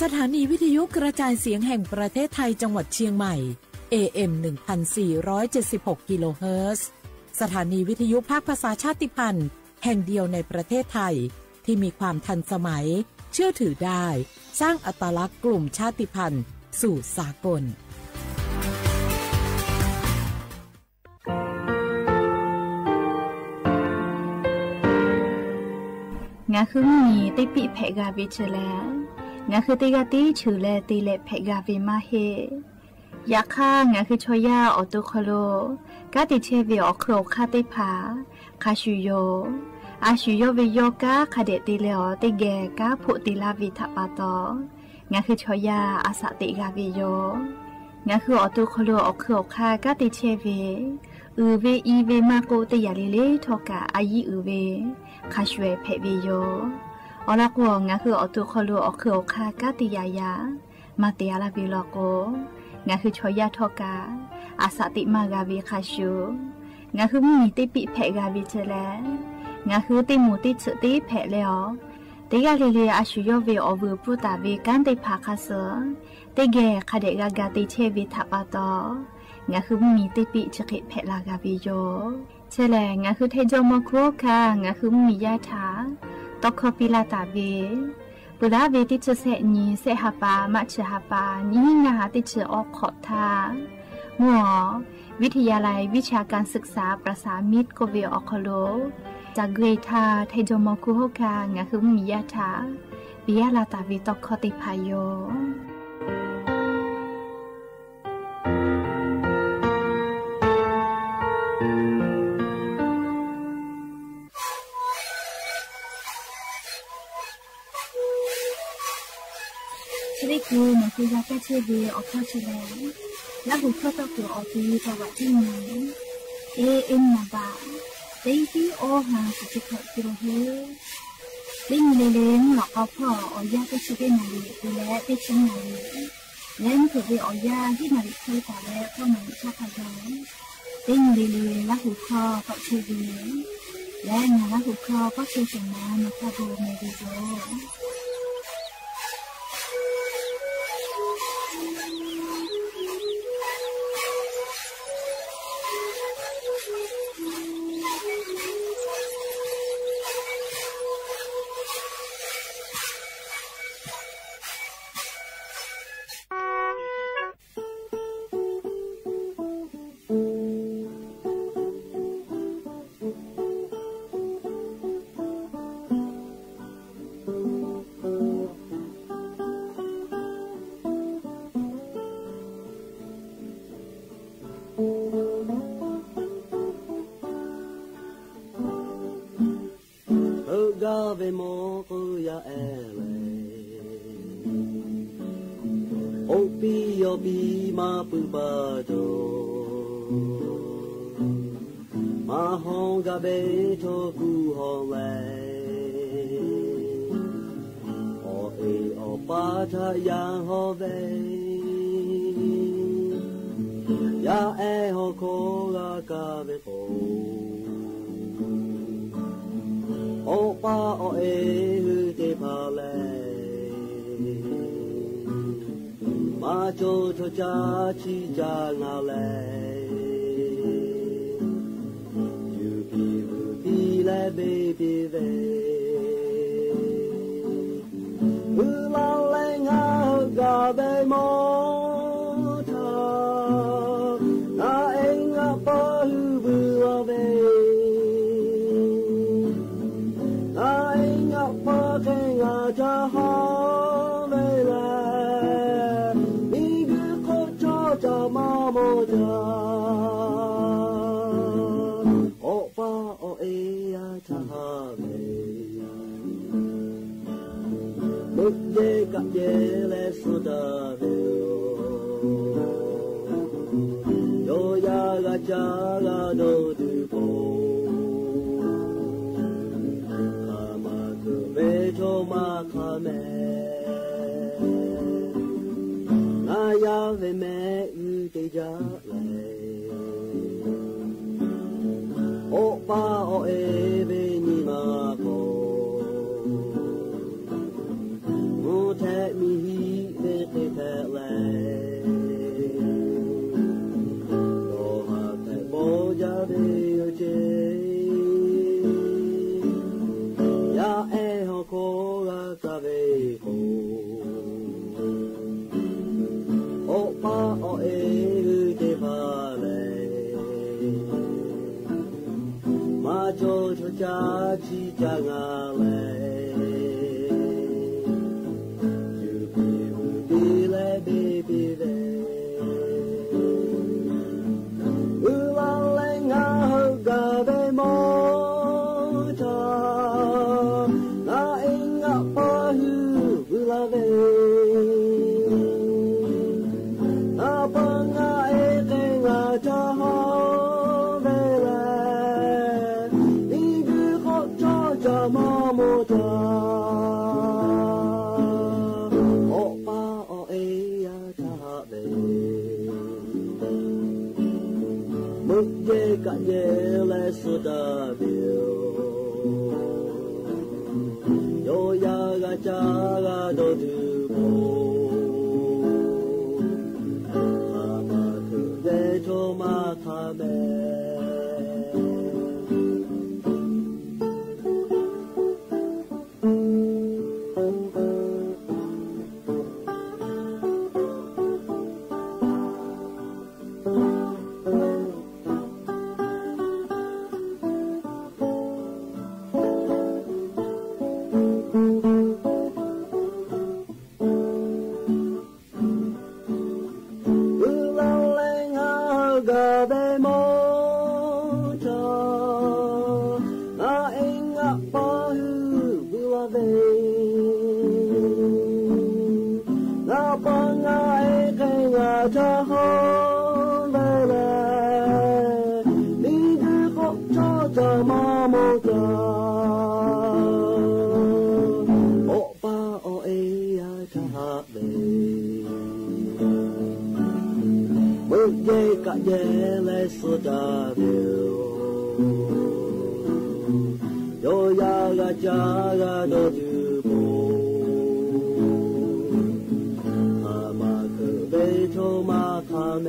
สถานีวิทยุกระจายเสียงแห่งประเทศไทยจังหวัดเชียงใหม่ AM 1476 กิโลเฮิรตซ์สถานีวิทยุภาคภาษาชาติพันธุ์แห่งเดียวในประเทศไทยที่มีความทันสมัยเชื่อถือได้สร้างอัตลักษณ์กลุ่มชาติพันธุ์สู่สากลงาคือมีติปิเพกาบิเชลงาคือติกาติชูเลติเลเพกาบิมาเฮยาค่างาคือชอยาออตุคโลกาติเชวิออโครคาติผาคาชูโยอาชูโยวิโยกาคาเดติเลอติเกกาพุติลาวิทปาตองาคือชอยาอาสติกาวิโยงาคือออตุคโลออโครคากาติเชวิเวอีเวมาโกติยาลิเลทอกาอายีเวคาชเวเพวิโยอลักวงงาคืออตุคโลอคืออคากาติยายามาเตียลาบิโลโกงาคือชอยาทอกาอาสติมากาวิคาชูงาคือมีติปิเพกาวิเจเลงาคือติมูติสุติเพเลอติกาลิเลอาชูโยเวอวูปุตาเวกันติภาคาเสติเกคาเดกากาติเชวิทัปาตองาคือมีติปิจกิเพลากาวิโยเชลงาคือเทโจโมโคคางาคือมียาถาตอกคอปิลาตาเวปุระเวติจะเสนีเสหปามัชหปานี้งาติจะออกขอทามัววิทยาลัยวิชาการศึกษาประสามิตรโกเวออคโลจากเกรทาเทโจโมโคโฮคางาคือมียาถาปิยาลาตาเวตอกคอติพายโยกูมันคือยาแก้เชื้อเวออกข้อเฉลยและหูข้อต่อตัวออกทีประวัติที่ไหนเอ็มนาบาเด็กที่โอหาสุจิตกิโลเฮเล่นเล่นหลอกเอาพ่อออยาแก้เชื้อได้ไหนดูแลได้ชิ้นไหนเล่นถือเวออยาที่นาฬิกาแต่แล้วก็มันชอบพายายเล่นเล่นและหูข้อก็เชื้อเวและงานและหูข้อก็เชื้อสมานมาข้าโบเมดิโดGave moko ya ele Opi ma pupado Ma honga be to ku hole O e o pata ya hove Ya e ho ko ga ka be ko Opa o e hu te pale Ma cho cho cha chi cha na le You be le baby ve U la le nga ga be mo ta Na e nga pa hu bu a beจะหาเวลามีกุขจรจะมาโมจาโอป้าโอเอียจะหาเวลามุกเดกับเยเลสุดาเวโยยากะจากะโดดูโปBeto makame Naya ve me ute jale Opa o eve ni mako Mote mi ตาเวโอปาโอเอเดบาเลมาโจโชจาจีจางาเลยูบีบีเลบีบีเลอุลาเลงาฮูกาเบโมทานาเองะปาฮูอุลาเบนาปังอาเอเกงาจาฮาเบเลอีดูขอจาจามาโมทาโอปาโอเอยาทาเบมุกเยกะเยเลสุดาเบียวโยยากะจากะโดดูโบอามาคุเดโทมาคาเมกะเยเลสุดาเบียวโยยากะจากะโดดูโบอามาคุเบโทมาคาเม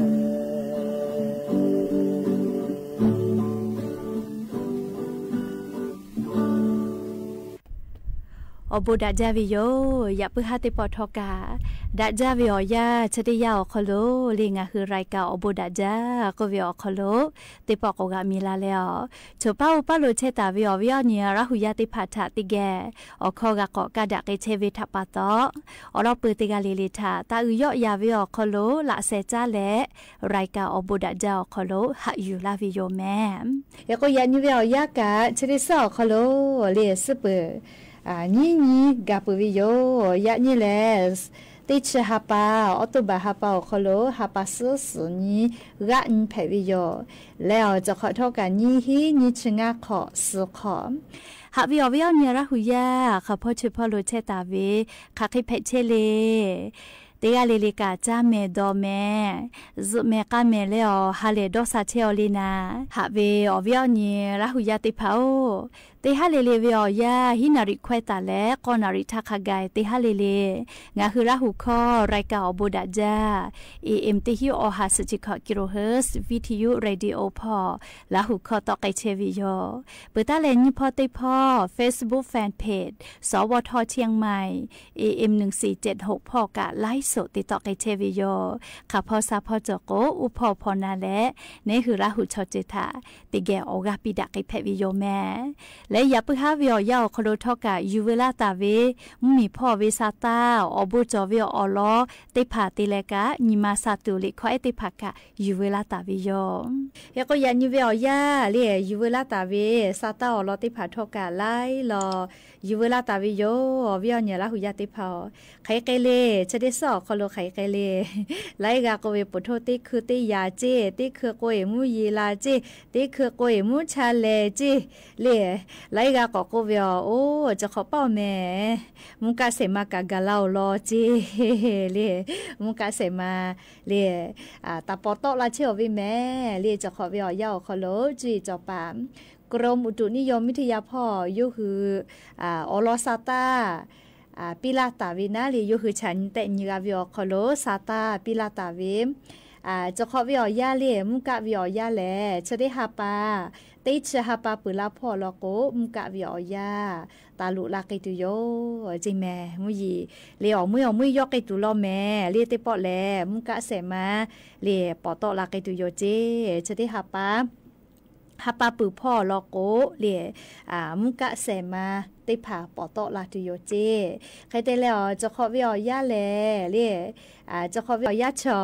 อบูดาจาวิโยอย่าเพิ่งหาติปอทอกาดาจาวิโอยาชะติยาอคโลลิงาคือรายกาอบูดาจาก็วิโอคโลติปอกกามีลาแล้วโชป้าอุปาโลเชตาวิโอวิโอเนียราหุยาติพัทะติแกอคอกะกอกะดะเกเชวิทัปปะตออรอปืติกาลิลิทาตาอุยอยาวิโอคโลละเซจาและรายกาอบูดาจาอคโลหะอยู่ลาวิโยแม่ยะก็ยันวิโอยากะชะติซอคโลเลสเปนี่กาปวิโยยะนี่แลติชฮาปาออโตบาฮาปาคโลฮาปาซึสนี่กะนเพวิโยแล้วจะขอทอกันนี่ฮีนี่ชงะขอสุขอหาวิโอวิโอเนี่ยระหุยาข้าพ่อชื่อพ่อโลเชตาเวข้าคิเพเชเลเตียเลลิกาจ้าเมดอเมซุเมกาเมเลอฮาเลดอซาเชอลีนาหาเวอวิโอเนี่ยระหุยาติพาโอเตฮาเลเลเวียฮินาริควตาและกอนาริทักกายเตฮาเลเลงาคือราหูคอรายการอบูดาจา AM ติฮิโอฮาสจิคกิโลเฮิรตซ์วิทยุเรดิโอพอราหูคอตอไกเชวิโยเปิดตาเลนิพอติพอ Facebook Fanpage สวทเชียงใหม่ AM 1476พอกะไลฟ์สดติตอไกเชวิโยข้าพอซาพอจโกอุพอพอนาและนี่คือราหูชอเจตาติแกโอกาปิดะไกเพวิโยแม่และอย่าเพิ่งหาวิวยาคโลทอกะยูเวลาตาเวมีพ่อเวซาตาอบูจอวิออลอติผาติเลกะนิมาซาตุลิขอเอติผักกะยูเวลาตาวิโยแล้วก็ยันยูเวอยาเรียยูเวลาตาเวซาตาออลอติผาทอกะไลลอยูเวลาตาวิโยวิอเนี่ยละหุยาติผาไขเกเลจะได้สอคโลไขเกเลไลกะโกเวปุโทติคือติยาเจติคือโกเอมูยีลาเจติคือโกเอมูชาเลเจเลไลกะก็กูเวียโอ้จะขอเป้าแม่มุกาเสมากะกะเล่ารอจีเลมุกาเสมาเลตาปอโตละเชียววิแม่เลจะขอเวียยาวขอโลจีจอปามกรมอุตุนิยมวิทยาพ่อยุคืออลอซาตาปิลาตาวินาลียุคือฉันแต่ญาวิอคโลซาตาปิลาตาวิ จะขอวิอยาเล่มุกะวิอยาแลจะได้หาปาติชหาปาปุลาพ่อลอโกมุกะวิอยาตาลุลากิตุโยจิแม่มุยีเลอมือยอกกิตุลอแม่เลเตปอแลมุกะเสมาเลปอตอลากิตุโยเจจะได้หาปาปือพ่อลอโกเลีมุกะเสมาติผาปอโตลาตุโยเจใครแต่แล้วจะขอวิอยาแลเลีจะขอวิอยาชอ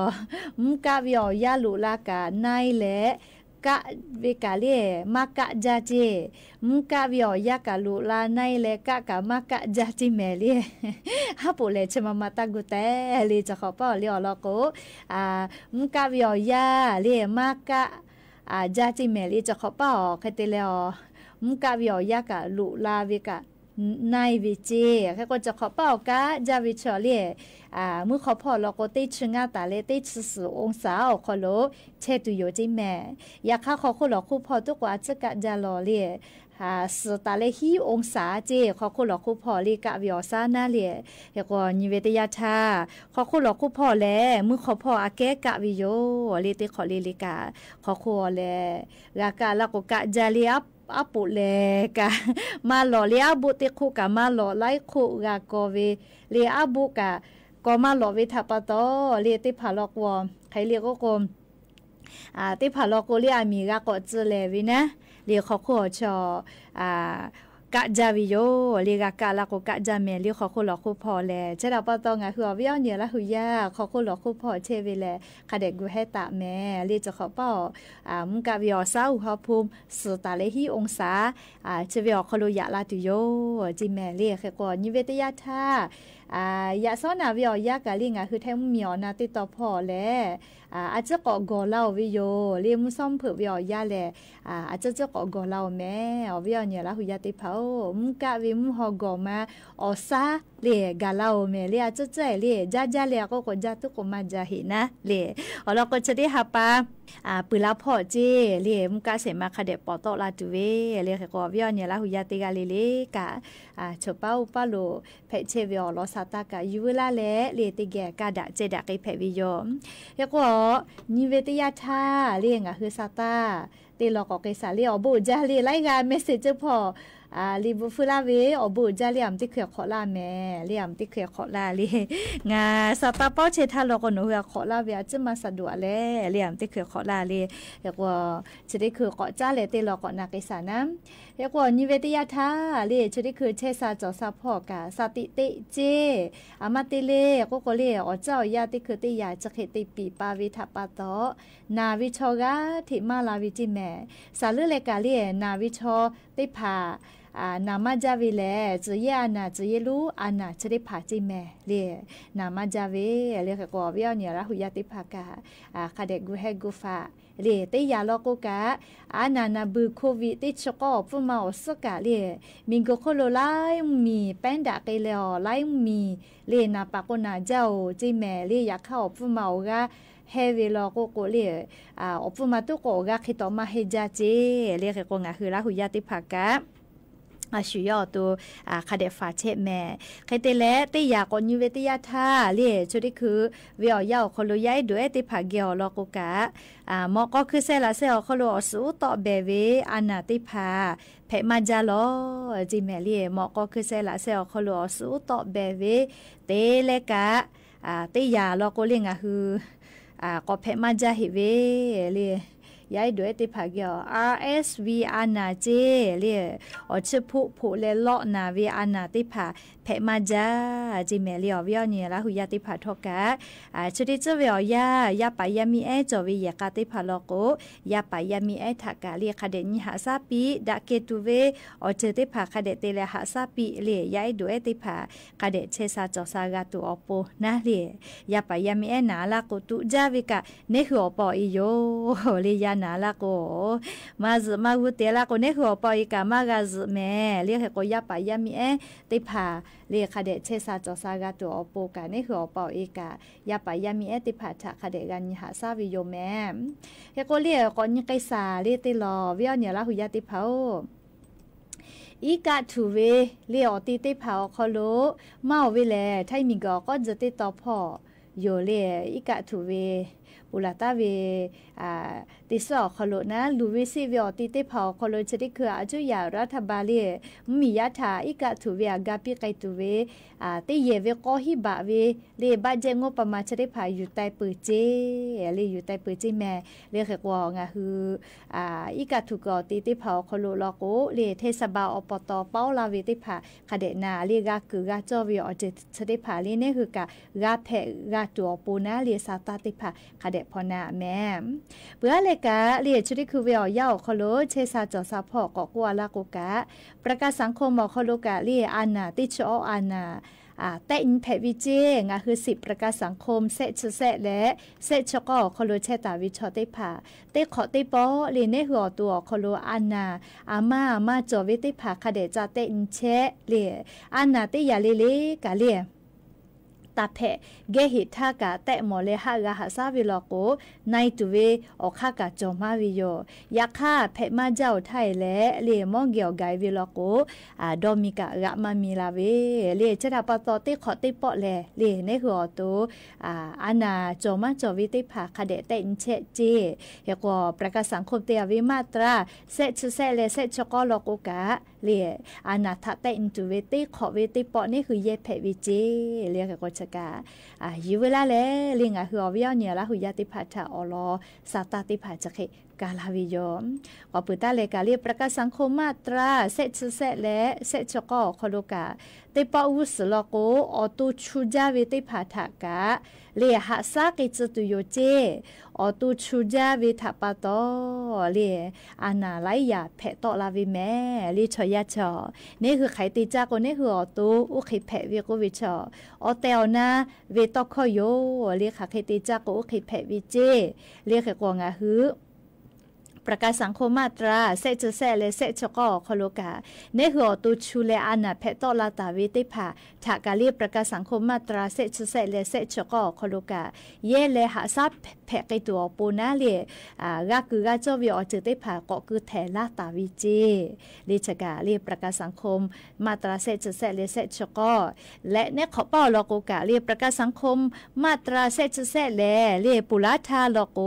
มุกะวิอยาลุลากะไนแลกะเวกาเลีมากะจาเจมุกะวิอยากะลุลาไนแลกะกะมากะจาจิแมเลีฮะปุเลชมามาตากุเตเลีจะขอป้อเลียลอโกมุกะวิอยาเลีมากะจาจิเมลีจะขอป้าใครเตลอมุกะวิอยากะลุลาวิกะนายวิเจแค่ก็จะขอป้ากะจาวิชอเลีมือขอพ่อเราก็ติดชงาตาเลติด40 องศาขอโลเชตุโยจิแม่อยากข้าขอคุณหลอกคู่พ่อทุกว่าจะกะจาลอเลีสตาเลฮีองศาเจขอคุณหลอกคู่พ่อลีกะวิอซานาเลียก็นิเวตยาชาขอคุณหลอกคู่พ่อแลมือขอพ่ออาแกกะวิโยลีติขอลีลิกาขอคู่แลลากะละก็กะจาเลียอาปุเลกะมาหล่อเลียบุติคุกะมาหล่อไลคุกะโกเวเลียอาบุกะก็มาหล่อวิทัปโตเลียติผาลอกวอใครเรียกก็กลมติผาลอกโกเลียมีกะก็จืเลวินะเลียขอขอชอกะจาวิโยเลียกะละก็กะจาเมเลียขอขอหลอกคู่พอแลเจ้าปะตองะหัววิอเนี่ยละหุยาขอขอหลอกคู่พอเชเวแลคาเดกูให้ตะแม่เลียจะขอป้อมุกะวิอซาอุฮอภูมิสุตาเลฮีองศาเชวิอขอโลยะลาตุโยจิแม่เลียแค่ก่อนนิเวตยาทายาซ้อนวิอยากะลิงคือแท้มีอนาติต่อพ่อแลอาจจะก็กอเล่าวิโยเรียมซ่อมเผือวิอยาแลอาจจะก็กอเล่าแม่วิอเนี่ยละหุยาติเผามุกะวิมฮอกอมาออซาเลกะเล่าแม่เลียจะใจเลจ้าเลก็จะตุกมาจะเห็นนะเลเราก็จะได้หาปาปืลาพ่อเจเลมุกะเสมาคาเดปอโตลาตุเวเลก็วิอเนี่ยละหุยาติกาเลกะชเป้าปาโลเพเชวิอลอซาตากะยูเวลาเลติแกกะดะเจดะไกเพวิโยแล้วก็นิเวตยาทาเรียงคือซาตาตีลอกอเกสาเรียอบูจาเรียไลกาเมสเซจพอลีบุฟุลาเวอบูจาเรียมติเขียขอลาแม่เรียมติเขียขอลาลีงาซาตาป้อเชทาลอกอโนเฮขอลาเวจะมาสะดวกแลเรียมติเขียขอลาลีแล้วก็จะได้คือขอจ้าเลตีลอกอนาเกสานะแล้วก็นิเวตยาทาเรียจะได้คือเชซาจอซาพ่อกะสติเตเจอามาติเลก็เรียอเจ้ายาติคือติยาจะเขติปีปาวิทัปปะโตนาวิชอกะทิมาลาวิจิแม่สาลือเลกาเรียนาวิชอติผานามาจาวิเลจะเยอานาจะเยลูอานาจะได้ผาจิแม่เรียนามาจาวิเรียกกอวิอเนี่ยละหุยาติภากาคาเดกูเฮกูฟาเรียติยาลอกกะนาบือโควิดติชกอฟุมาอสกะเรียมิงโกโคโลไลมีแป้นดาเกเลอไลมีเรียนาปากนาเจ้าจิแม่เรียอยากเข้าฟุมาอกะเฮวิลโกโกเลียอฟุมาตุโกกะคิโตมาเฮจาเจเรียกกงะคือละหุยาติภากะ需要ตัวคาเดฟาเชแม่ใครเตเลติยากอนิเวติยาทาเลียชุดคือวิอยาคนลุยายด้วยติผาเกียวลอกกะมอก็คือเซลาเซลคนลุสูต่อเบเวอานาติผาเพมาจาโลจิเมเลียมอก็คือเซลาเซลคนลุสูต่อเบเวเตเลกะติยาลอกเลียงคือก็เพมาจาฮิเวเลียยายด้วยติผาเกียว RSV อานาเจเลียอชิผู้เลเลาะนาวีอานาติผาเพมาจาจิเมเลียวิอเนี่ยละหุยาติผาทกะชุดที่จะวิอยาปายามีเอจวิยากาติผาโลโกยาปายามีเอทักกะเลียคาเดนิหาซาปีดะเกตุเวอเจติผาคาเดเตเลหาซาปีเลียยายด้วยติผาคาเดเชซาจอซากาตุอโปนะเลียยาปายามีเอนาลาโกตุจาวิกะเนหัวปออีโยเลียนาลาโกมาวุเตลาโกเนหัวปออีกามากาซแม่เลียก็ยาปายามีเอติผาเรียคาเดเชซาจอซากาตัวอโปกาในหัวเป่าเอกายาปายามีเอติผาชะคาเดกันหาซาวิโยแม่เฮโกเรียก่อนยังไกซาเรียติลอวิอเนี่ยละหุยาติเผาอีกาทูเวเรียอติติเผาคอโลเมาเวแลไทมิกก็จะติต่อพ่อโยเลียอีกาทูเว ปุระตาเวติสอคโลนะลูวิซิเวอติเตพอคโลจะได้คืออาจุยารัฐบาลมียะถาอิกะถุเวกาปิไกตุเวเตเยเวก็ฮิบะเวเลบะเจงปมาจะได้พาอยู่ใต้ปือเจเลอยู่ใต้ปือเจแม่เลขกว่างะคืออิกะถุกอติเตพอคโลลอโกเลเทศบาลอปตเป้าลาเวติพาคเดนาเลกาคือกาจอเวอจะได้พาเลเนี่ยคือกากาแพกาตัวปูนะเลซาตาติพาคเดพอนาแม่เปื้อเลกาเลียชุดิคือเวอยาวคโลเชซาจอซาพอกกัวลาโกกะประกาศสังคมบอกคโลกะเลียอานาติชออานาแต่อินเพวิเจงะคือ10ประกาศสังคมเซชเซและเซชก็คโลเชตาวิชอเตพาเตขอเตปอเลเนหัวตัวคโลอานาอามาจอวิเตพาคเดจาเตอินเชเลอานาเตยาเลกะเลียตาเพเกหิทากะแตะหมอเลหากะหาซาวิลโกในตุเวอคากะจอมาวิโยยาค่าเพมาเจ้าไทยและเลมองเกี่ยวไกวิลโกดอมิกะกะมามีลาเวเลเจดาปตอเตขอเตปอเลเลในหัวโตอานาจอมาจอวิติภาคเดเตอินเชเจยกว่าประกาศสังคมเตวิมาตราเซชเซเลเซชกอลโกกะเลอานาทะเตอินตุเวติขอเวติปอนี่คือเยเพวิเจเรียกก็กาอยู่เวลาแล้วลิงหัววิญญาณละหุยติพัฒน์อลอสาตาติพัฒน์จะเขกาลาวิโยมว่าปุตตะเลกาเรียประกาศสังคมมาตราเซชเซและเซชก็คโลกาเตปอุสลโกอตุชูจาวิติพัฒน์กะเลียหาซากิจตุโยเจอตุชูจาวิทัปโตเลียอานาไลยาเพตลาวิแม่ลิชยาชอนี่คือไขติจากคนนี่คืออตุอุขิเพวิโกวิชอเตลนาเวตคโยเรียกไขติจากอุขิเพวิเจเรียกกวงาฮือประกาศสังคมมาตราเซจเซเลเซชก็คโลกาเนหัวตูชูเลอานาเพตอลาตาวิติภาถากาลีประกาศสังคมมาตราเซจเซเลเซชก็คโลกาเยเลหาซับเพกตัวปูนาเลกาคือกาจวิอจิติภาก็คือแทลาตาวิจีลิจกาลีประกาศสังคมมาตราเซจเซเลเซชก็และเนขอเป้าลโกกาลีประกาศสังคมมาตราเซจเซเลเลปุลาทาลโก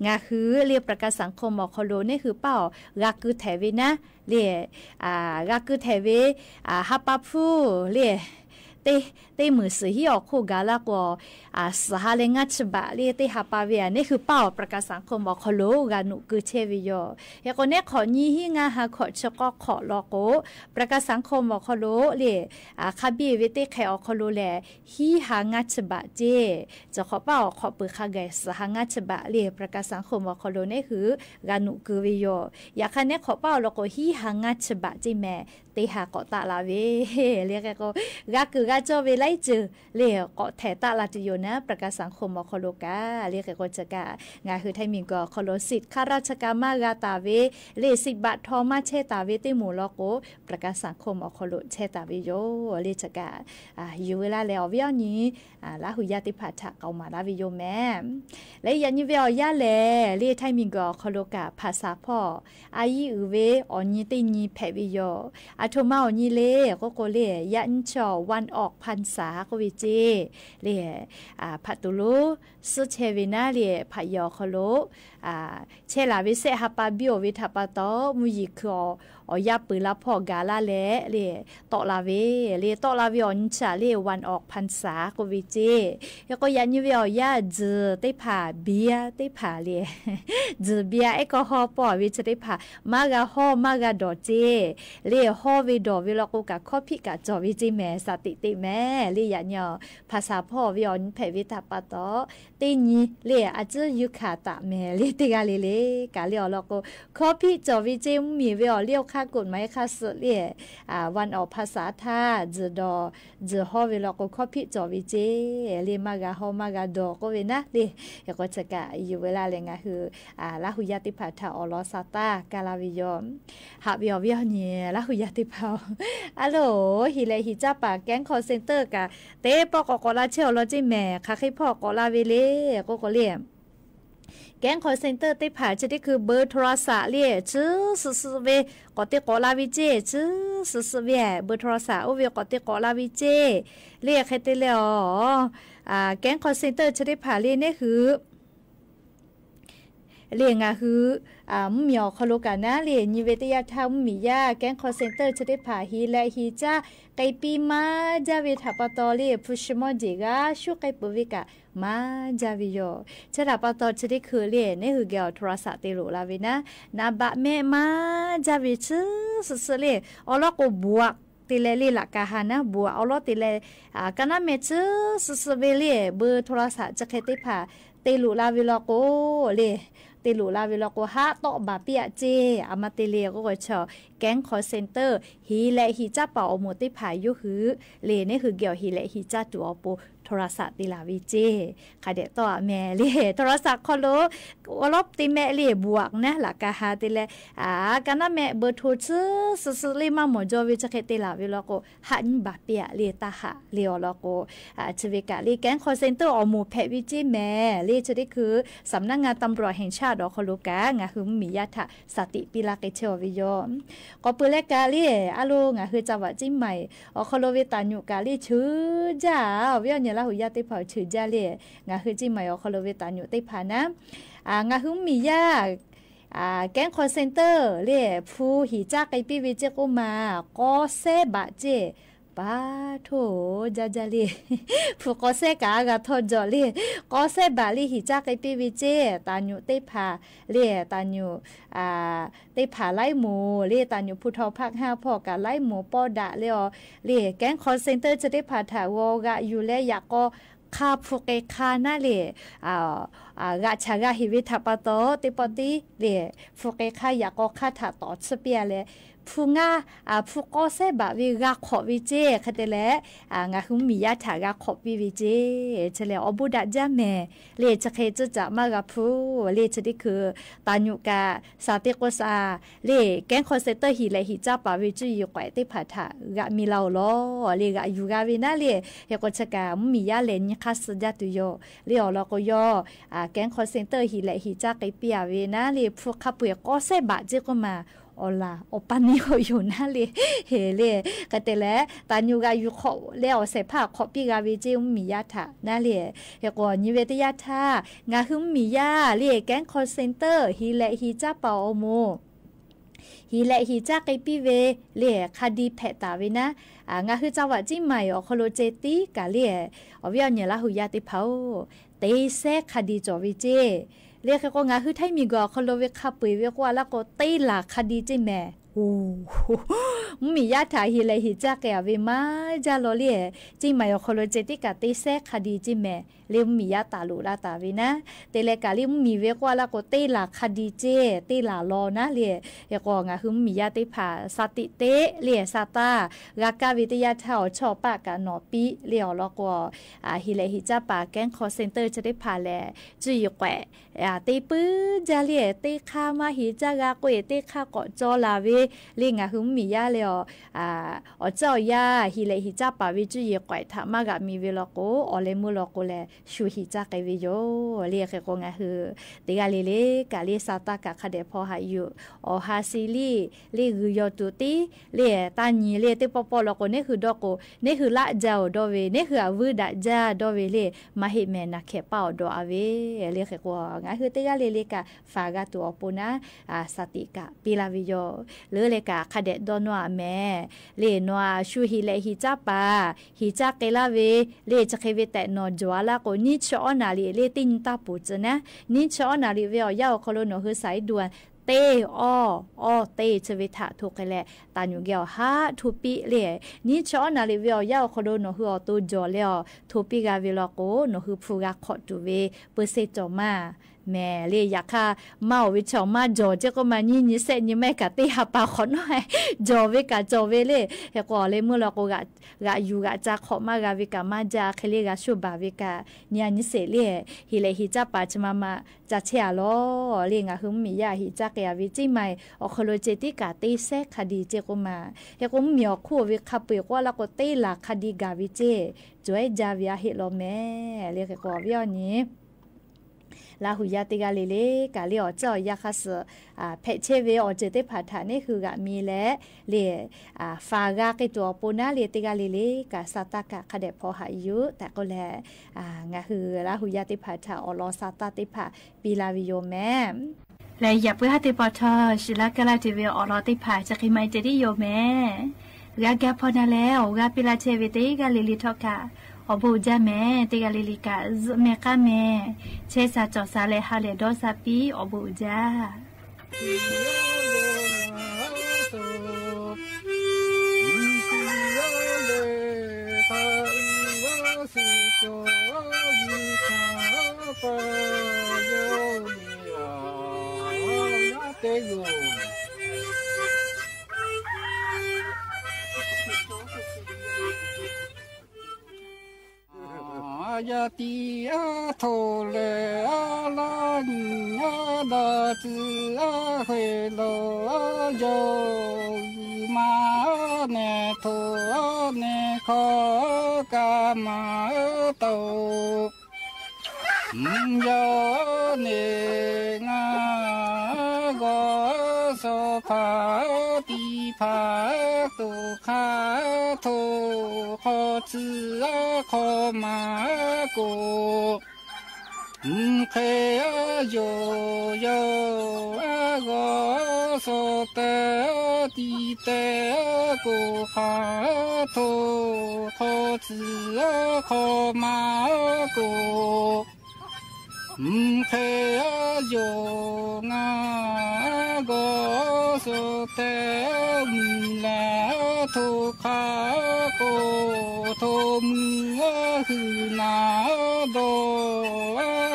งาคือลีประกาศสังคมคโลนี่คือเป้ากาคือแถวินะเรียกาคือแถวิฮับปะฟูเรียเตมือสือที่ออกคู่กาละกว่าสหเลงัชบะเรียเตฮับปะเวียนี่คือเป้าประกาศสังคมบอกคโลกานุคือเชวิโยเฮก็เนี่ยขอยี่หิงาหาขอชก็ขอลอโกประกาศสังคมบอกคโลเรียคาบีวิเตแขอคโลแลฮีหางัชบะเจจะขอเป้าขอปือคาไกสหงัชบะเรียประกาศสังคมบอกคโลนี่คือกานุคือวิโยอยากเนี่ยขอเป้าลอโกฮีหางัชบะเจแม่เตหาเกาะตาลาเวเรียกก็กาคือกาจเวไลจือเรียกเกาะแถตาลาติโยนะประกาศสังคมบอกคโลกาเรียกก็จะกางาคือไทยมีก็คโลสิทธิ์ข้าราชการมากาตาเวเล10 บาททอมาเชตาเวติหมู่ลอโกประกาศสังคมบอกคโลเชตาเวโยเรียกจะกาอยู่เวลาแล้ววิญญาณนี้ละหุยาติพัฒน์เกามาลาวิโยแม่และยันยี่เวียยาแลเรียกไทยมีก็คโลกาภาษาพ่ออายีอืเวออนยี่ติญีแผวิโยอาโทมาอนี่เลก็โกเลยันชอวันออกพรรษาโควิเจเลพัตุลุสุเชวินาเลพยอคโลเชลาวิเซฮาปาบิโอวิทัปโตมุยิคอยาปืนละพอกาลาเลตอลาเวเลตอลาวิออนชาเลวันออกพรรษาโควิเจแล้วก็ยันยูเวียยาจือได้ผ่าเบียได้ผ่าเลจือเบียแอลกอฮอล์ปอวิจะได้ผ่ามากาฮอมากาดอเจเลฮอวิดอวิลโกกะคอพิกะจอวิจิแม่สติติแม่เลยันยอภาษาพ่อวิออนเพวิทัปโตติญีเลอาจือยุคาตะแม่เลติกาเลกาเลอลโกคอพิจอวิจิมีวิอเลียวค่ากฎหมายค่าสุเลียวันออกภาษาท่าจือดอจือฮอวิลโกคอพิจอวิจิเลมากาฮอมากาดอก็เวนะเลแล้วก็จะกะอยู่เวลาเลยงะคือละหุยาติภาษาอลอซาตากาลาวิโยหาวิอวิอเนี่ยละหุยาติภาอะโหลฮิเลฮิจ้าปากแก๊งคอลเซ็นเตอร์กะเตปอกกอลาเชลโลจิแม่ค่ะให้พ่อกอลาเวเลก็เลียแก๊งคอลเซ็นเตอร์ได้ผ่าจะได้คือเบอร์โทรศัพท์เรียชื่อสุเวก็ติกอลาวิเจชื่อสุเวเบอร์โทรศัพท์เวก็ติกอลาวิเจเรียกให้ได้แล้วแก๊งคอลเซ็นเตอร์จะได้ผ่าเรียนี่คือ เรียงคือเหมียวคโลกันนะเรียนเวทยาธรรมมียาแก๊งคอเซ็นเตอร์จะได้ผ่าฮีและฮีจ้าไกปีมาจาวิทัปตอเรียพุชมอจิกาชุกไกปวิกามาจาวิโยจะรับปตอจะได้คือเรียนนี่คือเกี่ยวโทรศัพท์ติโรลาวินะนาบะเมมาจาวิชื่อสุดๆเลยอลก็บวกติเลลีละกาหานะบัวเอาล้อติเลกันนะเมชื่อสุดๆเลยเบอร์โทรศัพท์จะเคยติผ่าติลุลาวิลโกเลยติลุลาวิลโกฮะโตบาเปียเจอามาติเลก็ก็ชอแก๊งคอเซ็นเตอร์ฮีและฮีจ้าเป่าหมดติผ่ายุหือเลยนี่คือเกี่ยวฮีและฮีจ้าตัวปูโทรศัพท์ติลาวิเจค่ะเด็กต่อแม่เลยโทรศัพท์คอโลรบติแม่เลยบวกนะหลักกาหาติเลกันนะแม่เบอร์โทรชื่อสุดๆเลยมาหมดจอวิจะเคติลาวิลโกหันบาเปียเลยตาหะเลยอลโกชีวิกะเลยแก๊งคอเซ็นเตอร์ออกหมู่แพวิจิแม่เลยจะได้คือสำนักงานตำรวจแห่งชาติดอกคลูกางาคือมียาทะสติปิลาเกเชววิโยก็เปิดแลกาลีอาลูงาคือจังหวัดจิมใหม่อคโลเวตานุกาลีชื่อจ้าเวียนเนี่ยละหุยาติเผาชื่อจ้าเลยงาคือจิมใหม่อคโลเวตานุติพานะงาคือมียาแก๊งคอเซ็นเตอร์เล่ผู้หิจ้าไกปีวิเจกุมาก็เซบะเจปาโถจาจาลีผู้ก็เซกากะทอจอลีก็เซบาลีหิจ้าไกปีวิเจตานุติพาเล่ตานุติพาไล่หมูเล่ตานุผู้ทอภาค5พ่อกะไล่หมูปอดะเล่แก๊งคอเซ็นเตอร์จะได้พาถาวกะอยู่และอยากก็คาพุกเอคานาเลกะชะกะฮิวิทัปโตติปติเลพุกเอคาอยากก็คาถาตอดสเปียเลผู้งาผู้ก็เซบะวิกาขอวิเจคเตเลงาคุมียาถากาขอวิเจเฉลอบุดะจาแม่เลจะเคจะจะมากะผู้เลจะได้คือตานุกาสาติโกซาเลแก๊งคอนเซนเตอร์ฮิเลฮิจ้าปาวิจุยกวยติผาถากะมีเราลอเลกะอยู่กาวินาเลเฮกชะกามียาเลนคัสญาตุโยเลอลก็ยอแก๊งคอนเซนเตอร์ฮิเลฮิจ้าไกเปียเวนะเลผู้ขับเปียก็เซบะเจก็มาอลาอปันนี่อยู่นั่นเลยเฮเลก็แต่แล้วตานูกาอยู่ขอแล้วเสพาขอปีกาวิจิมียาถานั่นเลยเฮก็นิเวศยาถางาหึมมียาเรียกแก๊งคอลเซ็นเตอร์ฮีและฮีจ้าเปาโมฮีและฮีจ้าไกปีเวเรียคดีแพตาเวนะงาคือจังหวัดจิใหม่อคโลเจติกาเรียอวิญญาณละหุยาติเผาเตเซคดีจอวิเจเรียกก็งาคือไทยมีก็คโลเวคาปุยเวกว่าแล้วก็เตหลาคดีจิแม่โอ้มียาถาฮิเลยฮิจ้าแกเวมาจาโลเลียจิใหม่อคโลเจติกาเตเซคดีจิแม่เรียมมียาตาลูลาตาวินะเตเลกาลิมมีเวกว่าแล้วก็เตหลาคดีเจเตหลาลอนะเลียเฮก็งาคือมียาติผาสติเตเลียซาตากากาวิทยาเท่าชอปากะนอปีเลียวแล้วก็ฮิเลยฮิจ้าปาแก๊งคอเซ็นเตอร์จะได้พาแลจุยแกวตีปื้จาเลียตีข้ามาหิจากากวยตีข้าเกาะจอลาเวลิงาหึมมียาเลยอ๋อเจ้ายาฮิเลฮิจ้าปาวิจุยแกวทามากะมีเวลโกอเลมุลโกแลชูหิจากไกวิโยเรียกกงาหือติกาเลเลกาเลซาตากะคาเดพอหาอยู่ออฮาซิลีเลกุยตุติเลตานีเลติปปลโกเนคือดอกโกเนคือละเจ้าดอเวเนคืออวืดะจาดอเวเลมาหิเมนะเคเป้าดออเวเรียกกงาคือติกาเลเลกะฟากะตัวปุนะสติกะปิลาวิโยหรือเลกะคาเดดอนวาแม่เลนัวชูฮิเลฮิจ้าปาฮิจ้าเกลาเวเลจะเคเวแต่นอจวาลาโกนิชอนาลีเลตินตาปูจนะนิชอนาลีเวียวยาวคโลโนคือสายด่วนเตอเตชวิทะทุกแลตานุเกียวฮาทุปิเลนิชอนาลีเวียวยาวคโลโนคืออตูจอเลอทุปิกาเวลโกโนคือฟูกาขอตุเวเปเซจอมาแม่เรียกค่ะเมาวิชอมาจอเจ้าก็มานี่เสนี่แม่กะตีหาปาขอหน่อยจอเวกะจอเวเลยเฮก็เลยเมื่อเราก็กะอยู่กะจะขอมากะวิกะมาจาเคเลกะชุบาวิกะเนี่ยนี่เสเลยฮิเลฮิจ้าปาจมาจะเชียลอเรียงะหึมมียาฮิจ้าเกยวิจิใหม่อคโลเจติกะตีเซคดีเจ้าก็มาเฮก็มีอคู่วิคับเปกว่าแล้วก็ตีหลักคดีกาวิเจจวยจาวิอาฮิโลแม่เรียกก็วิอนี้ลาหุยาติกาเลเลกาเลอเจ้ายาคัสเพเชเวอเจเตผาฐานนี่คือกะมีและเลฟากากิตัวปูนาเลติกาเลเลกาซาตากะคเดพอหายุแต่ก็แลงาคือลาหุยาติผาฐาอลอซาตาติผาปีลาวิโยแม และอย่าเพื่อให้ติปอทอชิลากาลาทีวีออลอติผาจะคิไม่จะได้โยแม่กากาพอนาแล้วกาปิลาเทวิติกาลิลิทอกาอบูจาแม่ติกาลิลิกาแม่กาแม่เชซาจอซาเลฮาเลโดซาปีอบูจายาติอาโทเลอาลานิอาดาติอาเฮโลอาโยมาเนโทเนโคกามาโตโยเนงาโกโสภาติภาตุขาโทโคซึอาโคมาโกเคโยโยอาโกโสเตติเตโกขาโทโคซึอาโคมาโกเคโยงาโกโสเตลาทุขาโกโทมือหือนาโด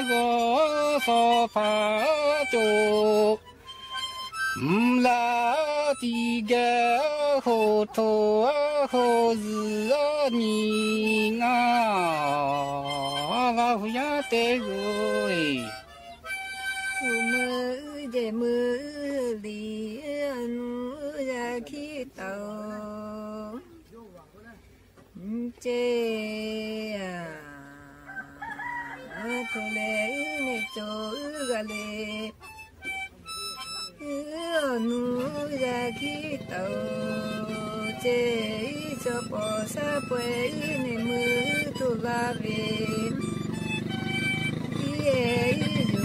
โกโสภาโจลาติแกโหโทโหซึนีงาลาหุยาเตโกยทุมือเจมือลีนูยาคิโตเจทุเลนิโจกะเลนูยาคิโตเจโจปอซาเปในมือตุลาเวเยโย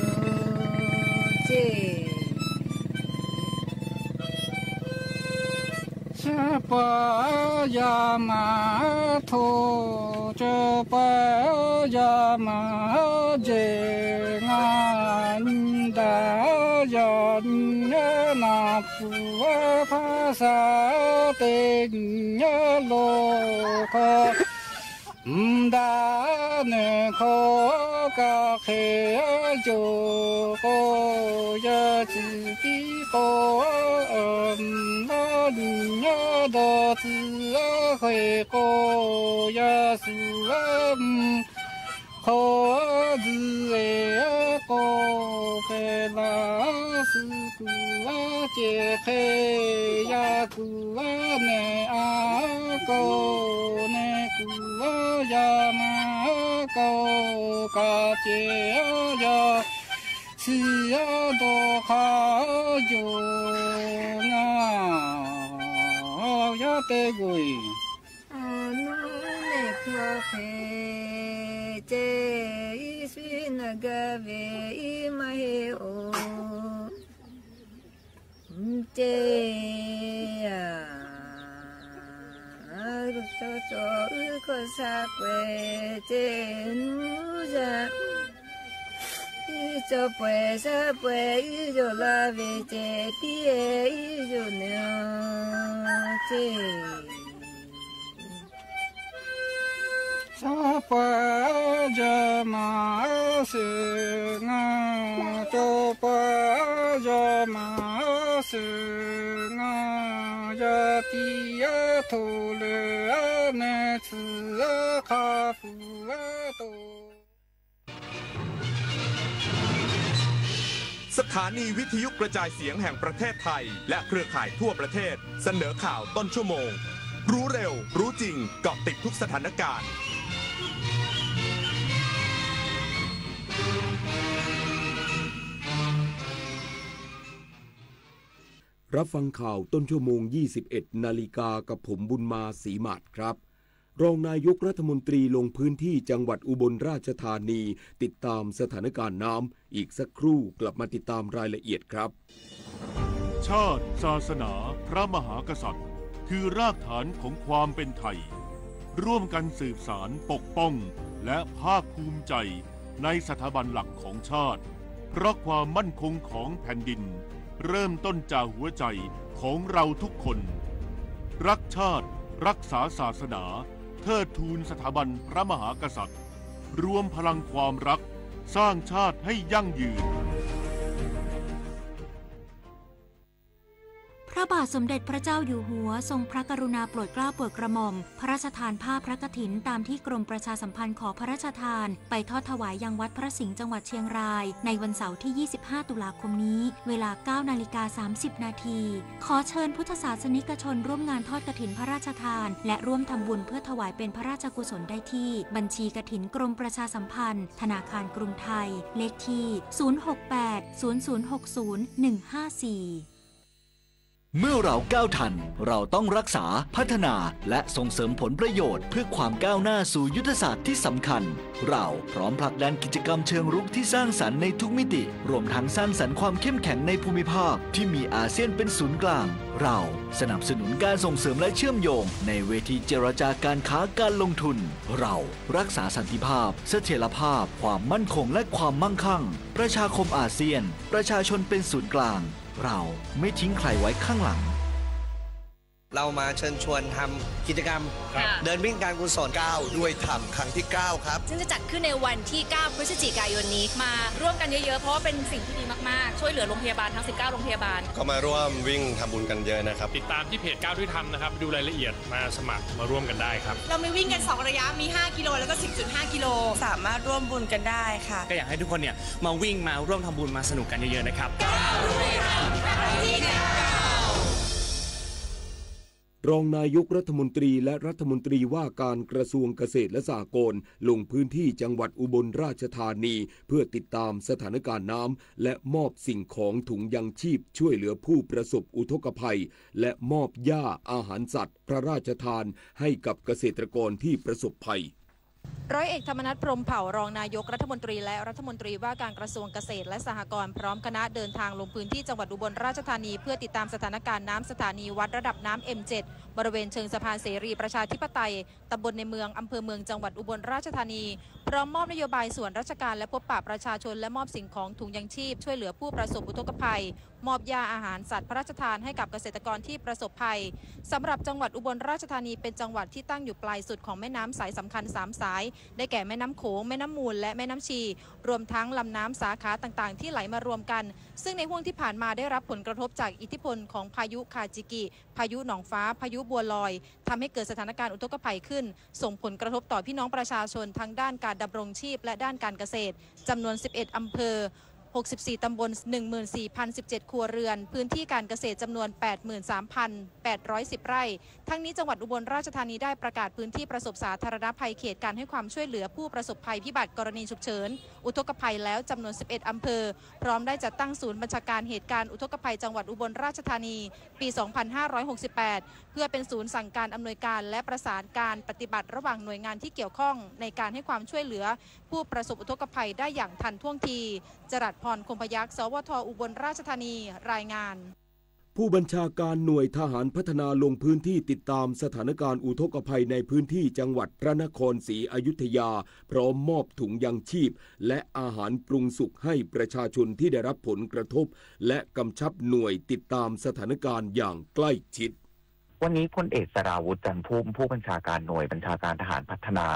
เจชะปายามาโทเจปายามาเจงานดายานนาภูภาษาเตญโลกดาเนโคกะเคโยโกยะจิปิโกดุญาดาติเฮโกยะสุโคดุเอโกเปลาสุกุอาเจเคยากุอาเนอาโกเนกุยามาโกกาเจยาสิยาโดคาโยงายาเตกุยนูเนโคเฟเจอิสินากาเวอิมาเฮโอเจโซโซอุโคซาเกเจนูจาอิโจเปซาเปอิโจลาเวเจติเออิโจเนเจซาปะจามาเสงาโตปะจามาเสงายาติยาโทเลเนซคาฟูโตสถานีวิทยุกระจายเสียงแห่งประเทศไทยและเครือข่ายทั่วประเทศเสนอข่าวต้นชั่วโมงรู้เร็วรู้จริงเกาะติดทุกสถานการณ์ รับฟังข่าวต้นชั่วโมง 21 นาฬิกากับผมบุญมาศรีหมาดครับ รองนายกรัฐมนตรีลงพื้นที่จังหวัดอุบลราชธานีติดตามสถานการณ์น้ำอีกสักครู่กลับมาติดตามรายละเอียดครับชาติศาสนาพระมหากษัตริย์คือรากฐานของความเป็นไทยร่วมกันสืบสานปกป้องและภาคภูมิใจในสถาบันหลักของชาติเพราะความมั่นคงของแผ่นดินเริ่มต้นจากหัวใจของเราทุกคนรักชาติรักษาศาสนาเทิดทูนสถาบันพระมหากษัตริย์รวมพลังความรักสร้างชาติให้ยั่งยืนพระบาทสมเด็จพระเจ้าอยู่หัวทรงพระกรุณาโปรดเกล้าโปรดกระหม่อมพระราชทานผ้าพระกฐินตามที่กรมประชาสัมพันธ์ขอพระราชทานไปทอดถวายยังวัดพระสิงห์จังหวัดเชียงรายในวันเสาร์ที่ 25 ตุลาคมนี้เวลา 9:30 น.ขอเชิญพุทธศาสนิกชนร่วมงานทอดกฐินพระราชทานและร่วมทำบุญเพื่อถวายเป็นพระราชกุศลได้ที่บัญชีกฐินกรมประชาสัมพันธ์ธนาคารกรุงไทยเลขที่ 068 0060 154เมื่อเราก้าวทันเราต้องรักษาพัฒนาและส่งเสริมผลประโยชน์เพื่อความก้าวหน้าสู่ยุทธศาสตร์ที่สำคัญเราพร้อมผลักดันกิจกรรมเชิงรุกที่สร้างสรรค์ในทุกมิติรวมทั้งสร้างสรรค์ความเข้มแข็งในภูมิภาคที่มีอาเซียนเป็นศูนย์กลางเราสนับสนุนการส่งเสริมและเชื่อมโยงในเวทีเจรจาการค้าการลงทุนเรารักษาสันติภาพเสถียรภาพความมั่นคงและความมั่งคั่งประชาคมอาเซียนประชาชนเป็นศูนย์กลางเราไม่ทิ้งใครไว้ข้างหลังเรามาเชิญชวนทำกิจกรรมเดินวิ่งการกุศล9ด้วยธรรมครั้งที่9ครับซึ่งจะจัดขึ้นในวันที่9พฤศจิกายนนี้มาร่วมกันเยอะๆเพราะว่าเป็นสิ่งที่ดีมากๆช่วยเหลือโรงพยาบาลทั้ง19โรงพยาบาลก็มาร่วมวิ่งทำบุญกันเยอะนะครับติดตามที่เพจ9ด้วยธรรมนะครับดูรายละเอียดมาสมัครมาร่วมกันได้ครับเรามีวิ่งกัน2ระยะมี5กิโลแล้วก็ 10.5 กิโลสามารถร่วมบุญกันได้ค่ะก็อยากให้ทุกคนเนี่ยมาวิ่งมาร่วมทำบุญมาสนุกกันเยอะๆนะครับรองนายกรัฐมนตรีและรัฐมนตรีว่าการกระทรวงเกษตรและสหกรณ์ลงพื้นที่จังหวัดอุบลราชธานีเพื่อติดตามสถานการณ์น้ำและมอบสิ่งของถุงยังชีพช่วยเหลือผู้ประสบอุทกภัยและมอบหญ้าอาหารสัตว์พระราชทานให้กับเกษตรกรที่ประสบภัยร้อยเอกธรรมนัส พรหมเผ่ารองนายกรัฐมนตรีและรัฐมนตรีว่าการกระทรวงเกษตรและสหกรณ์พร้อมคณะเดินทางลงพื้นที่จังหวัดอุบลราชธานีเพื่อติดตามสถานการณ์น้ำสถานีวัดระดับน้ำ M7 บริเวณเชิงสะพานเสรีประชาธิปไตยตำบลในเมืองอำเภอเมืองจังหวัดอุบลราชธานีพร้อมมอบนโยบายส่วนราชการและพบปะประชาชนและมอบสิ่งของถุงยังชีพช่วยเหลือผู้ประสบอุทกภัยมอบยาอาหารสัตว์พระราชทานให้กับเกษตรกรที่ประสบภัยสำหรับจังหวัดอุบลราชธานีเป็นจังหวัดที่ตั้งอยู่ปลายสุดของแม่น้ำสายสำคัญ3สายได้แก่แม่น้ำโขงแม่น้ำมูลและแม่น้ำชีรวมทั้งลำน้ำสาขาต่างๆที่ไหลมารวมกันซึ่งในห่วงที่ผ่านมาได้รับผลกระทบจากอิทธิพลของพายุคาจิกิพายุหนองฟ้าพายุบัวลอยทำให้เกิดสถานการณ์อุทกภัยขึ้นส่งผลกระทบต่อพี่น้องประชาชนทั้งด้านการดำรงชีพและด้านการเกษตรจำนวน11อำเภอ64 ตำบล 14,017 ครัวเรือนพื้นที่การเกษตรจำนวน 83,810 ไร่ทั้งนี้จังหวัดอุบลราชธานีได้ประกาศพื้นที่ประสบสาธารณภัยเขตการให้ความช่วยเหลือผู้ประสบภัยพิบัติกรณีฉุกเฉินอุทกภัยแล้วจำนวน11อำเภอพร้อมได้จัดตั้งศูนย์บัญชาการเหตุการณ์อุทกภัยจังหวัดอุบลราชธานีปี 2568 เพื่อเป็นศูนย์สั่งการอำนวยการและประสานการปฏิบัติระหว่างหน่วยงานที่เกี่ยวข้องในการให้ความช่วยเหลือผู้ประสบอุทกภัยได้อย่างทันท่วงทีจรัสพร คมพยัคฆ์ สวท.อุบลราชธานีรายงานผู้บัญชาการหน่วยทหารพัฒนาลงพื้นที่ติดตามสถานการณ์อุทกภัยในพื้นที่จังหวัดพระนครศรีอยุธยาพร้อมมอบถุงยังชีพและอาหารปรุงสุกให้ประชาชนที่ได้รับผลกระทบและกำชับหน่วยติดตามสถานการณ์อย่างใกล้ชิดวันนี้พลเอกสราวุธ จันทร์พุ่มผู้บัญชาการหน่วยบัญชาการทหารพัฒนา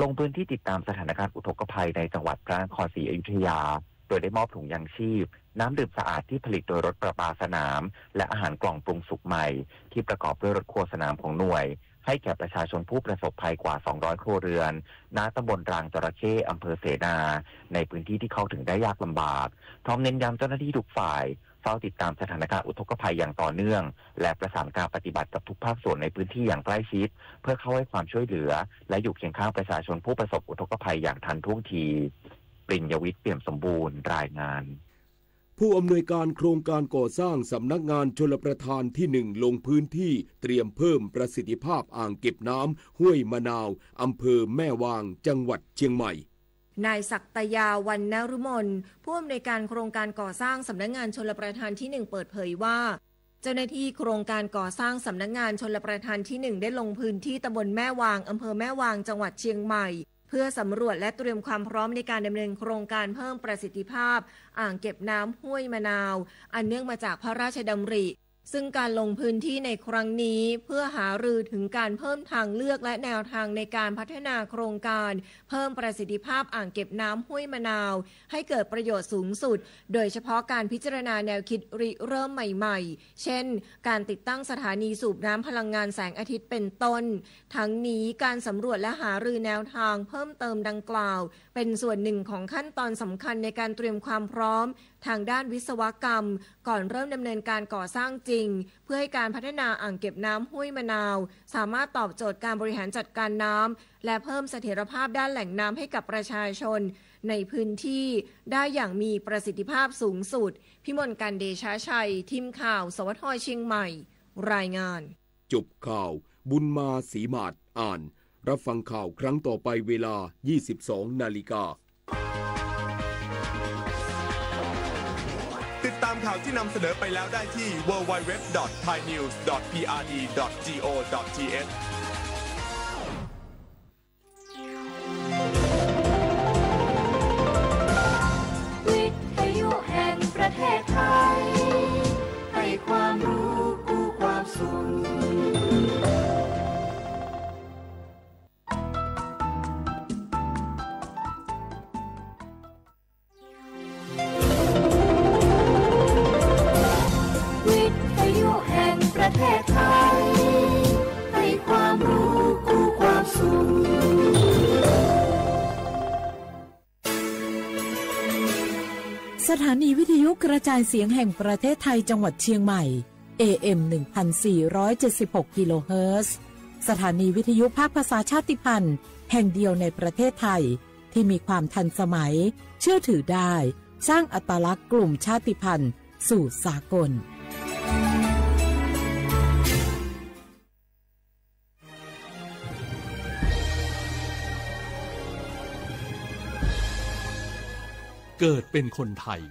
ลงพื้นที่ติดตามสถานการณ์อุทกภัยในจังหวัดพระนครศรีอยุธยาโดยได้มอบถุงยังชีพน้ำดื่มสะอาดที่ผลิตโดยรถประปาสนามและอาหารกล่องปรุงสุกใหม่ที่ประกอบด้วยรถครัวสนามของหน่วยให้แก่ประชาชนผู้ประสบภัยกว่า200ครัวเรือนณตำบลรางจระเข้อำเภอเสนาในพื้นที่ที่เข้าถึงได้ยากลำบากพร้อมเน้นย้ำเจ้าหน้าที่ทุกฝ่ายเฝ้าติดตามสถานการณ์อุทกภัยอย่างต่อเนื่องและประสานการปฏิบัติกับทุกภาคส่วนในพื้นที่อย่างใกล้ชิดเพื่อเข้าให้ความช่วยเหลือและอยู่เคียงข้างประชาชนผู้ประสบอุทกภัยอย่างทันท่วงทีปริญญวิทย์ เปี่ยมสมบูรณ์รายงาน ผู้อำนวยการโครงการก่อสร้างสำนักงานชลประทานที่1ลงพื้นที่เตรียมเพิ่มประสิทธิภาพอ่างเก็บน้ำห้วยมะนาวอำเภอแม่วางจังหวัดเชียงใหม่นายศักตยา วรรณรุมนผู้อำนวยการโครงการก่อสร้างสำนักงานชลประทานที่1เปิดเผยว่าเจ้าหน้าที่โครงการก่อสร้างสำนักงานชลประทานที่1ได้ลงพื้นที่ตำบลแม่วางอำเภอแม่วางจังหวัดเชียงใหม่เพื่อสำรวจและเตรียมความพร้อมในการดำเนินโครงการเพิ่มประสิทธิภาพอ่างเก็บน้ำห้วยมะนาวอันเนื่องมาจากพระราชดำริซึ่งการลงพื้นที่ในครั้งนี้เพื่อหารือถึงการเพิ่มทางเลือกและแนวทางในการพัฒนาโครงการเพิ่มประสิทธิภาพอ่างเก็บน้ำห้วยมะนาวให้เกิดประโยชน์สูงสุดโดยเฉพาะการพิจารณาแนวคิดริเริ่มใหม่ๆเช่นการติดตั้งสถานีสูบน้ำพลังงานแสงอาทิตย์เป็นต้นทั้งนี้การสำรวจและหารือแนวทางเพิ่มเติมดังกล่าวเป็นส่วนหนึ่งของขั้นตอนสำคัญในการเตรียมความพร้อมทางด้านวิศวกรรมก่อนเริ่มดำเนินการก่อสร้างจริงเพื่อให้การพัฒนาอ่างเก็บน้ำห้วยมะนาวสามารถตอบโจทย์การบริหารจัดการน้ำและเพิ่มเสถียรภาพด้านแหล่งน้ำให้กับประชาชนในพื้นที่ได้อย่างมีประสิทธิภาพสูงสุดพิมลการเดชาชัยทีมข่าวสวทเชียงใหม่รายงานจบข่าวบุญมาศรีมาศอ่านรับฟังข่าวครั้งต่อไปเวลา 22 นาฬิกาติดตามข่าวที่นำเสนอไปแล้วได้ที่ www.thainews.prd.go.th วิทยุแห่งประเทศไทยให้ความรู้กู้ความสุขประเทศไทยให้ความรู้คู่ความสุขสถานีวิทยุกระจายเสียงแห่งประเทศไทยจังหวัดเชียงใหม่ AM 1476 กิโลเฮิรตซ์สถานีวิทยุภาคภาษาชาติพันธุ์แห่งเดียวในประเทศไทยที่มีความทันสมัยเชื่อถือได้สร้างอัตลักษณ์กลุ่มชาติพันธุ์สู่สากลเกิดเป็นคนไทย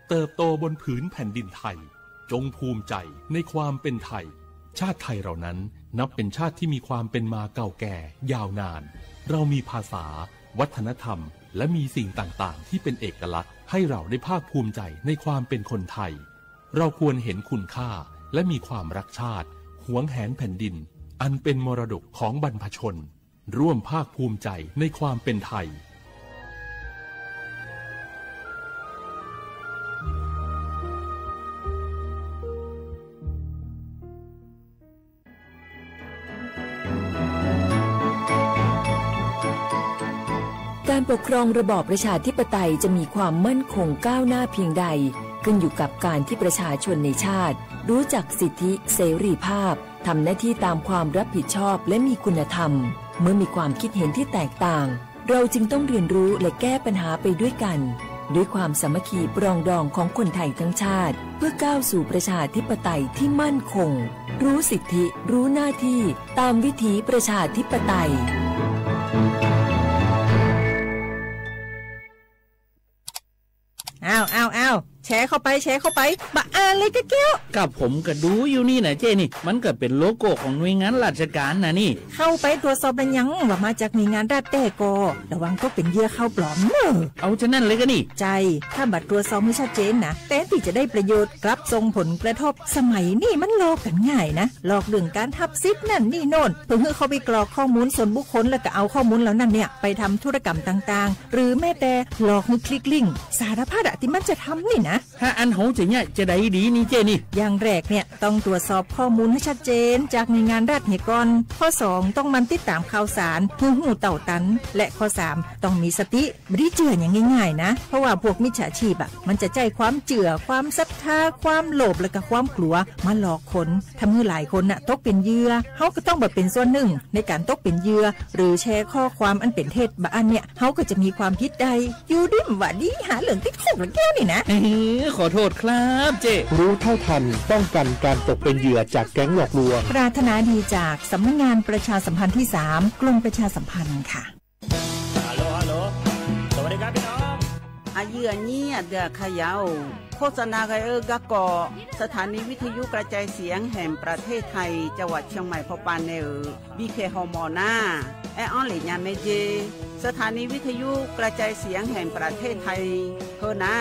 เติบโตบนผืนแผ่นดินไทยจงภูมิใจในความเป็นไทยชาติไทยเรานั้นนับเป็นชาติที่มีความเป็นมาเก่าแก่ยาวนานเรามีภาษาวัฒนธรรมและมีสิ่งต่างๆที่เป็นเอกลักษณ์ให้เราได้ภาคภูมิใจในความเป็นคนไทยเราควรเห็นคุณค่าและมีความรักชาติหวงแหนแผ่นดินอันเป็นมรดกของบรรพชนร่วมภาคภูมิใจในความเป็นไทยการปกครองระบอบประชาธิปไตยจะมีความมั่นคงก้าวหน้าเพียงใดขึ้นอยู่กับการที่ประชาชนในชาติรู้จักสิทธิเสรีภาพทำหน้าที่ตามความรับผิดชอบและมีคุณธรรมเมื่อมีความคิดเห็นที่แตกต่างเราจึงต้องเรียนรู้และแก้ปัญหาไปด้วยกันด้วยความสามัคคีปรองดองของคนไทยทั้งชาติเพื่อก้าวสู่ประชาธิปไตยที่มั่นคงรู้สิทธิรู้หน้าที่ตามวิถีประชาธิปไตยอ้าวแชร์เข้าไปมาอ่านเลยแก้วกับผมก็ดูอยู่นี่นะเจนี่มันก็เป็นโลโก้ของหน่วยงานราชการนะนี่เข้าไปตรวจสอบเป็นยังว่ามาจากหน่วยงานราชแต่ก็ระวังก็เป็นเหยื่อเข้าปลอมเนอะเอาฉะนั้นเลยก็นี่ใจถ้าบัตรตรวจสอบไม่ชัดเจนนะแต่ที่จะได้ประโยชน์กลับส่งผลกระทบสมัยนี่มันหลอกกันง่ายนะหลอกเรื่องการทับซิปนั่นนี่โน่นเพื่อเขาไปกรอกข้อมูลส่วนบุคคลแล้วก็เอาข้อมูลเหล่านั้นเนี่ยไปทำธุรกรรมต่างๆหรือแม้แต่หลอกให้คลิกลิงก์สารพัดที่มันจะทำนี่นะถ้าอันโหจะเนี่ยจะได้ดีนี่เจนี่อย่างแรกเนี่ยต้องตรวจสอบข้อมูลให้ชัดเจนจากหน่วยงานรัฐให้ก่อนข้อ2ต้องมันติดตามข่าวสารหูเต่าตันและข้อ3ต้องมีสติไม่ได้เจืออย่างง่ายๆนะเพราะว่าพวกมิจฉาชีพมันจะใจความเจือความศรัทธาความโลภและก็ความกลัวมาหลอกคนทำให้หลายคนตกเป็นเหยื่อเฮาก็ต้องแบบเป็นส่วนหนึ่งในการตกเป็นเหยื่อหรือแชร์ข้อความอันเป็นเท็จบางอันเนี่ยเฮาก็จะมีความผิดใดอยู่ดิ้มว่าดีหาเหลืองติดคุกแล้วแก้วนี่นะ ขอโทษครับเจรู้เท่าทันป้องกันการตกเป็นเหยื่อจากแก๊งหลอกลวงปรารถนาดีจากสำนักงานประชาสัมพันธ์ที่3กรมประชาสัมพันธ์ค่ะฮัลโหลสวัสดีครับพี่น้องอายุอันนี้เดือขยาวโฆษณากกะกอสถานีวิทยุกระจายเสียงแห่งประเทศไทยจังหวัดเชียงใหม่พอปานเนอบีเคฮอมอนาแอออนหลีญาเมเจสถานีวิทยุกระจายเสียงแห่งประเทศไทยเฮนา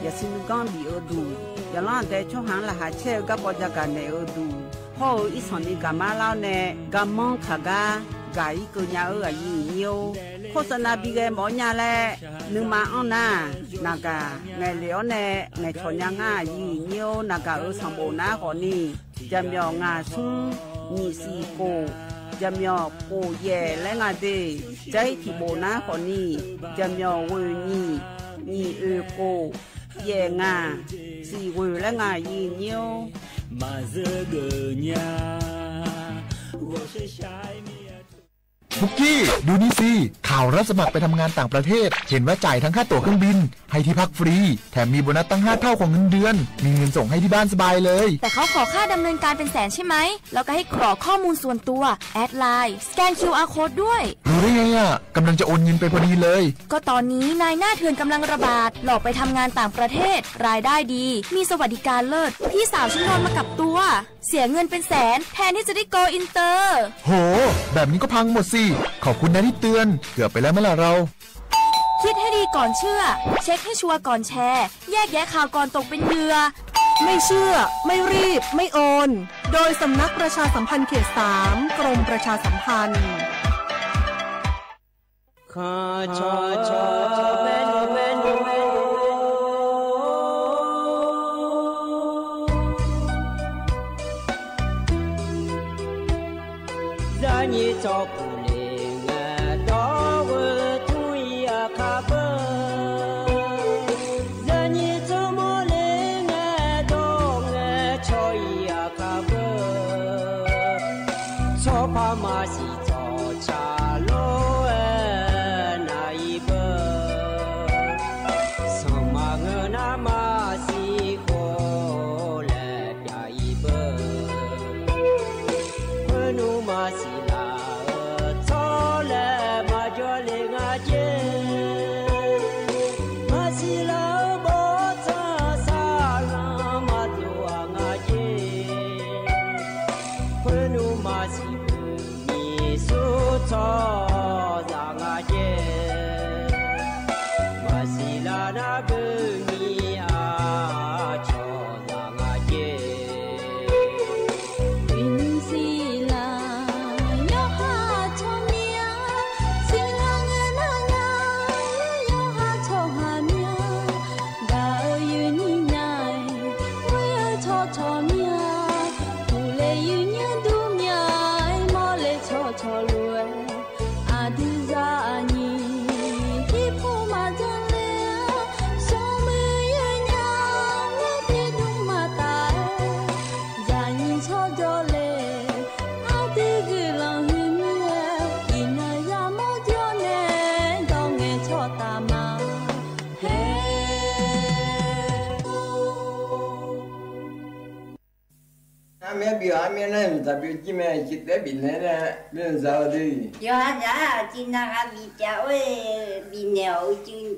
อย่าซินกอนบีอดูอย่าล่อนแต่ช่วงหางละหาเชกะปอจักกันเนอดูพ่ออีสอนนี่กะมาเล่าเนกะมองขากากาอีกุญญาอายุเนียวโฆษณาบีเกหมอญาแลนึงมาอ้อนนานากาไงเหลียวแน่ไงชอนยางายีเนียวนากาสัมโบนาขอนี่จำยองาซุงนี่สีโกจำยอโกเย่และงาเดใจที่โบนาขอนี่จำยอเวนี่โกเย่งาสีเวและงายีเนียวมาเจอเกญาบุกกี้ดูนี่สิข่าวรับสมัครไปทำงานต่างประเทศเห็นว่าจ่ายทั้งค่าตั๋วเครื่องบินให้ที่พักฟรีแถมมีโบนัสตั้ง5 เท่าของเงินเดือนมีเงินส่งให้ที่บ้านสบายเลยแต่เขาขอค่าดำเนินการเป็นแสนใช่ไหมแล้วก็ให้กรอกข้อมูลส่วนตัวแอดไลน์สแกน QR Code ด้วยรู้ได้ไงอ่ะกำลังจะโอนเงินไปพอดีเลยก็ตอนนี้นายหน้าเถื่อนกำลังระบาดหลอกไปทำงานต่างประเทศรายได้ดีมีสวัสดิการเลิศพี่สาวฉันโดนมากับตัวเสียเงินเป็นแสนแทนที่จะได้โกอินเตอร์โหแบบนี้ก็พังหมดสิขอบคุณนะที่เตือนเกือบไปแล้วไหมล่ะเราคิดให้ดีก่อนเชื่อเช็คให้ชัวร์ก่อนแชร์แยกแยะข่าวก่อนตกเป็นเหยื่อไม่เชื่อไม่รีบไม่โอนโดยสำนักประชาสัมพันธ์เขต3กรมประชาสัมพันธ์dạ chị nào bị cháu bị nghèo chứ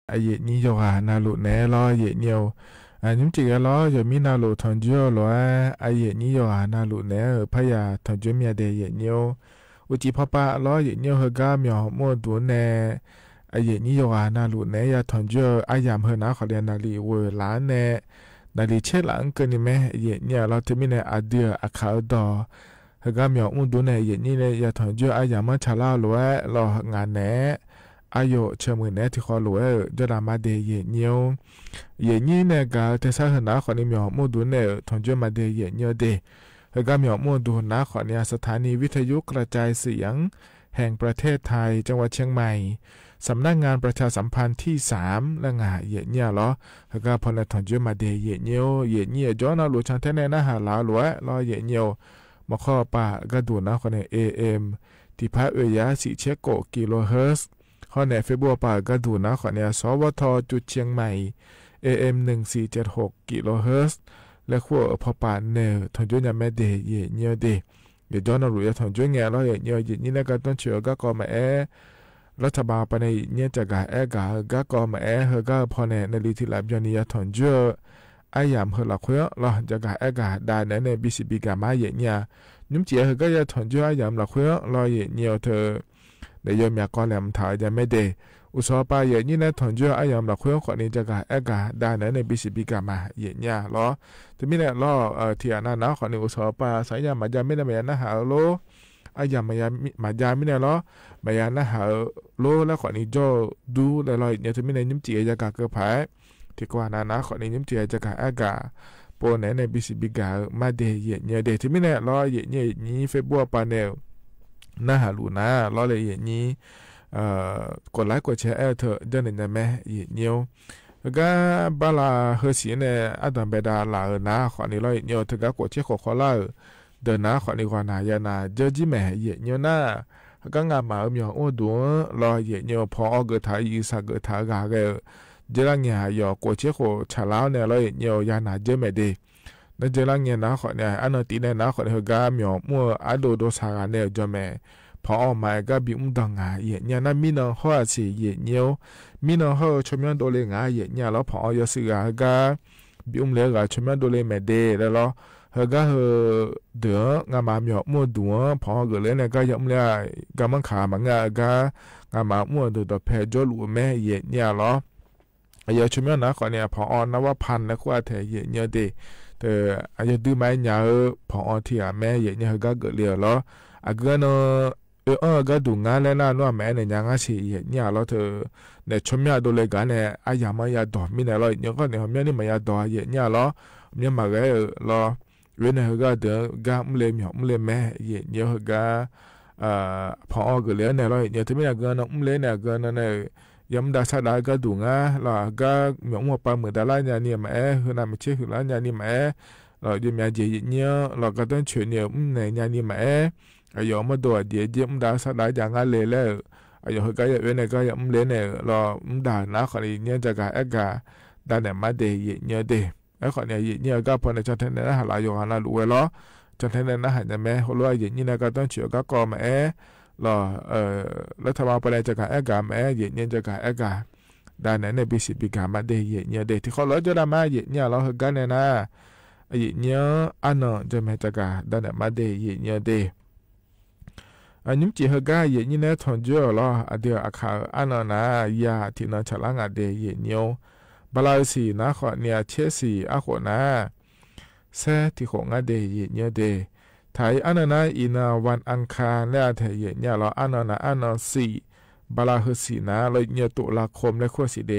ไอเยนี่ยว่านาลุแน่ล้อเยเนียวnhóm chỉ cái lo giờ mi nào lụt thằng chưa lo ai vậy như giờ nào lụt nè phải à thằng chưa mi để vậy nhiều, u chỉ papa lo vậy nhiều hơi gam nhỏ mua đồ nè, ai vậy như giờ nào lụt nè ya thằng chưa ai làm hơn nào khỏi đèn nào lì vừa lá nè, nào lì chết lãng cái này mẹ vậy nhiều lo thì mi nè à đưa à khảo đỏ, hơi gam nhỏ mua đồ nè vậy như này ya thằng chưa ai làm mất chả lo ngàn nè. อายุเชื่อมือแน่ที่ขอรู้จะดามาเดย์เนียวเยนี่เนี่ยก็แต่สาเหตุขอนี้มีหมดูเนี่ยทงจมาเดย์เนียวเดย์แล้วก็มีหมดูนะขอนี้สถานีวิทยุกระจายเสียงแห่งประเทศไทยจังหวัดเชียงใหม่สำนักงานประชาสัมพันธ์ที่3และงาเยเนี่ยเหรอแล้วก็พอในทงจมาเดย์เนียวเยเนี่ยย้อนเอาหลุดช่างแท้แน่นะหาลาวหลวรอเยเนียวมาข้อป่าก็ดูนะขอใน AM ที่พระเอยาสิเชโกกิโลเฮิรตซ์ข้อในเฟบรัวป่าก็ดูนะขอเนี่ยสวทจุดเชียงใหม่ AM 1476กิโลเฮิรตซ์และขั้วพอป่าเนอทงจุนยาแม่เดเยเนียวเดเดี๋ยวย้อนเอาหลุดทงจุนแง่แล้วเยเนียวนี่แล้วก็ต้องเชื่อก็กอมารัฐบาลไปในเนี่ยจะกะก็กอมาเฮก็พอในลีที่หลับยานียทงจุไอ้ยามเฮละขั้วเราจะกะได้ใน BCB กะมาเยเนี่ยนุ่มเจี๋ยเฮก็จะทงจุไอ้ยามละขั้วรอเยเนียวเธอในยามก่อนแหลมถ่ายจะไม่เดอุสปาเยนี่นะถอนเจอไอยามละคุยขอนี้จะกะได้ใน BCB กะมาเยเนี่ยล้อจะมีเนี่ยล้อที่อันนั้นนะขอนี้อุสปาสายยามมาจะไม่ได้มานะหาโลไอยามมาจะไม่ได้ล้อมานะหาโลแล้วขอนี้โจดูแล้วเนี่ยจะมีในยิ้มเจียจะกะเกือบผายที่กว่านั้นนะขอนี้ยิ้มเจียจะกะโปรใน BCB กะมาเดเยเนี่ยเดที่มีเนี่ยล้อเยเนี่ยนี้เฟบรัวปาเนลน่าหาลูนะล้อเลยอย่างนี้กดไลค์กดแชร์เถอะเดินหนึ่งได้ไหมอย่างเดียวแล้วก็บาลาเฮสีเนี่ยอาดัมเบดาลานะขอนี้ล้ออย่างเดียวถึงก็กดเช็คขอเล่าเดินนะขอนี้กว่านาญานาเจอจีแม่อย่างเดียวนะก็งานมามีอ๋อดูล้ออย่างเดียวพอเกิดถ่ายยีสักเกิดถ่ายกันก็เจอแล้วเนี่ยอย่ากดเช็คฉลาวเนี่ยล้ออย่างเดียวยานาเจอไม่ดีนั่นเจอแล้วเนี่ยนะขอเนี่ยอันนั้นตีเนี่ยนะขอเนี่ยก็มีมัวอดูดูสารเนี่ยจะแม่พอออกมาก็บิมดังงาเยเนี่ยนั่นมีน้องเขาสิเยเนี่ยมีน้องเขาชมยันโดเลงาเยเนี่ยแล้วพออยสิกาก็บิมเลี้ยงชมยันโดเลไม่เดแล้วล้อเขาก็เดืองามามีมัวดัวพอเกิดเลยเนี่ยก็ยังเลี้ยก็มันขามันก็งามามัวดูตัวเพจจูลูแม่เยเนี่ยล้ออยากชมยันนะขอเนี่ยพอออนนว่าพันนะกว่าเทเยเนี่ยเดแต่อายุดูไม่ยาวพอที่แม่อย่างนี้ก็เกิดเรียแล้วอาก็เนาะก็ดูงานแล้วนะว่าแม่เนี่ยยังอาชีพเนี่ยแล้วเธอเนี่ยชมยาดูเลยกันเนี่ยอายามายาดอมีเนี่ยเราเนี่ยก็เนี่ยมีนี่มายาดอเนี่ยแล้วมีมาก็แล้วเว้นเนี่ยก็เดี๋ยวก็ไม่เลยแม่เนี่ยก็พอเกิดเรียเนี่ยเราเนี่ยที่ไม่ได้ก็เนาะไม่เลยเนี่ยก็เนี่ยยามดาสดาก็ดูงาแล้วก็มีหัวปลาเหมือนดาราเนี่ยมาคือน้ำไม่ใช่คือร้านเนี่ยมาเราจะมีเจียเนี่ยเราก็ต้องช่วยเนี่ยเนี่ยมาอายุมาตัวเดียวดาสดาอย่างงั้นเลยแล้วอายุก็ยังเนี่ยก็ยังเลยเนี่ยเราด่านะคนนี้เนี่ยจะการด่าเนี่ยมาเดียเนี่ยเดียไอ้คนเนี่ยก็พอในจันทร์เนี่ยหาลายอยู่หาลาลูเวล้อจันทร์เนี่ยนะหาเนี่ยแม่หัวเราะเนี่ยก็ต้องช่วยก็กอมารอรัฐบาลไปเลยจะการแม่เยเนี่ยจะการด้านไหนใน BCB การมาเดยเนี่ยเดที่เขาล้อจะได้มาเยเนี่ยเราเหกันเนี่ยนะเยเนี่ยอันนั้นจะไม่จะการด้านไหนมาเดยเนี่ยเดอันนี้จีเหกันเยเนี่ยเนี่ยทนเจอล้อเดียวอาคาอันนั้นนะยาที่นั่นฉลางเดยเนี่ยบลาสีนะขอเนี่ยเชสีอาขนะเซที่ของเดยเนี่ยเดไทยอันนั้นอินาวันอังคารและไทยเนี่ยเราอันนั้นสี่บาลาฮสีนะเราเนี่ยตุลาคมและขั้วสีเด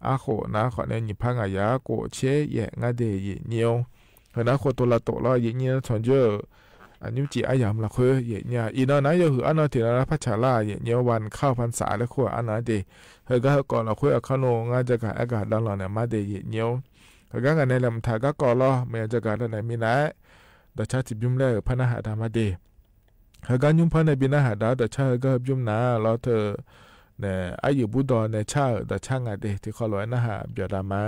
อาโคนะขอเนี่ยหยิบพังอายาโกเชยงาเดยเนี่ยเฮนะคนตุลาตุเราเนี่ยทนเจออันนี้จีอายามละขั้วเนี่ยอินานะยังหืออันนั้นที่เราพัชราเนี่ยวันเข้าพรรษาและขั้วอันนั้นเดเฮก็ก่อนละขั้วขนงาจะการอากาศดังหล่อเนี่ยมาเดยเนี่ยเฮก็งานในลำธารก็ก่อนละไม่จะการได้ไหนมีนะดัชชาติบิมเล่พนักหาดามาเดหาการยุ่งพันในบินาหาดาดัชชาก็ยุ่งนาแล้วเธอเนี่ยอายุบุดรในชาดัชชางาเดที่เขาลอยนะฮะเบียดามา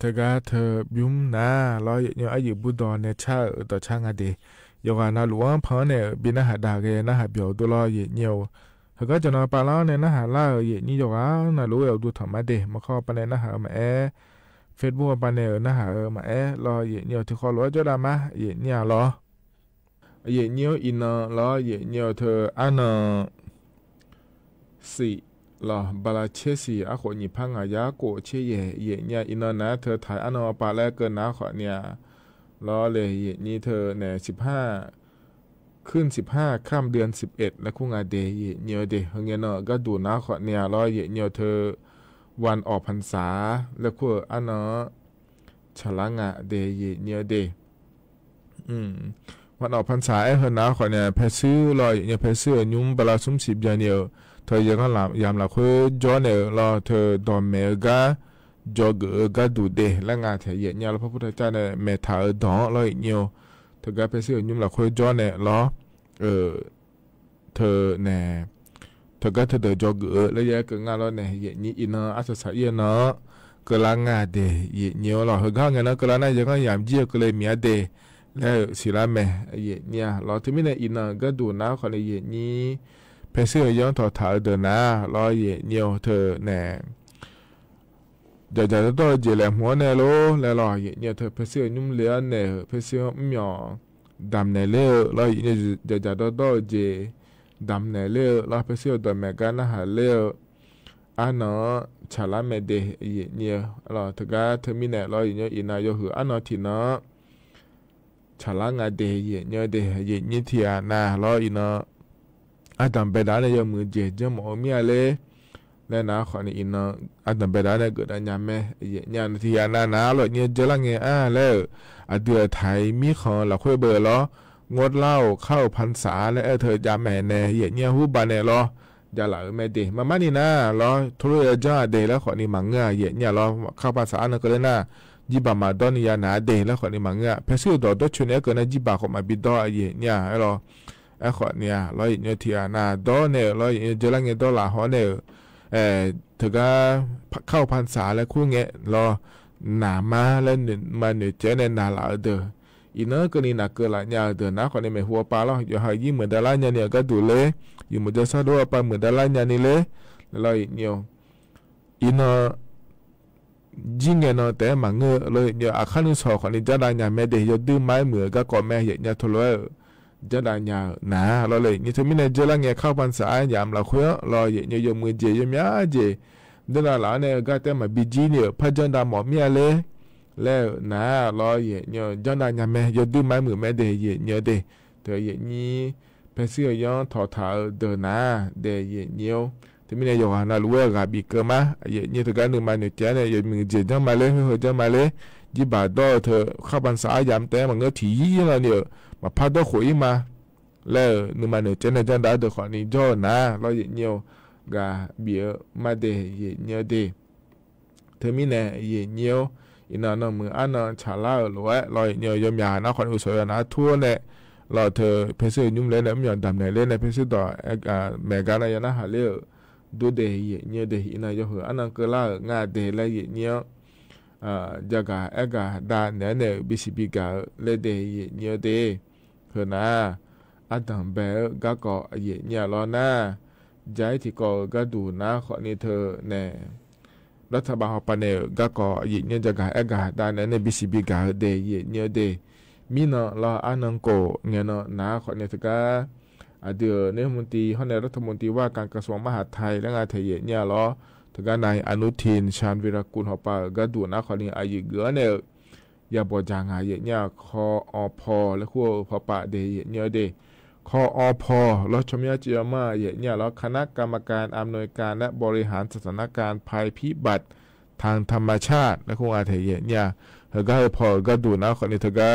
ธอกาเธอยุมนาล้อเยอายุบุดอนเนชาต่อช่างอดียกานาหลวงพอเนี่ยบินหาดาเกนะหาเบียวตัวล้อเยเขาก็จะนอนปลาล้อเนี่ยนะหาล่านี่ยกานารู้เอาดูธรรมะเดมาข้อปนเนี่ยนะหามาเฟซบุ๊กปนเนี่ยนะหามาล้อเยที่ข้อล้อจะดามาเนี่ยล้อเยอินล้อเยเธออันสิลอบาลาเชสีอาขนิพังอายาโกเชเยเนี่ยอินนะเธอถ่ายอันปาแลเกินนะขอเนี่ยล้อเลยนี่เธอเนี่ย15ขึ้น15ค่ำเดือน11และคุงอาเดเนี่ยเดเฮงเนาะก็ดูนะขอเนี่ยล้อเนี่ยเธอวันออกพรรษาและคู่อันฉลังะเดเนี่ยเดวันออกพรรษาเฮนะขอเนี่ยเพซื้อลอยเนี่ยเพซื้อยุ้มบลาซุ่มสิบยาเนี่ยเธอยังก็ยามละคุยจอเนี่ยรอเธอดอมเมกาจอเกอก็ดูเดและงานเธอเนี่ยเราพระพุทธเจ้าเนี่ยเมตตาดอลอยเนี่ยเธอก็ไปซื้อยุ่มละคุยจอเนี่ยรอเธอเนี่ยเธอก็เธอเดจอเกอแล้วยังก็งานเราเนี่ยนี่อินอาศัยสายเนาะก็ละงานเดเนี่ยเราเฮก็งานนั้นก็ละนั่นยังก็ยามเจียก็เลยมีเดแล้วสิละแม่เนี่ยเราที่ไม่ได้อินก็ดูนะคนเลยนี่เพเสื้อย้อนถอดถ่ายเดินนะรอเนี่ยเธอแน่จะต้องเจริญหัวแน่โลแล้วรอเนี่ยเธอเพเสื้อนุ่มเลี้ยนเนี่ยเพเสื้อหย่อดำแน่เลี้ยรอเนี่ยจะต้องเจดำแน่เลี้ยรอเพเสื้อตัวแม่กันนะหาเลี้ยอันเนาะฉลาดไม่เดเนี่ยรอเธอก็เธอมีแน่รอเนี่ยอินายหัวอันเนาะที่เนาะฉลาดงาเดเนี่ยเดเนี่ยที่อ่ะนะรออินเนาะอาดัมเบดาเนี่ยยังมือเจจะหมอเมียเลยแล้วนะขอนี่อินนะอาดัมเบดาเนี่ยเกิดอะไรแม่เนี่ยที่อานาหลอเนี่ยเจลังเงแล้วเดือไทยมีของเราค่อยเบอร์ล้องดเหล้าเข้าพรรษาและเธอจะแม่เนี่ยหูบานเนี่ยล้อจะหล่าแม่เดมานี่นะล้อทุเรศจ้าเดแล้วขอนี่มังเงยเนี่ยล้อเข้าพรรษาเนี่ยก็เลยนะยิบมาดอนยานาเดแล้วขอนี่มังเงเพสือดอดชุนเนี่ยก็นะยิบของมาบิดอเนี่ยล้อขอเนี่ยร้อยเนี่ยที่นาดอเนี่ยร้อยเจริญเงินดอลลาร์หอเนี่ยเธอก็เข้าพรรษาแล้วคู่เงี้ยรอหนามาแล้วมาเนี่ยเจอในนาลาเดออีนั่นก็นี่นักเกล่าเนี่ยเดอนะคนนี้ไม่หัวปลาแล้วอยู่หายิ่งเหมือนดาราเนี่ยก็ดูเลยอยู่เหมือนจะสะดวกไปเหมือนดาราเนี่ยนี่เลยแล้วเนี่ยอีนั่นยิ่งเงินแต่มาเงยเลยเนี่ยอาคารนุสาวคนนี้จะได้เนี่ยแม่เดียร์ดื้อไม้เหมือนก็ก่อแม่เนี่ยทะเลจะได้เนี่ยนะเราเลยนี่ถ้ามีเนี่ยเจริญเงินเข้าพรรษายามเราคุยเราเนี่ยยมือเจยมีอาเจเดี๋ยวเราเนี่ยก็แต่มาบิจีเนี่ยพัฒนาหมอมีอะไรแล้วนะเราเนี่ยจะได้เนี่ยแม่ยดื้อไม้เหมือนแม่เดียเนี่ยเดียเธอนี่เพเสื้อย้อนถอดถ่ายเดินนะเดียเนี่ยถ้ามีเนี่ยอยู่นะรู้ว่ากับบีเกอร์มาเนี่ยถ้าการหนึ่งมาเนี่ยเจเนี่ยมือเจจะมาเลยหัวจะมาเลยยี่บาทดอเธอเข้าพรรษายามแต่มันก็ถี่ยี่แล้วเนี่ยมาพัดดอกหวยมาแล้วนึกมาเนี่ยเจนจันดาเด็กคนนี้จ่อนะเราเนี่ยกับเบียมาเดยเนี่ยเดเธอมีเนี่ยเนี่ยอินาโนมืออันนั้นชาลาหรือว่าเราเนี่ยยมยานะคนอุศยนะทั่วเนี่ยเราเธอเพศยุ่งเลยเนี่ยไม่ยอมดำเนี่ยเล่นในเพศต่อแม่กันอะไรนะหาเลี้ยดูเดยเนี่ยเดยอินายหัวอันนั้นก็ล่างาเดยแล้วเนี่ยจะกะดาเนี่ยบิสิบิกาเลเดยเนี่ยเดเฮนะอันดับแบบก็เนี่ยรอนะใจที่ก็ดูนะขอนี่เธอเนี่ยรัฐบาลปนเนี่ยก็เนี่ยจะกะดาเนี่ยบิสิบิกาเดยเนี่ยเดมีเนาะรออันนั้นก็เนี่ยเนาะนะขอเนี่ยเธอก็เดี๋ยวเนี่ยมนตรีเขาในรัฐมนตรีว่าการกระทรวงมหาดไทยและงานไทยเนี่ยรอถึงการนายอนุทินชาญวิรากูลหอบปาก็ดูนะคนนี้อายุเยอะเนี่ยอย่าบอกจางหายเนี่ยคอพและคู่พอปะเดยเนี่ยเดคอพแล้วชมยาเจียมาเนี่ยแล้วคณะกรรมการอำนวยการและบริหารสถานการณ์ภัยพิบัติทางธรรมชาติและคู่อาเทยเนี่ยเธอก็พอก็ดูนะคนนี้เธอก็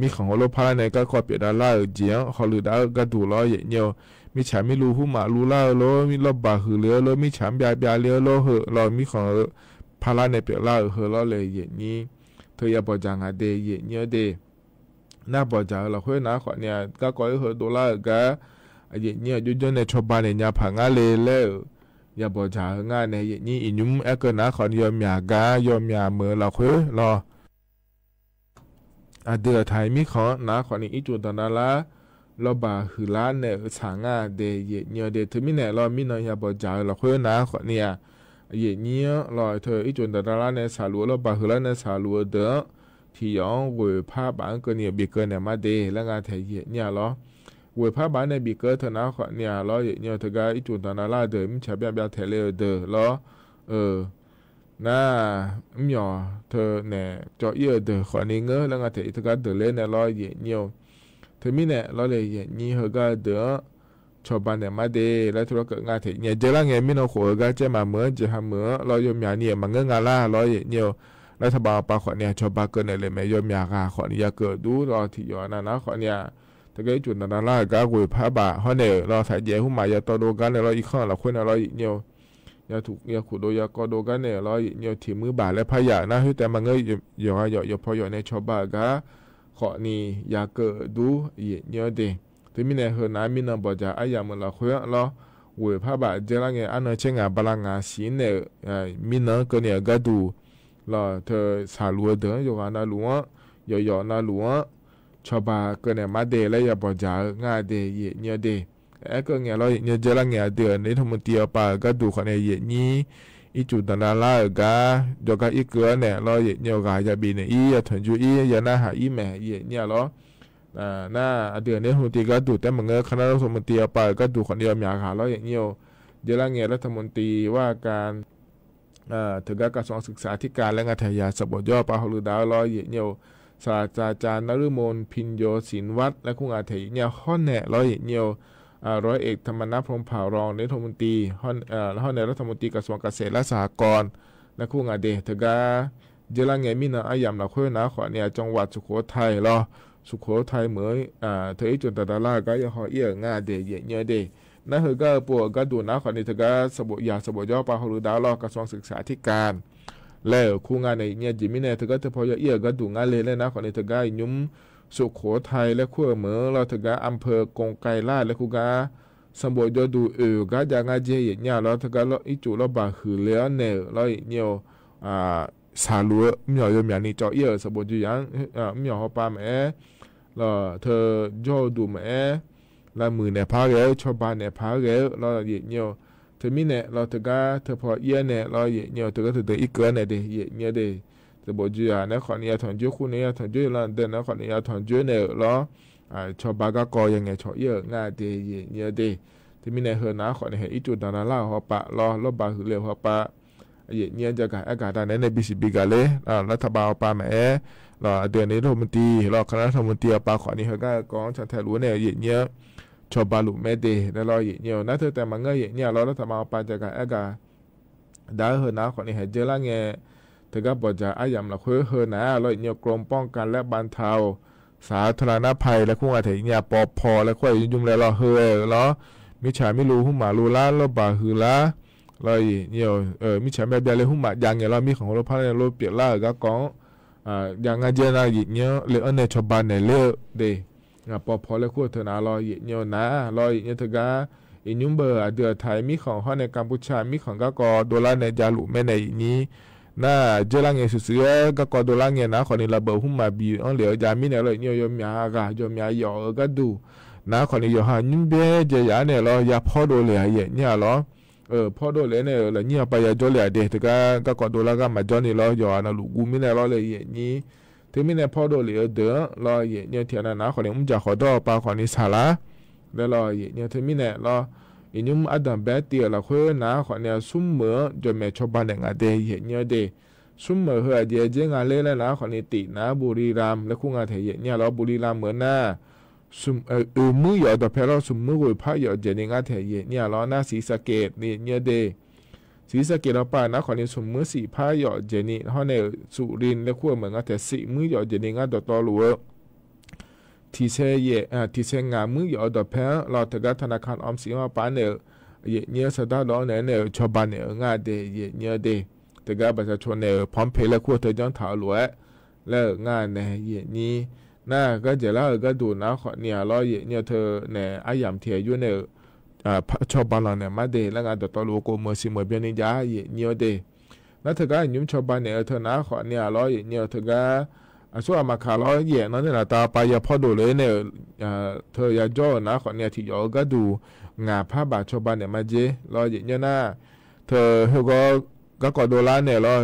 มีของโลภะในก็ขอเปลี่ยนดาราเจียงขอหรือดาก็ดูล้อเนี่ยมีฉาไม่รู้หูหมารู้เล่าโลมีรอบบาหือเลือโลมีฉามยาเลี้ยวโลเหอเรามีของพาราในเปลี่ยนเล่าเหอเราเลยนี้เธออย่าบอกจางเดยเนี่ยเดน่าบอกจางเราค่อยนะขอเนี่ยก็ก่อยเหอตัวละก็เนี่ยยุ่งในชาวบ้านเนี่ยผังอะไรแล้ว อย่าบ่จ่าง่ายในนี่อีนุ่มเอก็นะขอยอมยากายอมยาเมื่อเราคุยรอเดือไทยมีขอนะขอนี่อีจุดตอนนั้นละเราบาหือล้านเนี่ยสางาเดเยเนียเดถึงมีเนี่ยเรามีน้อยอย่าบ่จ่าเราคุยนะขอเนี่ยเยเนียเราเธออีจุดตอนนั้นละเนี่ยสาลัวเราบาหือล้านเนี่ยสาลัวเด้อที่ยองเวผ้าบางก็เนี่ยบีเกอร์เนี่ยมาเดแล้วงานไทยเยเนี่ยเหรอเวผ้าบางเนี่ยบีเกอร์เธอนะขอเนี่ยเราเยเนี่ยเธอก็อีจุดตอนนั้นละเดิมฉบับแบบเทเลเด้อเหรอน่าหมอเธอเนี่ยจ่อเยอะเด้อขอนี่เงอแล้วงานไทยเธอก็เดินเล่นเนี่ยเราเยเนี่ยเธอมีเนี่ยเราเลยเยนี่เธอก็เด้อชาวบ้านเนี่ยมาเดแล้วธุรกิจงานไทยเนี่ยเจริญเนี่ยมีน้องหัวก็จะมาเหมือนจะทำเหมือนเราโยมยาเนี่ยมันเงงานล่าเราเยเนี่ยรัฐบาลปาขอเนี่ยชาวบ้านเกินเลยไม่ยอมยากาขอเนี่ยเกิดดูรอที่ย้อนนะขอเนี่ยถ้าเกิดจุดนั้นล่ะก็กุยผ้าบาเขาเนี่ยเราใส่เยหุ่มมาอย่าต่อดูกันเนี่ยเราอีกข้อเราควรเราอีกเนี่ยอย่าถูกอย่าขุดโดยอย่ากอดูกันเนี่ยเราเนี่ยถีมือบาและพยานะเฮ้แต่มันเงยอย่าพออยู่ในชาวบ้านก็ขอนี่อย่าเกิดดูเนี่ยเดถึงมีเนี่ยเฮน้ำมีน้ำบ่จ่าไอ้ยามันเราควรเรากุยผ้าบาเจริญเนี่ยอันนั้นเช่นงานบาลังงานสีเนี่ยมีน้ำก็เนี่ยก็ดูเราเธอสาลัวเดินอยู่กันนะหลวงย่อๆนะหลวงชาวบ้านก็เนี่ยมาเดแล้วอย่าบ่จ่าง่ายเดเนี่ยเดก็เนี่ยเราเนี่ยเจริญเนี่ยเดือนนี้ทั้งหมดเดียวไปก็ดูคนเนี่ยนี้อีจุดนั้นละก็เดี๋ยวก็อีกเกลือเนี่ยเราเนี่ยก็จะบินเนี่ยอีถึงอยู่อีอย่าน่าหาอีแม่เนี่ยเหรอน่าเดือนนี้ทั้งหมดเดียวก็ดูแต่เมื่อคณะรัฐมนตรีไปก็ดูคนเดียวมีอาหารเราอย่างเนี่ยเจริญเนี่ยรัฐมนตรีว่าการถึงกระทรวงศึกษาธิการและงานทยาสบย่อปาฮลุดาวลอยเนี่ยศาสตราจารย์นฤมลพินโยศินวัฒน์และคุณอาเทยเนี่ยข้อแน่ลอยเนี่ยร้อยเอกธรรมนัสพรหมเผ่ารองรัฐมนตรีข้อแน่รัฐมนตรีกระทรวงเกษตรและสหกรณ์และคุณอาเดถึงกเจริญเงมินาอายามเราคุยนะขอเนี่ยจังหวัดสุโขทัยรอสุโขทัยเหมือนเธอจุดตะลาก็ยังหอเอี้ยงาเดเนี่ยเดนั่นคือก็ปวดก็ดูนะขอนี้เธอก็สบยาสบย่อปาฮลุดาวลอกระทรวงศึกษาธิการแล้วคู่งานในเนี่ยจิมิเนี่ยเธอก็เธอพอเอี้ยก็ดูงานเลยนะขอนี้เธอก็ยุ่มสุโขทัยและขั้วเหมือเราเธอก็อำเภอกงไกรลาดและคู่ก็สบยอดูก็จะงานเจียเนี่ยเราเธอก็เราอีจุเราบาหือเลี้ยเนี่ยเราเนี่ยสาลัวมีอยู่อย่างนี้จ่อเอี้ยสบยอย่างมีอยู่ปาแม่เราเธอย่อดูแม่ลามือเนี่ยพาเร็วชาวบ้านเนี่ยพาเร็วเราเนี่ยเธอมีเนี่ยเราเธอก็เธอพอเอี้ยเนี่ยเราเนี่ยเธอก็เธออีกเกินเนี่ยเดเนี่ยเดจะบอกจีอ่ะเนี่ยขอเนี่ยถอนจุคุณเนี่ยถอนจุแล้วเดินเนี่ยขอเนี่ยถอนจุเนี่ยเราชาวบ้านก็ก่อยังไงชอบเยอะง่ายเดเนี่ยเดเธอมีเนี่ยเฮนะขอเนี่ยอีจุดนั้นล่าหัวปะเราบาหือเร็วหัวปะเนี่ยจะการอากาศในบิสิบิกาเลยรัฐบาลปาแม่เราเดือนนี้รัฐมนตรีเราคณะรัฐมนตรีปาขอนี่เขาก็กองชันแทรู้เนี่ยเนี่ยชาวบ้านลุไม่เดแล้วเราเนี่ยนะเธอแต่มันก็เนี่ยเรารัฐบาลปาจะการอากาศได้เฮนะขอนี่เห็นเจริญเนี่ยเธอก็บอกจะอายามเราคุยเฮนะเราเนี่ยกรมป้องกันและบรรเทาสาธารณภัยและคุ้มอาเทียปพและค่อยยุ่มแล้วเราเฮแล้วมิฉาไม่รู้หุ่มหมาลูล้าเราบาหือละเราเนี่ยมิฉาแบบเลยหุ่มหมาอย่างเนี่ยเรามีของเราพันในรถเปียกล่าก็กองอย่างเจริญเนี่ยเลยอันเนี่ยชาวบ้านเนี่ยเลือกเดปพและขั้วเธอนาลอยเนี่ยนะลอยเนี่ยเธอก็อินุมเบอร์เดือไทยมีของเขาในกัมพูชามีของก็กอดอลลาร์ในจารุแม่ในนี้น่าเจริญเงี้ยสุดๆก็กอดอลลาร์เงี้ยนะขอในระเบิดหุ่มมาบีอันเหลียวจามีเนี่ยเลยเนี่ยยมยากะยมยาหยอก็ดูนะขอในยอหันยิ่งเบ้เจียเนี่ยเราอย่าพอโดเลยเนี่ยหรอพอโดเลยเนี่ยแล้วเนี่ยไปยาโจเลยเด็กก็กอดอลลาร์ก็มาจอนี่เราหยอนะลูกกูมีเนี่ยเราเลยนี้ถึงมีเนี่ยพอโดเลยเด้อรอเนี่ยเทียนนะขอเนี่ยจะขอดอปาขอนี่สาระแล้วรอเนี่ยถึงมีเนี่ยรออินุมอดัมเบตเตียละคุยนะขอเนี่ยซุ่มเหมือจนแม่ชาวบ้านเนี่ยเดย์เนี่ยเดซุ่มเหมือเฮเดียเจงาเล่แล้วนะขอเนี่ยตินะบุรีรัมย์และคู่งานเทียเนี่ยเราบุรีรัมย์เหมือนนะซุ่มมือหยอดเพลเราซุ่มมือกุยพายหยอดเจนิงาเทียเนี่ยเราหน้าศรีสะเกษเนี่ยเดศรีสะเกษเราป่านะขอเนี่ยซุ่มมือสีพายหยอดเจนิเขาเนี่ยสุรินทร์และคู่เหมือนกันแต่สีมือหยอดเจนิงาต่อรัวที่เสียที่เสียงานมือหยอดเพลเราถึงกับธนาคารออมสินมาป่าเนี่ยเนี่ยสตาร์ดเนี่ยชาวบ้านเนี่ยงาเดเนี่ยเดแต่ก็ประชาชนเนี่ยพร้อมเพลและขั้วเธอจังถาวรแล้วงานเนี่ยนี้น่าก็จะแล้วก็ดูนะขอเนี่ยเราเนี่ยเธอเนี่ยอายามเทียอยู่เนี่ย ชอบบ้านเราเนี่ยมาเดแล้วงานต่อลูกเมื่อสิเมื่อเบียนิยาเนียวเดแล้วเธอก็ยุ่งชอบบ้านเนี่ยเธอหน้าขอเนี่ยร้อยเนียวเธอก็ส่วนมาขาร้อยเนี่ยนั่นแหละตาไปยาพอดูเลยเนี่ยเธอยาจ่อหน้าขอเนี่ยที่ยอก็ดูงาผ้าบาชอบบ้านเนี่ยมาเจร้อยเนี่ยหน้าเธอเขาก็กอดโดราเนี่ยร้อย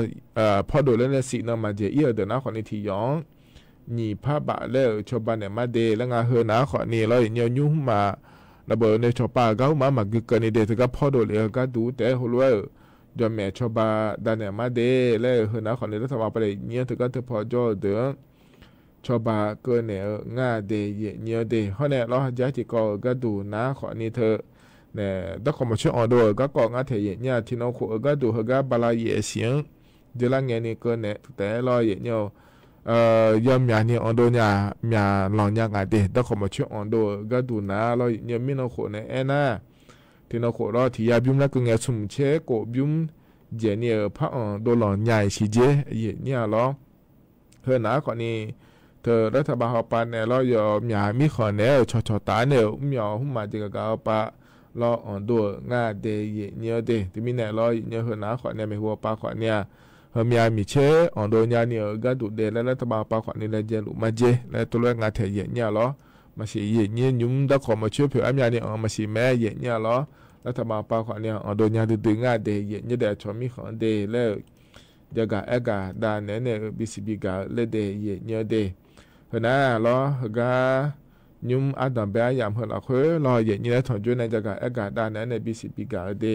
พอดูเลยเนี่ยสีน้ำมาเจเอียเดินหน้าขอเนี่ยที่ยองนี่ผ้าบาแล้วชอบบ้านเนี่ยมาเดแล้วงาเฮอหน้าขอเนี่ยร้อยเนี่ยยุ่งมาระเบิดในชอบป่าก็มาเกินในเดทก็พอดูเลยก็ดูแต่หัวเลยจอมแม่ชอบบ้านดันเนี่ยมาเดแล้วเฮอหน้าขอเนี่ยรัฐบาลไปเลยเนี่ยเธอก็เธอพอจ่อเดือชอบบ้านเกินเนี่ยง่าเดเนี่ยเดเพราะเนี่ยเราจะที่ก็ดูหน้าขอนี่เธอเนี่ยถ้าคนมาช่วยอ่อนด้วยก็ง่าเทียเนี่ยที่น้องขวก็ดูเฮก็บาลายเสียงเดี๋ยวละเงี้ยนี่เกินเนี่ยแต่เราเนี่ยยามเนี่ยอ่อนด้วยเนี่ยลองยังไงเดถ้าคนมาช่วยอ่อนด้วยก็ดูหน้าเราเนี่ยมีน้องขวเนี่ยน่าที่น้องขวเราที่ยาบิมแล้วก็เงี้ยสุ่มเชโกบิมเจเนี่ยพระอ่อนโดนหลอนใหญ่สิเจเนี่ยเราเฮอหน้าขอนี่เธอรัฐบาลปานเนี่ยเราอย่ามีมีขอเนี่ยชอตาเนี่ยมีเอาหุ่มมาจิกกาปะเราอ่อนตัวง่าเดยเนี่ยเดที่มีเนี่ยเราเนี่ยเฮอหน้าขอเนี่ยไม่หัวปาขอเนี่ยเฮอมีเชอ่อนตัวเนี่ยก็ดูเดแล้วรัฐบาลปาขอนี่เลยเจลุมาเจแล้วตัวเรื่องงาเทียเนี่ยเรามาสิเนี่ยยุ่งดักขอมาช่วยเผื่อเนี่ยมาสิแม่เนี่ยเรารัฐบาลปาขอเนี่ยอ่อนตัวเนี่ยดึงง่าเดยเนี่ยเดชอมีขอเดแล้วจะกะกะดานเนี่ยบิสิบิกาเลเดยเนี่ยเดเฮน่าล้อเฮก็ยุ่มอัดดับแบบยามเฮล่ะคือรออย่างนี้แล้วถอนจุดในจักรอากาศด้านนั้นในบิสิบิกาเด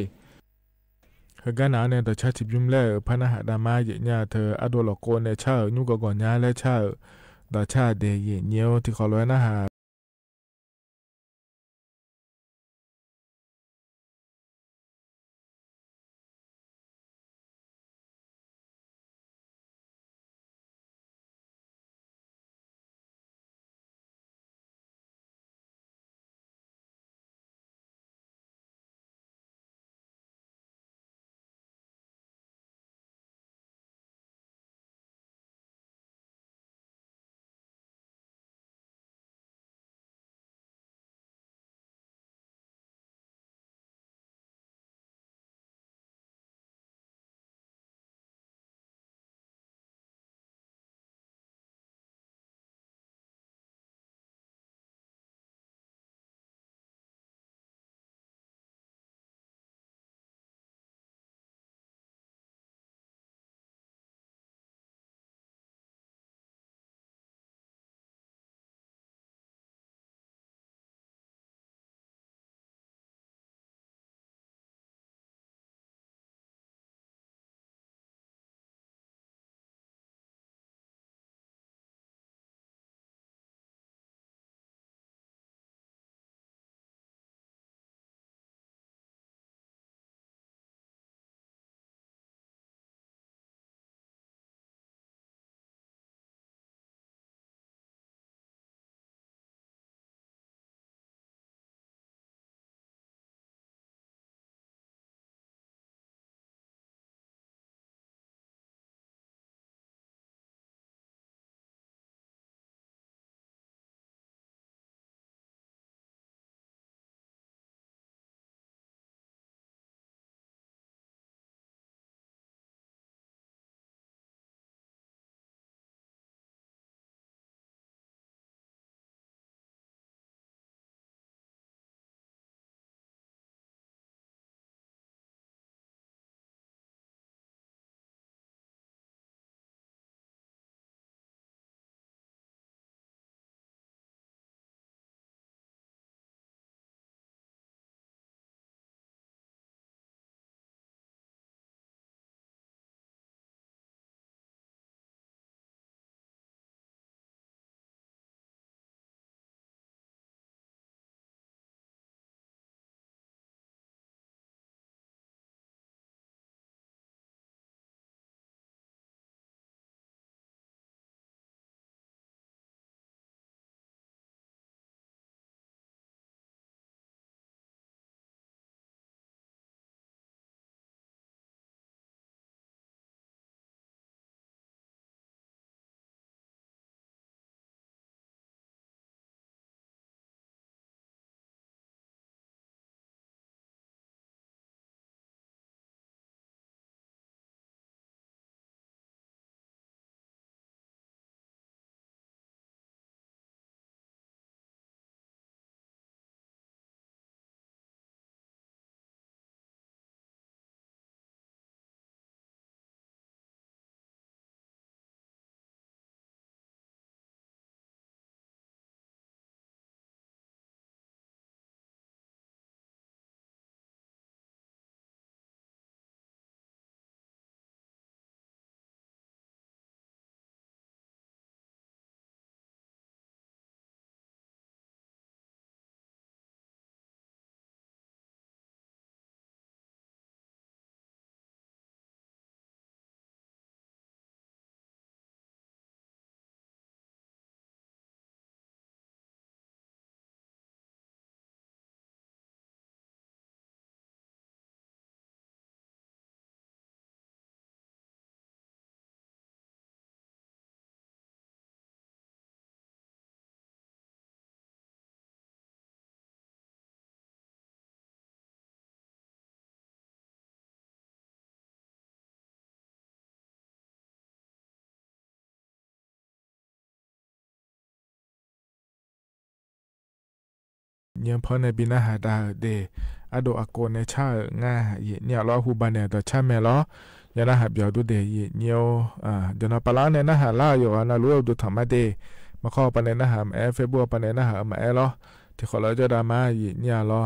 เฮก็นาเนี่ยตัวชาติยุ่มแล้วพนักดามาอย่างนี้เธออดลโกเนี่ยชายุ่งก่อนยาและชาตัวชาเดยเนียวที่เขาล้วนนะฮะ เนี่ยพอในบินาหาดาเดอโดอโกในชาง่าเยเนี่ยล้อฮูบานเนี่ยต่อชาแม่ล้อยานาหาเบียวดูเดเยเนี่ยเดี๋ยวนะปลาเนี่ยนะหาล่าอยู่นะรู้ดูธรรมะเดมาข้อปนเนี่ยนะหาแอเฟบัวปนเนี่ยนะหามาแอล้อที่ขอเราจะดามาเยเนี่ยล้อ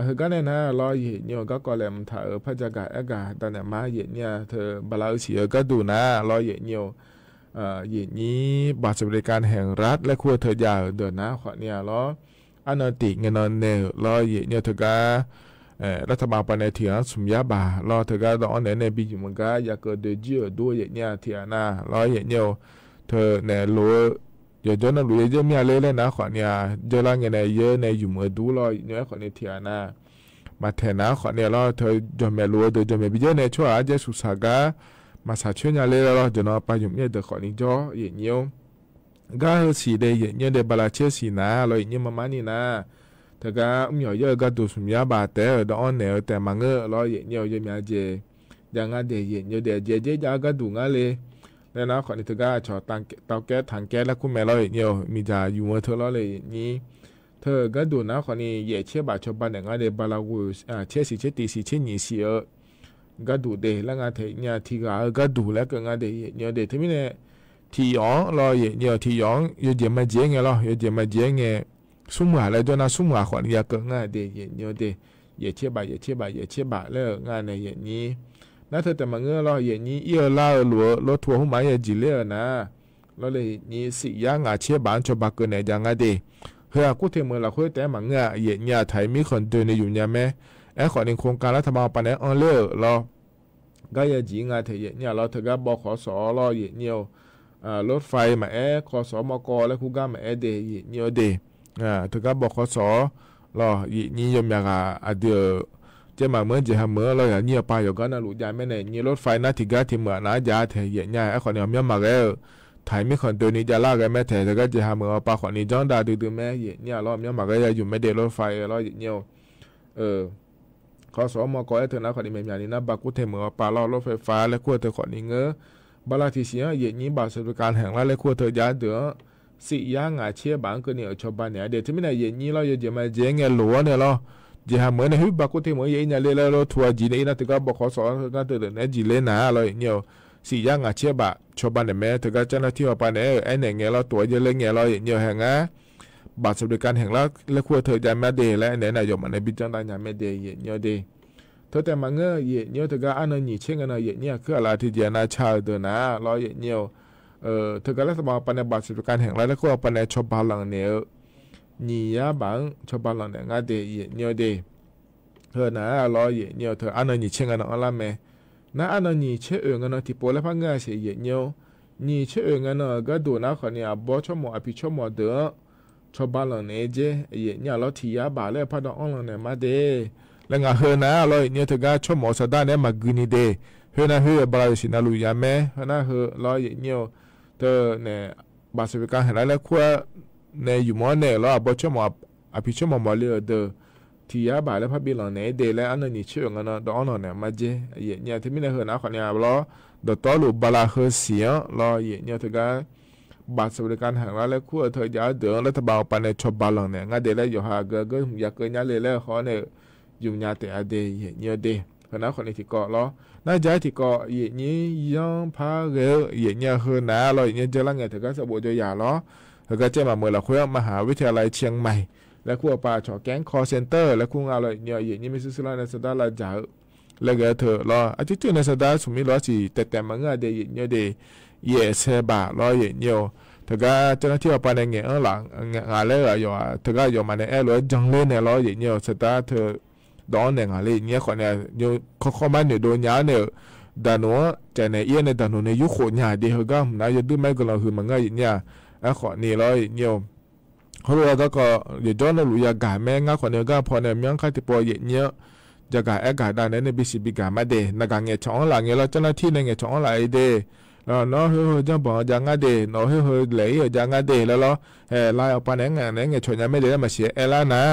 คือกันเนี่ยนะล้อเยเนี่ยก็กอแลมถ่ายพระจักรเอกาตอนเนี่ยมาเยเนี่ยเธอบาลาเสียก็ดูนะล้อเยเนี่ยเยนี้บัตรสวัสดิการแห่งรัฐและครัวเธอยาวเดินนะขอเนี่ยล้ออันนติเงินเนลล้อเยเนี่ยเธอก็รัฐบาลปนเทียนสมยาบาล้อเธอก็ตอนเนี่ยบิจุมันก็อยากเกิดเดือดด้วยเยเนี่ยเทียนะล้อเยเนี่ยเธอเนี่ยรู้อย่าจนนั้นรู้เยอะมีอะไรเลยนะขอเนี่ยเจอละเงินเยอะในอยู่มือดูล้อเนี่ยขอเนี่ยเทียนะมาแทนนะขอเนี่ยล้อเธอจะไม่รู้เธอจะไม่บิจเนี่ยช่วยอาจจะสุสากามาสาช่วยงานเลยล้อจะนอนไปอยู่เนี่ยเด็กขอนี่จ่อเยเนี่ยก็สีเดียเนี่ยเดบลาเชสีนะล้อเนี่ยมานี่นะแต่ก็มีเยอะก็ดูสมยาบาแต่ดอนเนี่ยแต่มังเงอล้อเยเนี่ยยังมีเจยังงั้นเดียเนี่ยเดียเจยาก็ดูงั้นเลยแล้วนะคนนี้เธอก็ชอบตั้งเตาแก๊สถังแก๊สแล้วคุณแม่ล้อเนี่ยมีจ่าอยู่เมื่อเธอล้อเลยนี่เธอก็ดูนะคนนี้เย่เชื่อบาชอบบ้านเนี่ยงั้นเดบลากูเชื่อสิเชื่อตีสิเชื่อหนีสิก็ดูเดแล้วงั้นเธอเนี่ยที่ก็ดูแล้วก็งั้นเดียเนี่ยเดที่มีเนี่ยที่ย้อนล้อเยเนี่ยที่ย้อน有点没见个了，有点没见个，苏木来就那苏木话你也个俺的也有的，也切吧也切吧也切吧了，俺的也你，那他怎么个了也你一拉罗托后买也几了呢，了嘞你是呀俺切吧就把个那讲俺的，เฮ้ยกูเทมือละคุยแต่มังเงะเยเนี่ยไทยมีคนเดินในอยู่เนี่ยแม่ไอ้ขอในโครงการรัฐบาลปนอันเล่รอก็ยังจีงาเทเนี่ยเราถือกับบขสรอเยเนี่ยรถไฟมาคสมกและคูก้ามาเดยเนี่ยเดถือกับบขสรอนี่ยมยาเดียวจะมาเมื่อจะทำเมื่อเราอย่างเนี่ยไปอยู่กันนะลูกยายแม่เนี่ยนี่รถไฟน่าถือกัที่เมื่อน่าจะเทเยเนี่ยไอ้ขอเนี่ยมีมาแล้วไทยมีคนตัวนี้จะลากกันแม่เทแต่ก็จะทำเมื่อปาขอนี้จ้องดาดูแม่เนี่ยเรามีมาแล้วอยู่ไม่เดรถไฟเราเนี่ยขสมกเธอนะขอนี้ไม่มีนี่นะบากุเทเมื่อปารถไฟฟ้าและขั้วเธอขอนี้เงบาลาที่เสียเย็นนี้บาสบริการแห่งรัฐและขั้วเธอยาเดือสิยางอาเชียบังก็เนี่ยชาวบ้านเนี่ยเดี๋ยวที่ไม่ได้เย็นนี้เราจะมาเจงเงินหลวงเนี่ยเราจะทำเหมือนในฮิบากุเทเมื่อเย็นเนี่ยเลยเราทัวร์จีนนี่นะถึงก็บอกขอสอนน่าจะเดินในจีเลน่าเราเนี่ยสิยางอาเชียบะชาวบ้านเนี่ยแม้ถึงก็เจ้าหน้าที่ว่าไปเนี่ยไอ้เนี่ยเงี้ยเราตัวเยอะเลยเงี้ยเราเนี่ยแห่งอ่ะบาสบริการแห่งรัฐและขั้วเธอจะมาเดย์และเนี่ยนายกมันในบิจังได้เนี่ยไม่เดย์เนี่ยเดย์เธอแต่มาเงยเนี่ยถึงก็อันนี้เช่นกันเนี่ยคืออะไรที่จะน่าชาเดินนะเราเนี่ยเธอก็รัฐบาลปนบัตรสวัสดิการแห่งรัฐแล้วก็ปนชาวบ้านหลังเนี่ยนี่ยาบังชาวบ้านหลังเนี่ยงาเดียเนี่ยเดเธอนะเราเนี่ยเธออันนี้เช่นกันอะไรไหมนะอันนี้เชื่อกันที่โพลพังงาเสียเนี่ยนี่เชื่อกันก็ดูนะคนเนี่ยบ่ชอบหมออภิชอบหมอเด้อชาวบ้านหลังเนี่ยเจเนี่ยเราที่ยาบาเลยพัดอ่อนหลังเนี่ยมาเดแล้วงาเฮนะเราเนี่ยถึงก็ชอบหมอสดาเนี่ยมากินเดเฮนะเฮบราสินาลุยาแม่เฮนะเฮเราเนี่ยเธอเนี่ยบาสวิการเห็นแล้วขั้วในอยู่มอเนี่ยเราบ่ชอบหมออภิชอบหมอเลยเดอที่ยาบาแล้วพับบิลเนี่ยเดแล้วอันนี้เชื่อกันนะดอนเนี่ยมาเจเนี่ยที่ไม่ได้เฮนะคนเนี่ยเราดตัวลูบาลาเฮเสียเราเนี่ยถึงก็บาสวิการเห็นแล้วขั้วเธอยาเดอรัฐบาลปนชอบบาลเนี่ยงาเดแล้วอยู่หาก็อยากเกินยาเลยแล้วเขาเนี่ยอยู่ยาแต่อเดยเนี่ยเดคณะคนที่เกาะล้อน่าจะที่เกาะอย่างนี้ยังพาเรืออย่างเงี้ยคือหนาเราอย่างเงี้ยจะละเงี้ยถึงก็สบู่จะหยาล้อถึงก็จะมาเมื่อเราคุยมหาวิทยาลัยเชียงใหม่และคู่ป่าชอแก๊งคอเซ็นเตอร์และคู่อะไรเนี่ยอย่างนี้ไม่ซื้อในสตาร์ละจ่าแล้วก็เธอล้ออาทิตย์ในสตาร์สมมติล้อสิแต่มันก็เดียอย่างเงี้ยเดียเย่เสบะล้ออย่างเงี้ยถึงก็เจ้าหน้าที่ว่าไปในเงี้ยหลังงานเลยอยู่ถึงก็อยู่มาในล้อจังเล่นในล้ออย่างเงี้ยสตาร์เธอดอนเนี่ยอะไรเนี่ยคนเนี่ยอยู่ข้อมันเนี่ยโดนยาเนี่ยดานว่าใจเนี่ยเอี้ยในดานเนี่ยยุคโขดยาเดียวก็น่าจะดูไม่ก็เราคือมันง่ายเนี่ยไอ้คนนี่เราเนี่ยเขาเรียกก็อยู่จอนรู้ยากาแม่ง่ายคนเนี่ยก็พอเนี่ยมีข้าที่ปอยเนี่ยจะกาไอ้กาดานเนี่ยบิสิบิกามาเดนักเงี้ยช่องหลังเงี้ยเราเจ้าหน้าที่เนี่ยเงี้ยช่องหลังเดแล้วเนาะเฮ้ยจะบอกยังไงเดเนาะเฮ้ยเลยยังไงเดแล้วเราไล่ออกไปเนี่ยเงี้ยชนยังไม่เดมาเสียเอล่านะ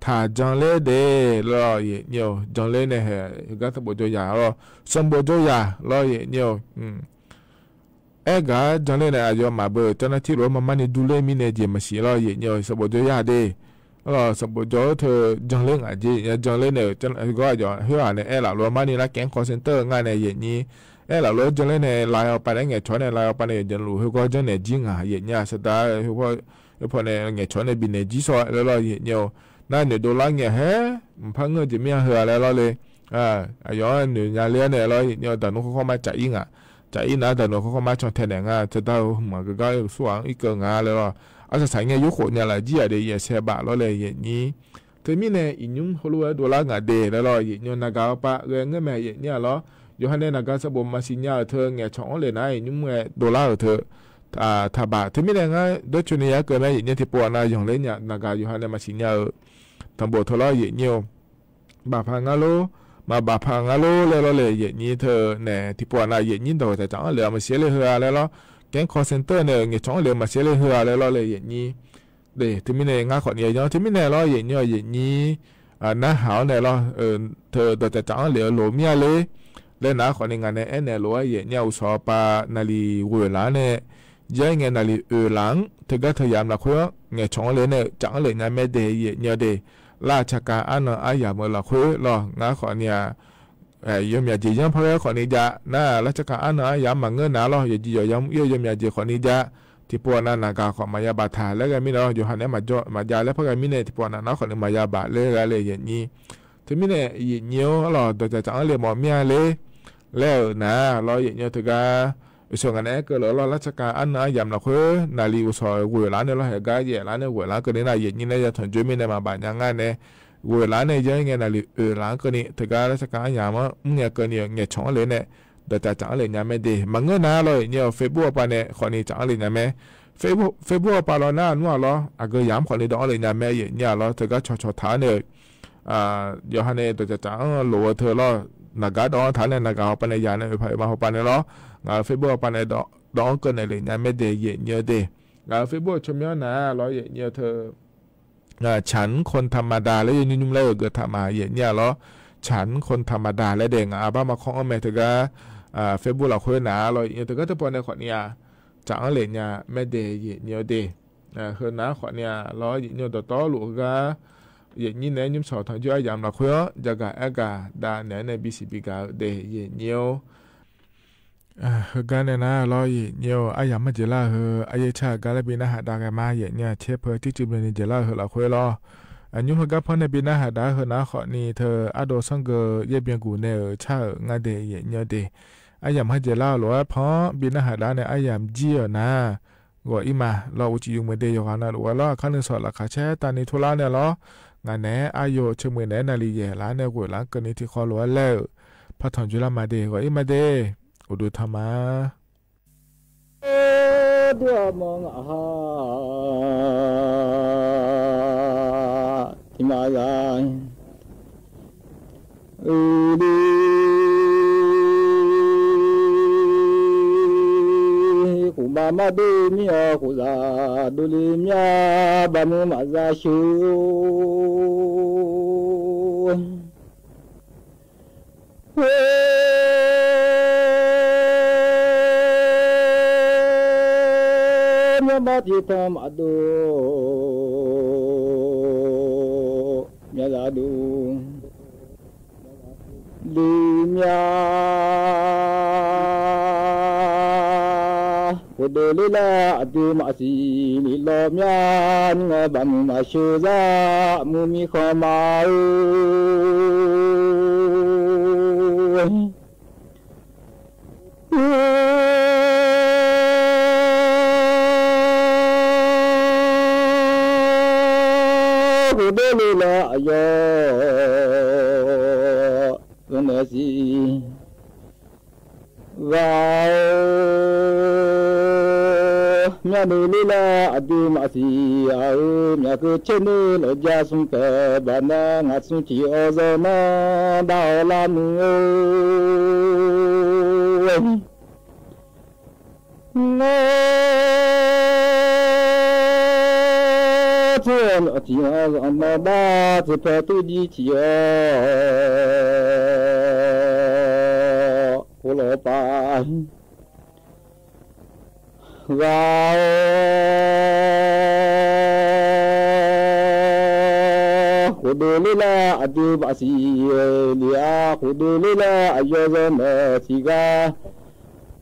ถ้าจังเล่เดเราเนี่ยจังเล่เนี่ยก็สมบูรณ์ยาเราสมบูรณ์ยาเราเนี่ยก็จังเล่เนี่ยอาจจะมาเบอร์เจ้าหน้าที่รู้มันดูเล่มีเนี่ยเจมาสีเราเนี่ยสมบูรณ์ยาเด สมบูรณ์เธอจังเล่งอ่ะจีจังเล่งเนี่ยจังก็อย่าเฮ้ยเนี่ยหลักรวมมานี่ละแก๊งคอลเซ็นเตอร์ง่ายในอย่างนี้หลักรวมจังเล่งเนี่ยไลน์เอาไปได้ไงช้อนเนี่ยไลน์เอาไปเนี่ยจังรู้เฮ้ยก็จังเนี่ยจริงอ่ะอย่างนี้สุดท้ายเฮ้ยพอเนี่ยไงช้อนเนี่ยบินเนี่ยจีซอยแล้วอย่างเดียวนั่นเนี่ยดอลลาร์เนี่ยเฮ้ยพังเงินจะไม่เหลือแล้วเลยย้อนเนี่ยยาเลี้ยเนี่ยเราเนี่ยแต่นู้นเขามาจ่ายอิงอ่ะจ่ายอิงนะแต่นู้นเขามาชอนแทนเนี่ยจะได้เหมือนก็สว่างอีกเกินงาเลยว่าอาจจะใช้เงี้ยยุคเนี่ยแหละจีอะไรอย่างเสียบาแล้วเลยอย่างนี้แต่มีเนี่ยอินยุ่งเขารู้ว่าดอลลาร์เงินเดย์แล้วอย่างนี้นักการปะเรื่องเงี้ยแม่อย่างนี้แล้วอยู่ให้เนี่ยนักการสบุมมาสิญญาเธอเงี้ยช่องเลยนะอินยุ่งเงี้ยดอลลาร์เธอถ้าบาทแต่มีเนี่ยงั้นโดยชุนี้เกิดมาอย่างนี้ที่ปวดนะอย่างเล่นเนี่ยนักการอยู่ให้เนี่ยมาสิญญาทำบททะเลาะอย่างนี้บาพังอะโลมาบาพังอะโลเลยอย่างนี้เธอเนี่ยที่ปวดนะอย่างนี้โดยแต่จังเลยมาเสียเลยเหรอแล้วแก๊งคอลเซ็นเตอร์เนี่ยเงี้ยช่องเลยมาเสียเลยเหรอแล้วเลยอย่างนี้เดี๋ยวที่มีเนี่ยงาขอเนี่ยย้อนที่มีเนี่ยอย่างนี้น้าหาวเนี่ยเธอโดยแต่จังเลยหลวมเนี่ยเลยแล้วน้าขอในงานเนี่ยเนี่ยหลวอย่างเนี่ยอุตสาหปานาลีเวลาเนี่ยยังไงนาลีหลังเธอก็พยายามละคุยเงี้ยช่องเลยเนี่ยจังเลยนะไม่เดียเนี่ยเดราชการอันนั้นอายาเมื่อละคุยรองาขอเนี่ยยมยาจียังพอแล้วขอนี้จะน่าราชการอันนั้นยามมังเงินน่าเราอย่าจียมยมยาจีขอนี้จะที่ปวดนั้นนากาขอมายาบาทาแล้วก็มีเราอยู่หันเนี่ยมาจาแล้วพอกันมีเนี่ยที่ปวดนั้นน้าขอเนี่ยมายาบาเลยอย่างนี้ที่มีเนี่ยยิ่งเงี้ยวเราโดยจะจังเลยหมอเมียเลยแล้วนะเราอย่างเงี้ยถึงก็ส่วนกันเนี่ยก็เราราชการอันนั้นยามเราคุยนาลีอุตสาหเวลาเนี่ยเราเห็นก็เยอะแล้วเนี่ยเวลาก็เนี่ยอย่างนี้เนี่ยจะถึงจุดมีเนี่ยมาบาดยังไงเนี่ยเวลาเนี่ยยังไงนาลีหลังก็เนี่ยถึงก็ราชการยามเนี่ยก็เนี่ยเงี้ยช่องเลยเนี่ยโดยจะจังเลยเนี่ยไม่ดีมันเงินนะเราเนี่ยเฟซบุ๊กไปเนี่ยคนนี้จังเลยเนี่ยไหมเฟซบุ๊กไปเราหน้านัวเราก็ย้ำคนนี้ดองเลยเนี่ยแม่เนี่ยเราถึงก็ชดท้าเนี่ยย้อนเนี่ยโดยจะจังหลัวเธอเรานักการดองท้าเนี่ยนักการไปในยาเนี่ยไปมาไปเนี่ยเราเฟซบุ๊กไปในดองกันเลยเนี่ยไม่ดีเนี่ยดีเฟซบุ๊กชมย้อนนะเราเนี่ยเธอฉันคนธรรมดาแล้วยังยุ่งเล่าเกิดทำมาเนี่ยเราฉันคนธรรมดาและเด็กบ้ามาของอเมริกาเฟซบุ๊กเราคุยหนาเราอย่างเธอก็จะปนในขวดเนี่ยจังเลยเนี่ยไม่เดย์เนี่ยเดย์คือหนาขวดเนี่ยเราเนี่ยต่อหลูกก็อย่างนี้เนี่ยยุ่งสอดทางช่วยยามเราคุยจะกับเอกาดาเนี่ยในบีซีบีก็เดย์เนี่ยคือการเนี่ยนะเราเนี่ยอายามไม่เจล่าคืออายชาการเลยเป็นอาหารดากันมาเนี่ยเชฟเพื่อที่จะเป็นเจล่าคือเราคุยเราอันยุคกับพ่อในปีหน้าหาได้เหรอขอนี่เธออาโดสังเกตเยี่ยมกูเนี่ยชางาเดยเนี่ยเดอายามให้เจล่าหรือว่าเพราะปีหน้าหาได้เนี่ยอายามเจียนะก็อีมาเราอุจิยุงเมเดยกันนะหรือว่าเราขั้นหนึ่งสอนราคาแช่ตอนนี้ทุลาเนี่ยเรางานเนี่ยอายุเชื่อมือเนี่ยนาลีเย่ร้านเนี่ยกูร้านกันนี้ที่เขาหรือว่าแล้วพอถอนจุลามาเดก็อีมาเดอุดูธรรมะเดี๋ยวมองที่มาอย่างดีกูมาดูมีกูจะดูลีมีบามุมาจะชูมาที่ทำมาดูมีอะไรดูลีมีกูดูลีลาดูมาสิลีลามีงาบังมาชูซามุมีข้ามาดูแลยอวันนี้ว่าเมียดูแลดูมาสิเอาเมียก็เช่นนี้เราจะส่งแต่บ้านงัดส่งที่ออซมาดาวลามือที่อันมาบ้าจะไปตุดีที่หัวเราไปว่า khudulila adu basi lia khudulila ayozana siga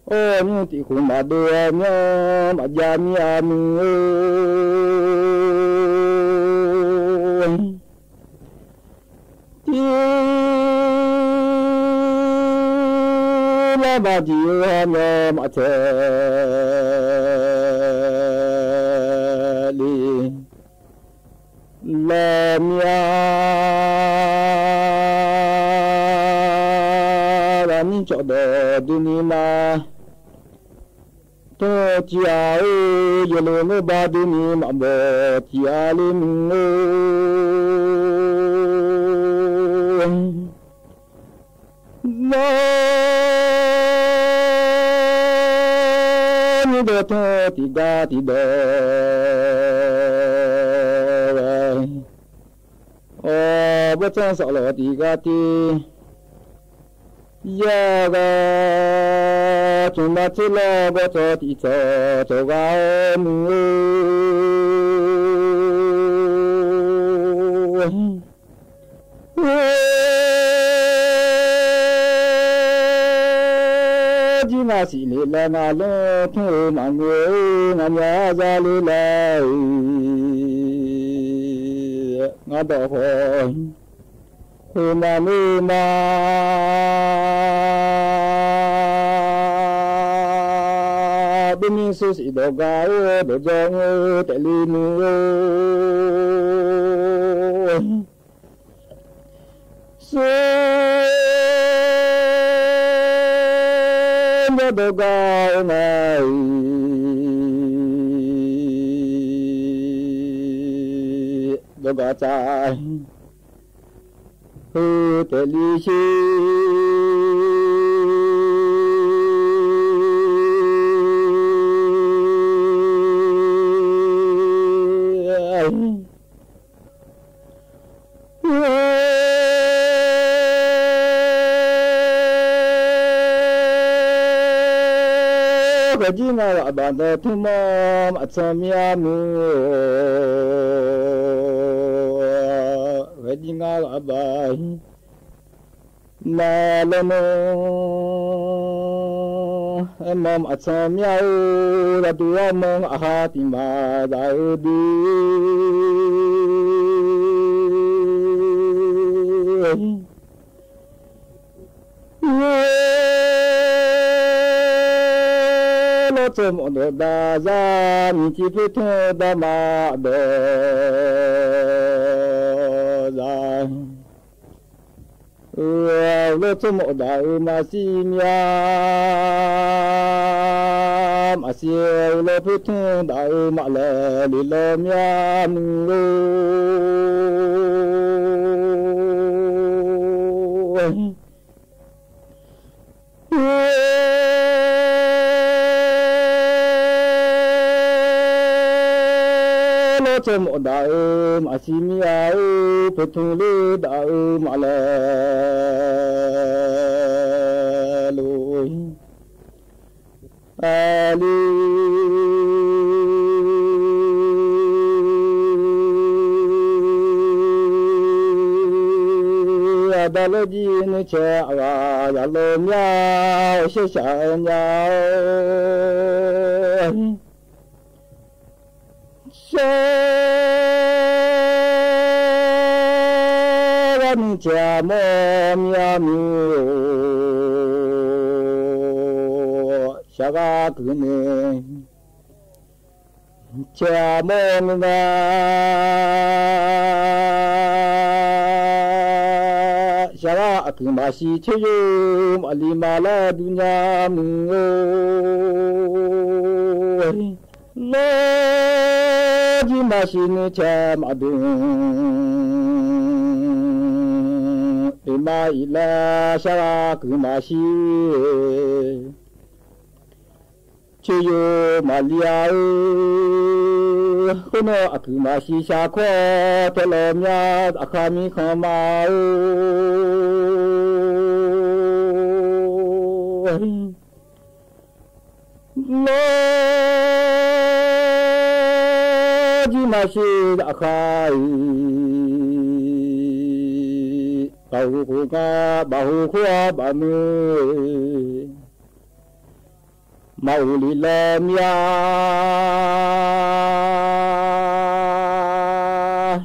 o ni ti khumadu nya majami anu ti la ba ji nya ma che la mia la ni cho do du ni ma to chia u ye lo no ba du ni ma bo chia li mu no ni do to ti ga ti do bất chân sợ lỡ thì gà thì giờ gà chúng ta chỉ lo bất cho thì cho gà chỉ là chỉ là na lo thôi mà người nhà ra lại ngã đổ hồi hồi mà mi mà bên mình suy sĩ đồ gái đồ giang tại ly mưa suy đồ gái này đồ gà trái hư tế lý chi cái gì mà bạn đã thu mom ở trong nhà mưa cái gì mà bạn mà lên mom ở trong nhà là đứa mong à thì mà đại đi cho mọi người đa ra mình chỉ biết thôi đa mà đỡ ra lo cho mọi đại mà xin ya mà siêu lo biết thôi đại mà lệ đi lo ya cho mọi đại mà xin ya phải thu lý đại mà lệ lùi ali adalaji ni cha wa ya lo nya shi sha nya cha mô mia mi sa ga cứ ne cha mô mi sa ga cứ ma si che yu ma li ma la dunya mu lo ji ma si ne cha ma du ma ila sa cứ ma si che yo ma lia hono cứ ma si sa kho te lo nya akhami kha ma lo ji ma si akhai เขาหูกาบ่หูขวาบ่มือมาอุลิลามยา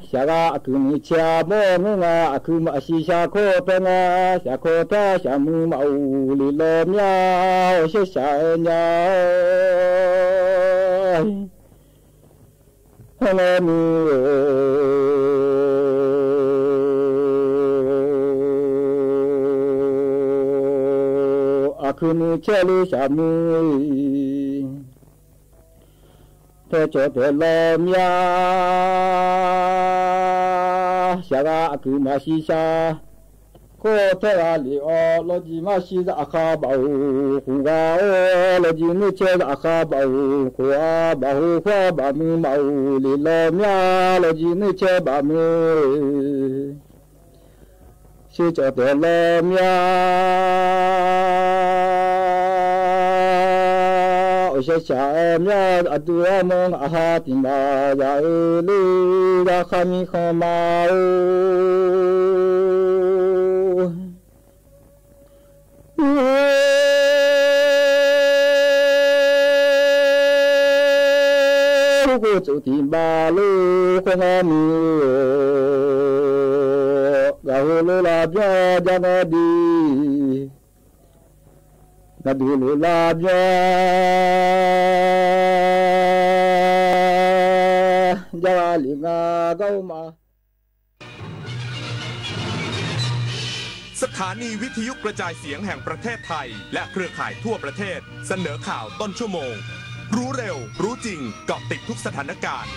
ชาระคือมิชาโมงงาคือมาชิชาโคเปงาชาโคตาชามือมาอุลิลามยาเชชาเนาฮะละมือคือมือเชลิชามือเธอจะเดินลมยาชาระคือมาชิชาโคเทอาลีอโลจิมาชิซาคาบาหูกาโอโลจิมือเชลอาคาบาหูขวาบาหูขวาบามือมาอูลีลมยาโลจิมือเชบามือชิจะเดินลมยาโอเชชามยาอดุรามงอาหาติมายาลีราคามิขมากูจุติบาลูคงามีกาโหโลลาบยาจังดีนาดูโลลาบยาจาลิงาเก้ามาสถานีวิทยุกระจายเสียงแห่งประเทศไทยและเครือข่ายทั่วประเทศเสนอข่าวต้นชั่วโมงรู้เร็วรู้จริงเกาะติดทุกสถานการณ์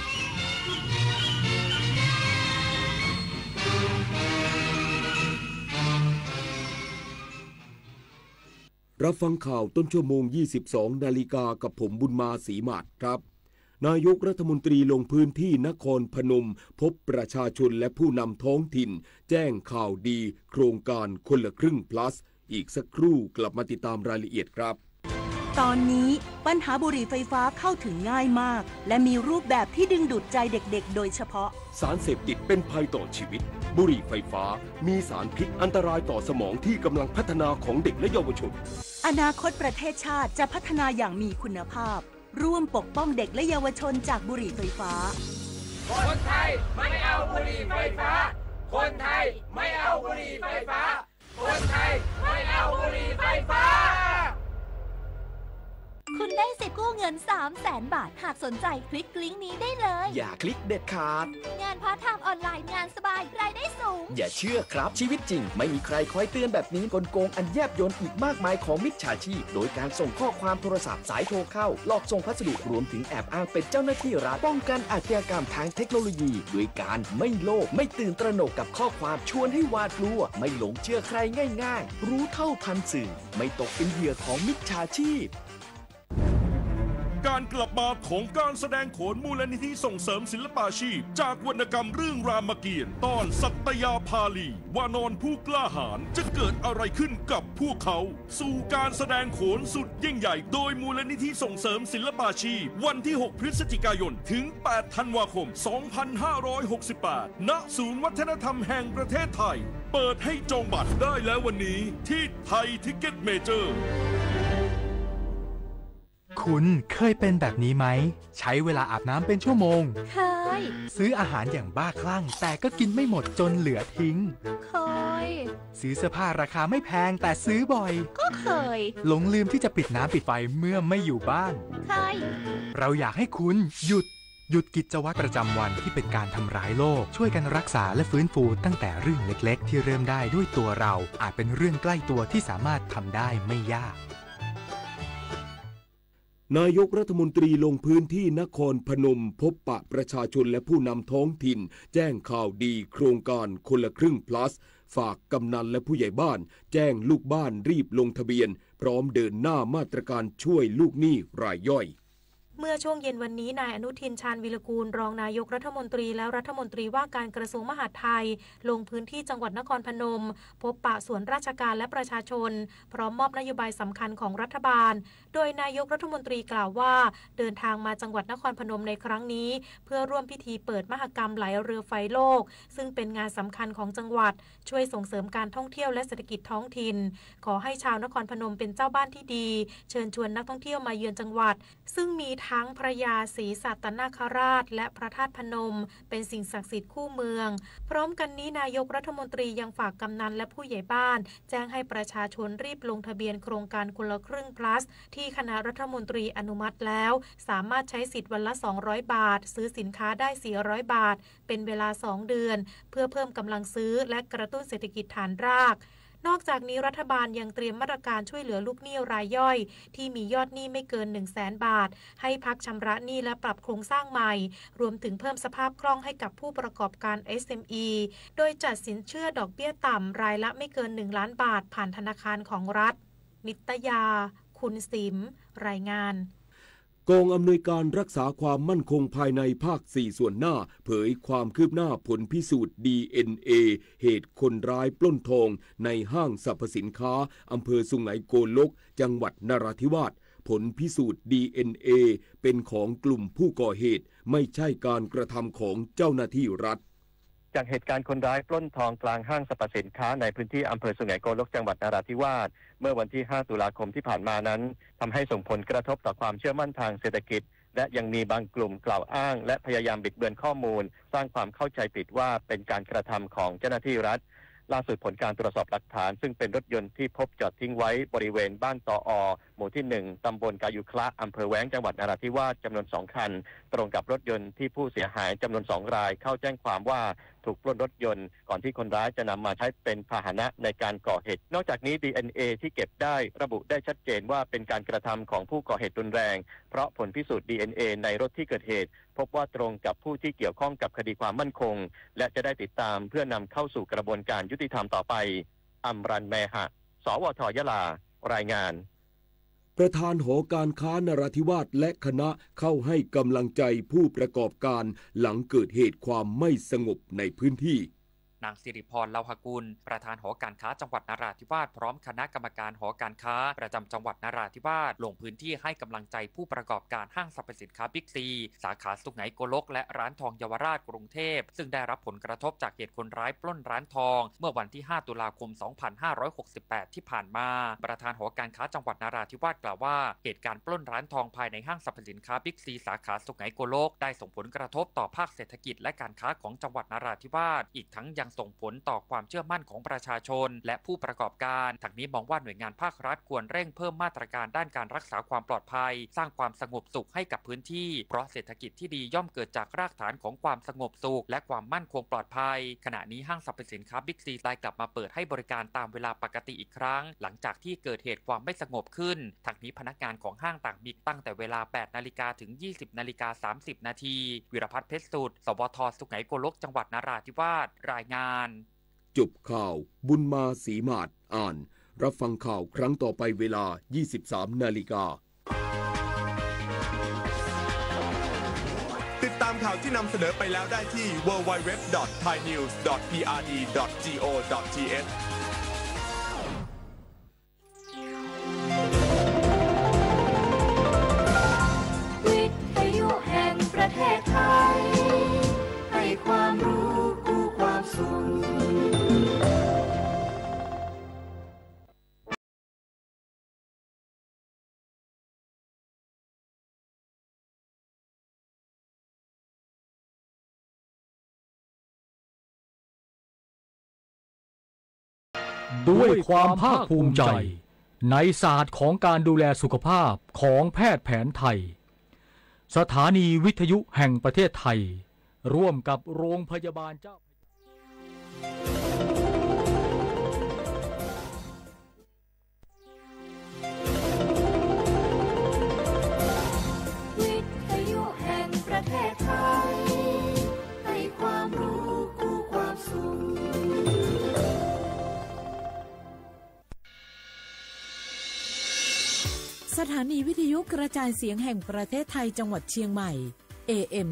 รับฟังข่าวต้นชั่วโมง 22 นาฬิกากับผมบุญมาศรีหมาดครับนายกรัฐมนตรีลงพื้นที่นครพนมพบประชาชนและผู้นำท้องถิ่นแจ้งข่าวดีโครงการคนละครึ่ง plus อีกสักครู่กลับมาติดตามรายละเอียดครับตอนนี้ปัญหาบุหรี่ไฟฟ้าเข้าถึงง่ายมากและมีรูปแบบที่ดึงดูดใจเด็กๆโดยเฉพาะสารเสพติดเป็นภัยต่อชีวิตบุหรี่ไฟฟ้ามีสารพิษอันตรายต่อสมองที่กำลังพัฒนาของเด็กและเยาวชนอนาคตประเทศชาติจะพัฒนาอย่างมีคุณภาพร่วมปกป้องเด็กและเยาวชนจากบุหรี่ไฟฟ้าคนไทยไม่เอาบุหรี่ไฟฟ้าคนไทยไม่เอาบุหรี่ไฟฟ้าคนไทยไม่เอาบุหรี่ไฟฟ้าคุณได้สิทธิ์กู้เงิน 300,000 บาทหากสนใจคลิกลิงก์นี้ได้เลยอย่าคลิกเด็ดขาดงานพาร์ทไทม์ออนไลน์งานสบายรายได้สูงอย่าเชื่อครับชีวิตจริงไม่มีใครคอยเตือนแบบนี้กลโกงอันแยบยลอีกมากมายของมิจฉาชีพโดยการส่งข้อความโทรศัพท์สายโทรเข้าหลอกส่งพัสดุรวมถึงแอบอ้างเป็นเจ้าหน้าที่รัฐป้องกันอาชญากรรมทางเทคโนโลยีด้วยการไม่โลภไม่ตื่นตระหนกกับข้อความชวนให้หวาดกลัวไม่หลงเชื่อใครง่ายๆรู้เท่าทันสื่อไม่ตกเป็นเหยื่อของมิจฉาชีพการกลับมาของการแสดงโขนมูลนิธิส่งเสริมศิลปาชีพจากวรรณกรรมเรื่องรามเกียรติ์ตอนสัตยาภาลีวานอนผู้กล้าหาญจะเกิดอะไรขึ้นกับพวกเขาสู่การแสดงโขนสุดยิ่งใหญ่โดยมูลนิธิส่งเสริมศิลปาชีพวันที่ 6 พฤศจิกายนถึง 8 ธันวาคม 2568 ณ ศูนย์วัฒนธรรมแห่งประเทศไทยเปิดให้จองบัตรได้แล้ววันนี้ที่ไทยทิกเก็ตเมเจอร์คุณเคยเป็นแบบนี้ไหมใช้เวลาอาบน้ำเป็นชั่วโมงเคยซื้ออาหารอย่างบ้าคลั่งแต่ก็กินไม่หมดจนเหลือทิ้งเคยซื้อเสื้อผ้าราคาไม่แพงแต่ซื้อบ่อยก็เคยหลงลืมที่จะปิดน้ำปิดไฟเมื่อไม่อยู่บ้านเคยเราอยากให้คุณหยุดกิจวัตรประจำวันที่เป็นการทำร้ายโลกช่วยกันรักษาและฟื้นฟูตั้งแต่เรื่องเล็กๆที่เริ่มได้ด้วยตัวเราอาจเป็นเรื่องใกล้ตัวที่สามารถทำได้ไม่ยากนายกรัฐมนตรีลงพื้นที่นครพนมพบปะประชาชนและผู้นำท้องถิ่นแจ้งข่าวดีโครงการคนละครึ่ง plus ฝากกำนันและผู้ใหญ่บ้านแจ้งลูกบ้านรีบลงทะเบียนพร้อมเดินหน้ามาตรการช่วยลูกหนี้รายย่อย เมื่อช่วงเย็นวันนี้นายอนุทินชาญวิรกูลรองนายกรัฐมนตรีและรัฐมนตรีว่าการกระทรวงมหาดไทยลงพื้นที่จังหวัดนครพนมพบปะส่วนราชการและประชาชนพร้อมมอบนโยบายสำคัญของรัฐบาลโดยนายกรัฐมนตรีกล่าวว่าเดินทางมาจังหวัดนครพนมในครั้งนี้เพื่อร่วมพิธีเปิดมหกรรมไหลเรือไฟโลกซึ่งเป็นงานสำคัญของจังหวัดช่วยส่งเสริมการท่องเที่ยวและเศรษฐกิจท้องถิ่นขอให้ชาวนครพนมเป็นเจ้าบ้านที่ดีเชิญชวนนักท่องเที่ยวมาเยือนจังหวัดซึ่งมีทั้งพระยาศรีสัตนคราชและพระธาตุพนมเป็นสิ่งศักดิ์สิทธิ์คู่เมืองพร้อมกันนี้นายกรัฐมนตรียังฝากกำนันและผู้ใหญ่บ้านแจ้งให้ประชาชนรีบลงทะเบียนโครงการคนละครึ่ง plus ที่คณะรัฐมนตรีอนุมัติแล้วสามารถใช้สิทธิ์วันละ200 บาทซื้อสินค้าได้400 บาทเป็นเวลา2 เดือนเพื่อเพิ่มกำลังซื้อและกระตุ้นเศรษฐกิจฐานรากนอกจากนี้รัฐบาลยังเตรียมมาตรการช่วยเหลือลูกหนี้รายย่อยที่มียอดหนี้ไม่เกิน 100,000 บาทให้พักชำระหนี้และปรับโครงสร้างใหม่รวมถึงเพิ่มสภาพคล่องให้กับผู้ประกอบการ SME โดยจัดสินเชื่อดอกเบี้ยต่ำรายละไม่เกิน1 ล้านบาทผ่านธนาคารของรัฐนิตยาคุณสิมรายงานกองอำนวยการรักษาความมั่นคงภายในภาค 4 ส่วนหน้าเผยความคืบหน้าผลพิสูจน์ DNA เหตุคนร้ายปล้นทองในห้างสรรพสินค้าอำเภอสุไหงโกลกจังหวัดนราธิวาสผลพิสูจน์ DNA เป็นของกลุ่มผู้ก่อเหตุไม่ใช่การกระทำของเจ้าหน้าที่รัฐจากเหตุการณ์คนร้ายปล้นทองกลางห้างสรรพสินค้าในพื้นที่อำเภอสุไหงโกลกจังหวัดนราธิวาสเมื่อวันที่ 5 ตุลาคมที่ผ่านมานั้นทำให้ส่งผลกระทบต่อความเชื่อมั่นทางเศรษฐกิจและยังมีบางกลุ่มกล่าวอ้างและพยายามบิดเบือนข้อมูลสร้างความเข้าใจผิดว่าเป็นการกระทำของเจ้าหน้าที่รัฐล่าสุดผลการตรวจสอบหลักฐานซึ่งเป็นรถยนต์ที่พบจอดทิ้งไว้บริเวณบ้านตอ.หมู่ที่ 1 ตำบลกายุคละอำเภอแว้งจังหวัดนราธิวาสจำนวน2 คันตรงกับรถยนต์ที่ผู้เสียหายจำนวน2 รายเข้าแจ้งความว่าถูกปล้นรถยนต์ก่อนที่คนร้ายจะนำมาใช้เป็นพาหนะในการก่อเหตุนอกจากนี้ DNA ที่เก็บได้ระบุได้ชัดเจนว่าเป็นการกระทำของผู้ก่อเหตุรุนแรงเพราะผลพิสูจน์ DNA ในรถที่เกิดเหตุพบว่าตรงกับผู้ที่เกี่ยวข้องกับคดีความมั่นคงและจะได้ติดตามเพื่อนำเข้าสู่กระบวนการยุติธรรมต่อไปอัมรันแมหะสวท.ยะลารายงานประธานหอการค้านราธิวาสและคณะเข้าให้กำลังใจผู้ประกอบการหลังเกิดเหตุความไม่สงบในพื้นที่ นางสิริพร เลาหกุลประธานหอการค้าจังหวัดนราธิวาสพร้อมคณะกรรมการหอการค้าประจำจังหวัดนราธิวาสลงพื้นที่ให้กำลังใจผู้ประกอบการห้างสรรพสินค้าบิ๊กซีสาขาสุไหงโกลกและร้านทองเยาวราชกรุงเทพซึ่งได้รับผลกระทบจากเหตุคนร้ายปล้นร้านทองเมื่อวันที่ 5 ตุลาคม 2568 ที่ผ่านมาประธานหอการค้าจังหวัดนราธิวาสกล่าวว่าเหตุการณ์ปล้นร้านทองภายในห้างสรรพสินค้าบิ๊กซีสาขาสุไหงโกลกได้ส่งผลกระทบต่อภาคเศรษฐกิจและการค้าของจังหวัดนราธิวาสอีกทั้งยังส่งผลต่อความเชื่อมั่นของประชาชนและผู้ประกอบการทั้งนี้มองว่าหน่วยงานภาครัฐควรเร่งเพิ่มมาตรการด้านการรักษาความปลอดภัยสร้างความสงบสุขให้กับพื้นที่เพราะเศรษฐกิจที่ดีย่อมเกิดจากรากฐานของความสงบสุขและความมั่นคงปลอดภัยขณะนี้ห้างสรรพสินค้าบิ๊กซีได้กลับมาเปิดให้บริการตามเวลาปกติอีกครั้งหลังจากที่เกิดเหตุความไม่สงบขึ้นทั้งนี้พนักงานของห้างต่างมีตั้งแต่เวลา 8 นาฬิกาถึง 20 นาฬิกา 30 นาทีวิรพัฒน์เพชรสุดสวท.สุไหงโกลกจังหวัดนราธิวาสรายงานจบข่าวบุญมาศรีมาศอ่านรับฟังข่าวครั้งต่อไปเวลา 23 นาฬิกาติดตามข่าวที่นำเสนอไปแล้วได้ที่ www.thainews.prd.go.thวิทยุแห่งประเทศไทยให้ความรู้คู่ความสุขด้วยความภาคภูมิใจในศาสตร์ของการดูแลสุขภาพของแพทย์แผนไทยสถานีวิทยุแห่งประเทศไทยร่วมกับโรงพยาบาลเจ้าวิทยุแห่งประเทศไทยให้ความรู้คู่ความสุขส ถานีวิทยุกระจายเสียงแห่งประเทศไทยจังหวัดเชียงใหม่ AM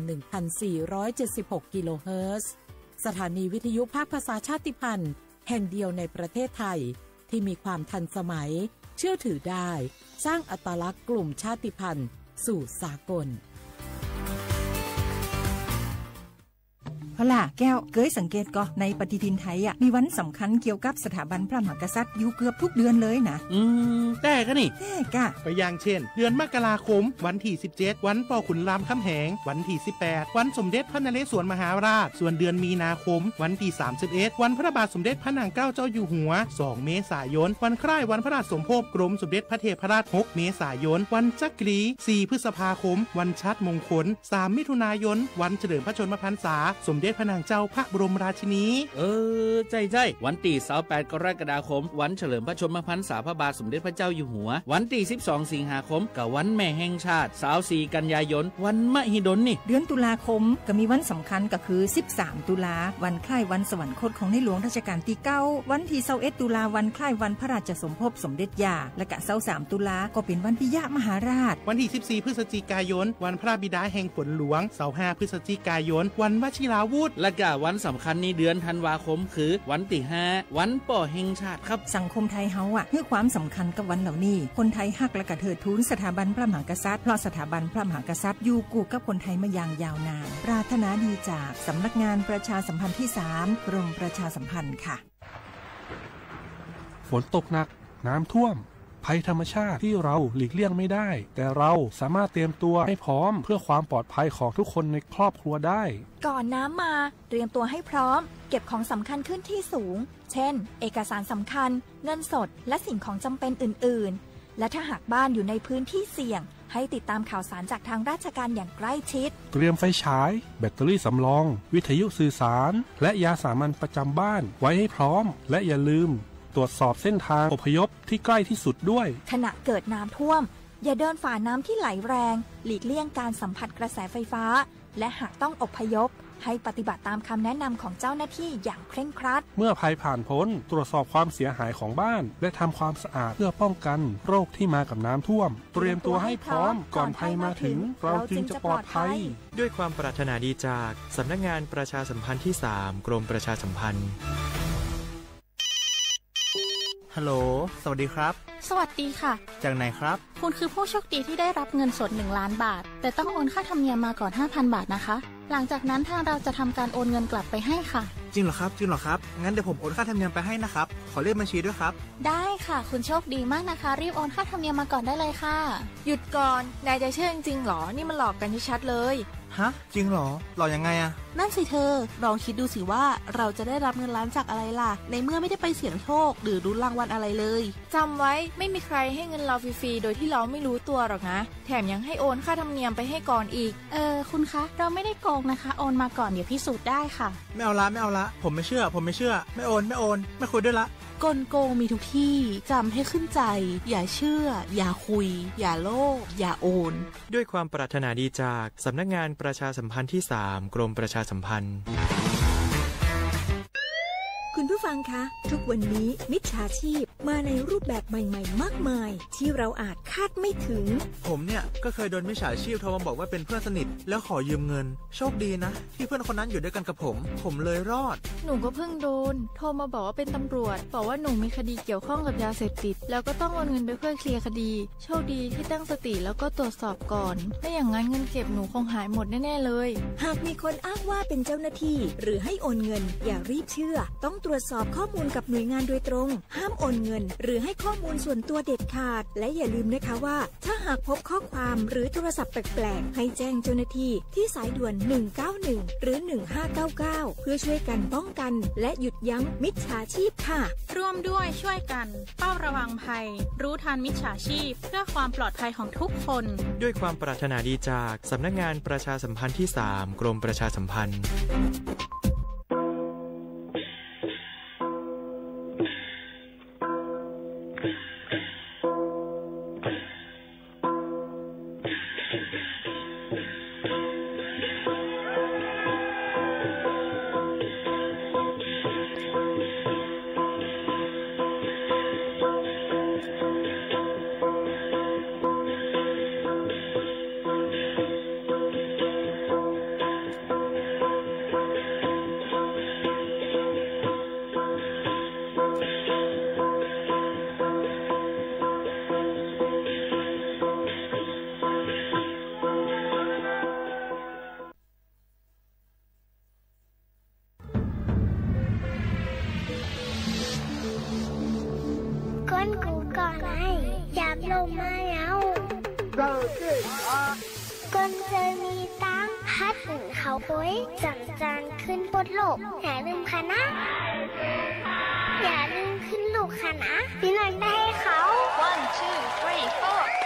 1476 กิโลเฮิรตซ์สถานีวิทยุภาคภาษาชาติพันธุ์แห่งเดียวในประเทศไทยที่มีความทันสมัยเชื่อถือได้สร้างอัตลักษณ์กลุ่มชาติพันธุ์สู่สากลเอาล่ะแก้วเกยสังเกตก็ในปฏิทินไทยมีวันสำคัญเกี่ยวกับสถาบันพระมหากษัตริย์อยู่เกือบทุกเดือนเลยนะแต่ก็นี่แต่กะไปอย่างเช่นเดือนมกราคมวันที่17วันป่อขุนรามคำแหงวันที่18วันสมเด็จพระนเรศวรมหาราชส่วนเดือนมีนาคมวันที่31วันพระบาทสมเด็จพระนางเกล้าเจ้าอยู่หัว2เมษายนวันคล้ายวันพระราชสมภพกรมสมเด็จพระเทพราช6เมษายนวันจักรี4พฤษภาคมวันชัดมงคล3มิถุนายนวันเฉลิมพระชนมพรรษาสมเด็จพระนางเจ้าพระบรมราชินีใจวันที่28กรกฎาคมวันเฉลิมพระชนมพรรษาพระบาทสมเด็จพระเจ้าอยู่หัววันที่12สิงหาคมกับวันแม่แห่งชาติ24กันยายนวันมหิดลนี่เดือนตุลาคมก็มีวันสำคัญก็คือ13ตุลาวันคล้ายวันสวรรคตของในหลวงรัชกาลที่9วันที่21ตุลาวันคล้ายวันพระราชสมภพสมเด็จย่าและก็23ตุลาก็เป็นวันปิยมหาราชวันที่14พฤศจิกายนวันพระบิดาแห่งฝนหลวง25พฤศจิกายนวันวชิราวุธและก็วันสำคัญในเดือนธันวาคมคือวันที่5วันป่อแห่งชาติครับสังคมไทยเฮาให้ความสำคัญกับวันเหล่านี้คนไทยฮักและก็เทิดทูนสถาบันพระมหากษัตริย์เพราะสถาบันพระมหากษัตริย์อยู่คู่กับคนไทยมาอย่างยาวนานปรารถนาดีจากสำนักงานประชาสัมพันธ์ที่3กรมประชาสัมพันธ์ค่ะฝนตกหนักน้ำท่วมภัยธรรมชาติที่เราหลีกเลี่ยงไม่ได้แต่เราสามารถเตรียมตัวให้พร้อมเพื่อความปลอดภัยของทุกคนในครอบครัวได้ก่อนน้ำมาเตรียมตัวให้พร้อมเก็บของสำคัญขึ้นที่สูงเช่นเอกสารสำคัญเงินสดและสิ่งของจำเป็นอื่นๆและถ้าหากบ้านอยู่ในพื้นที่เสี่ยงให้ติดตามข่าวสารจากทางราชการอย่างใกล้ชิดเตรียมไฟฉายแบตเตอรี่สำรองวิทยุสื่อสารและยาสามัญประจำบ้านไว้ให้พร้อมและอย่าลืมตรวจสอบเส้นทางอพยพที่ใกล้ที่สุดด้วยขณะเกิดน้ำท่วมอย่าเดินฝ่าน้ำที่ไหลแรงหลีกเลี่ยงการสัมผัสกระแสไฟฟ้าและหากต้องอพยพให้ปฏิบัติตามคำแนะนำของเจ้าหน้าที่อย่างเคร่งครัดเมื่อภัยผ่านพ้นตรวจสอบความเสียหายของบ้านและทำความสะอาดเพื่อป้องกันโรคที่มากับน้ำท่วมเตรียมตัวให้พร้อมก่อนภัยมาถึงเราจึงจะปลอดภัยด้วยความปรารถนาดีจากสำนักงานประชาสัมพันธ์ที่3กรมประชาสัมพันธ์ฮัลโหลสวัสดีครับสวัสดีค่ะจากไหนครับคุณคือผู้โชคดีที่ได้รับเงินสด1ล้านบาทแต่ต้องโอนค่าธรรมเนียมมาก่อน 5,000 บาทนะคะหลังจากนั้นทางเราจะทำการโอนเงินกลับไปให้ค่ะจริงเหรอครับงั้นเดี๋ยวผมโอนค่าธรรมเนียมไปให้นะครับขอเลขบัญชีด้วยครับได้ค่ะคุณโชคดีมากนะคะรีบโอนค่าธรรมเนียมมาก่อนได้เลยค่ะหยุดก่อนนายจะเชื่อจริงๆหรอนี่มันหลอกกันชัดๆเลยฮะจริงหรอหลอกยังไงอะนั่นสิเธอลองคิดดูสิว่าเราจะได้รับเงินล้านจากอะไรล่ะในเมื่อไม่ได้ไปเสี่ยงโชคหรือลุ้นรางวัลอะไรเลยจำไว้ไม่มีใครให้เงินเราฟรีๆโดยที่เราไม่รู้ตัวหรอกนะแถมยังให้โอนค่าธรรมเนียมไปให้ก่อนอีกคุณคะเราไม่ได้โกงนะคะโอนมาก่อนเดี๋ยวพิสูจน์ได้ค่ะไม่เอาละผมไม่เชื่อไม่โอนไม่คุยด้วยละกลโกงมีทุกที่จำให้ขึ้นใจอย่าเชื่ออย่าคุยอย่าโลภอย่าโอนด้วยความปรารถนาดีจากสำนักงานประชาสัมพันธ์ที่3กรมประชาสัมพันธ์คุณผู้ฟังคะทุกวันนี้มิจฉาชีพมาในรูปแบบใหม่ๆมากมายที่เราอาจคาดไม่ถึงผมเนี่ยก็เคยโดนมิจฉาชีพโทรมาบอกว่าเป็นเพื่อนสนิทแล้วขอยืมเงินโชคดีนะที่เพื่อนคนนั้นอยู่ด้วยกันกับผมเลยรอดหนูก็เพิ่งโดนโทรมาบอกว่าเป็นตำรวจบอกว่าหนูมีคดีเกี่ยวข้องกับยาเสพติดแล้วก็ต้องโอนเงินไปเพื่อเคลียร์คดีโชคดีที่ตั้งสติแล้วก็ตรวจสอบก่อนไม่อย่างนั้นเงินเก็บหนูคงหายหมดแน่ๆเลยหากมีคนอ้างว่าเป็นเจ้าหน้าที่หรือให้โอนเงินอย่ารีบเชื่อต้องตรวจสอบข้อมูลกับหน่วยงานโดยตรงห้ามโอนเงินหรือให้ข้อมูลส่วนตัวเด็ดขาดและอย่าลืมนะคะว่าถ้าหากพบข้อความหรือโทรศัพท์แปลกๆให้แจ้งเจ้าหน้าที่ที่สายด่วน191หรือ1599เพื่อช่วยกันป้องกันและหยุดยั้งมิจฉาชีพค่ะร่วมด้วยช่วยกันเฝ้าระวังภัยรู้ทันมิจฉาชีพเพื่อความปลอดภัยของทุกคนด้วยความปรารถนาดีจากสำนักงานประชาสัมพันธ์ที่3กรมประชาสัมพันธ์ ก้นกูก่อนให้จับลงมาแล้วก้นเคยมีตั้งพัดถึงเขาโอ้ยจังจานขึ้นบนโลกอย่าลืมค่ะนะอย่าลืมขึ้นลูกค่ะนะพี่นันได้ให้เขา 1 2 3 4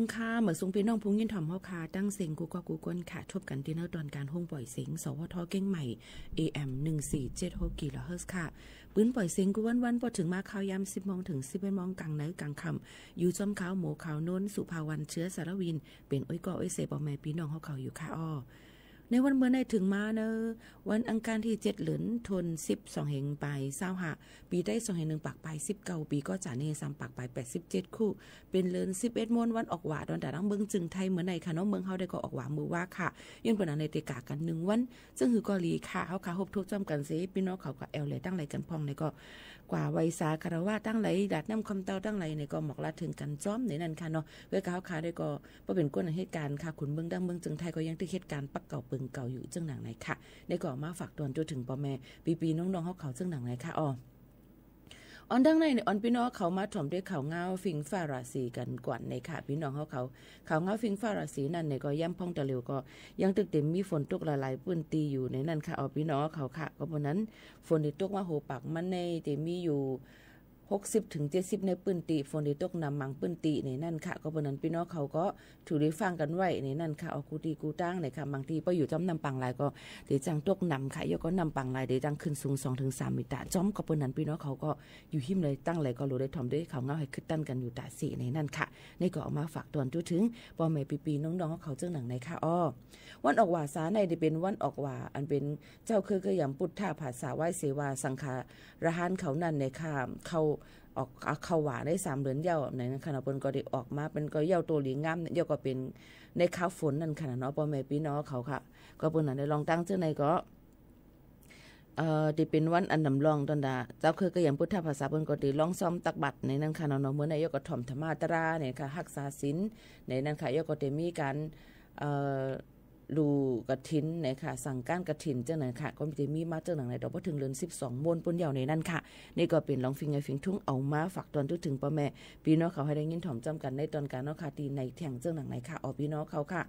งค่าเหมือนทรงพี่น้องพุงยินถ่อมเฮาคาตั้งเสียงกูก็กูก้นค่ะทบกันที่เนอตอนการห้องปล่อยเสียงสวทเก้งใหม่ AM 1476 กิโลเฮิรตซ์ค่ะปืนปล่อยเสียงกูวันพอถึงมาข่าวยาม10 โมงถึง 11 โมงกลางไหนกลางค่ำอยู่จอมขาวหมูขาวโน้นสุภาวันเชื้อสารวินเป็นอ้อยก่ออ้อยเสบอแม่พี่น้องเฮาเขาอยู่ค่ะอ้อในวันเมื่อในถึงมาเนอวันอังคารที่7เหลือนทน12แห่งไป25ปีได้2แห่ง1ปากไป19ปีก็จ่าเน3ปากไป87คู่เป็นเลือน11มวนวันออกหว่าดอนแต่ดังเมืองจึงไทยเหมือนในค่ะน้องเมืองเฮาได้ก็ออกหว่ามือว่าค่ะยื่นปนในติกากัน1วันซึ่งคือกอลีค่ะเฮาค่ะฮบทุกจำกันซิพี่น้องเขาก็แอลเลยตั้งไหลกันพองในก็กว่าไวสาคารวะตั้งไหลดาดน้ำคำเต้าตั้งไหลในก็หมอกลาถึงกันจ้อมในนั้นค่ะเนาะเวลาเฮาค่ะได้ก็บ่เป็นก้นเหตุการณ์ค่ะขุนเมืองดังเมืองจึงไทยก็ยังที่เหตุการณ์ปักเก่าปึงเก่าอยู่จังหนังไหนค่ะได้ก็มาฝากตอนจนถึงพ่อแม่ปีน้องๆเขาจังหนังไหนค่ะออนดังในออนพี่น้องเขามาถ่อมด้วยเขาเงาฟิงฟ้าราศีกันกวนในค่ะพี่น้องเขาเงาฟิงฟ้าราศีนั่นในก็ย่ำพองตะเหลวก็ยังตึกเต็มมีฝนตกหลายๆปื้นตีอยู่ในนั่นค่ะพี่น้องเขาค่ะก็เพราะนั้นฝนที่ตกมาโหปากมันในเต็มมีอยู่60 ถึง 70ในปื้นตีฝนที่ตกนำมังปื้นตีในนั่นค่ะก็เพราะนั้นพี่น้องเขาก็ถือได้ฟังกันไว้ในนั่นค่ะเอากูตีกูตั้งในค่ะบางทีพออยู่จำนำปังลายก็เดี๋ยวจังตกนำค่ะยก็นำปังลายเดี๋ยวจังขึ้นสูง 2-3 เมตรจ้อมก็เพราะนั้นพี่น้องเขาก็อยู่หิมเลยตั้งเลยก็รู้ได้ถ่อมด้วยเขาเงาให้ขึ้นตั้นกันอยู่ตาสีในนั่นค่ะในก็เอามาฝากตอนจนถึงพ่อแม่ปีน้องๆเขาจังหนังในค่ะวันออกว่าสาในได้เป็นวันออกว่าอันเป็นเจ้าคือกระยำปุถทาภาษาไหว้เสวาสังฆาระหันเขานั่นในค่ะเขาออกเข้าหวาได้3 เดือนยาวในนั้นค่ะเปิ้นก็ได้ออกมาเป็นก็ยาวตัวหลีงามยาวก็เป็นในข้าวฝนนั่นค่ะเนาะพ่อแม่พี่น้องเขาค่ะก็เปิ้นน่ะได้ลองตั้งชื่อในก็ที่เป็นวันอันดำลองตอนดาเจ้าคือกระยำพุทธภาษาเปิ้นก็ได้ลองซ้อมตักบัตรในนั้นค่ะเนาะเมื่อนายกก็ถ่อมธรรมาตราเนี่ยค่ะรักษาศีลในนั้นค่ะยกก็ได้มีการลูกฐินนะคะสั่งการกฐินจังนั้นค่ะก็มีมาจังหนังในดอกบ่ถึงเดือน12มวนปนยาวในนั้นค่ะนี่ก็เป็นลองฟิงไงฟิงทุ่งเอามาฝากตอนถึงพ่อแม่พี่น้องเขาให้ได้ยินถ่อมจำกันในตอนการเนาะค่ะที่ในแท่งจังหนังไหนค่ะพี่น้องเขาค่ะ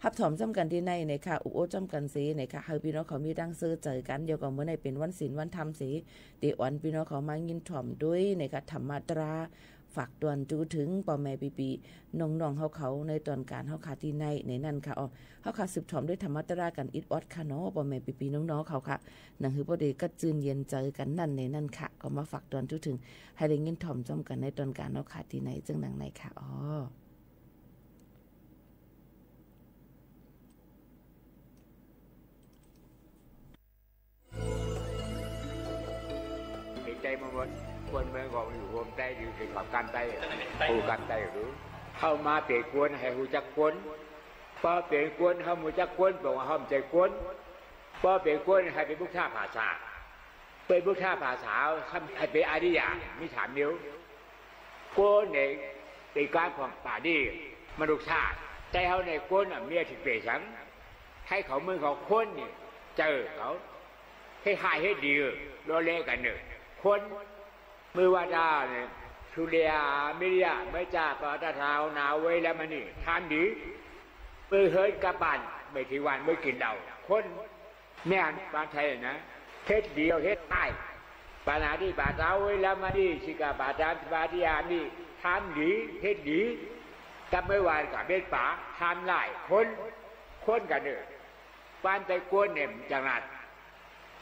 ฮับถ่อมจำกันที่ในค่ะอุโอจำกันสีในค่ะให้พี่น้องเขามีดังซื้อเจอกันเดียวกับเมื่อในเป็นวันศีลวันธรรมสีติวันพี่น้องเขามายินถ่อมด้วยในค่ะธรรมตราฝากตอนจูถึงพ่อแม่ปีน้องๆเขาในตอนการเฮาค่ะที่ในนั่นค่ะเฮาค่ะสืบถอมด้วยธรรมตรากันอิดออดค่ะเนาะพ่อแม่ปีน้องๆเขาค่ะนั่นคือบ่ได้ก็จืนเย็นเจอกันนั่นในนั่นค่ะก็มาฝากตอนจูถึงให้ได้ยินถ่อมจำกันในตอนการเฮาค่ะที่ในจังดังไหนค่ะใจมันวนคนเมืองของอยู่รวมใจอยู่ในความการใจผู้การใจหรือเข้ามาเปลี่ยนกวนให้หูจักกวนพอเปลี่ยนกวนเข้าหูจักกวนบอกว่าห้อมใจกวนพอเปลี่ยนกวนให้เป็นบุคคลภาษาเป็นบุคคลภาษาให้เป็นอริยะมีฐานนิ้วกวนในเป็นการของป่าดีมนุษย์ชาติใจเขาในกวนเมียถึงเปลี่ยนฉันให้เขาเมืองเขาคนนี่เจอเขาให้หายให้ดีรอเล่กันหนึ่งคนมือวาดาเนี่ยสุเรียมิริยะไม่จ่าปะตะเท้าหนาวไว้แล้วมันนี่ทานดีมือเฮิร์ตกับบ้านไม่ที่วันไม่กินเหล้าคนแม่นปานไทยนะเฮ็ดเดียวเฮ็ดใต้ปานาที่บาดเอาไว้แล้วมันนี่สิกาบาดานบาดิยานี่ทานดีเฮ็ดดีกับไม่วานกับเบ็ดป่าทานหลายคนกันเด้อปานไปกวนเนี่ยจังนั้น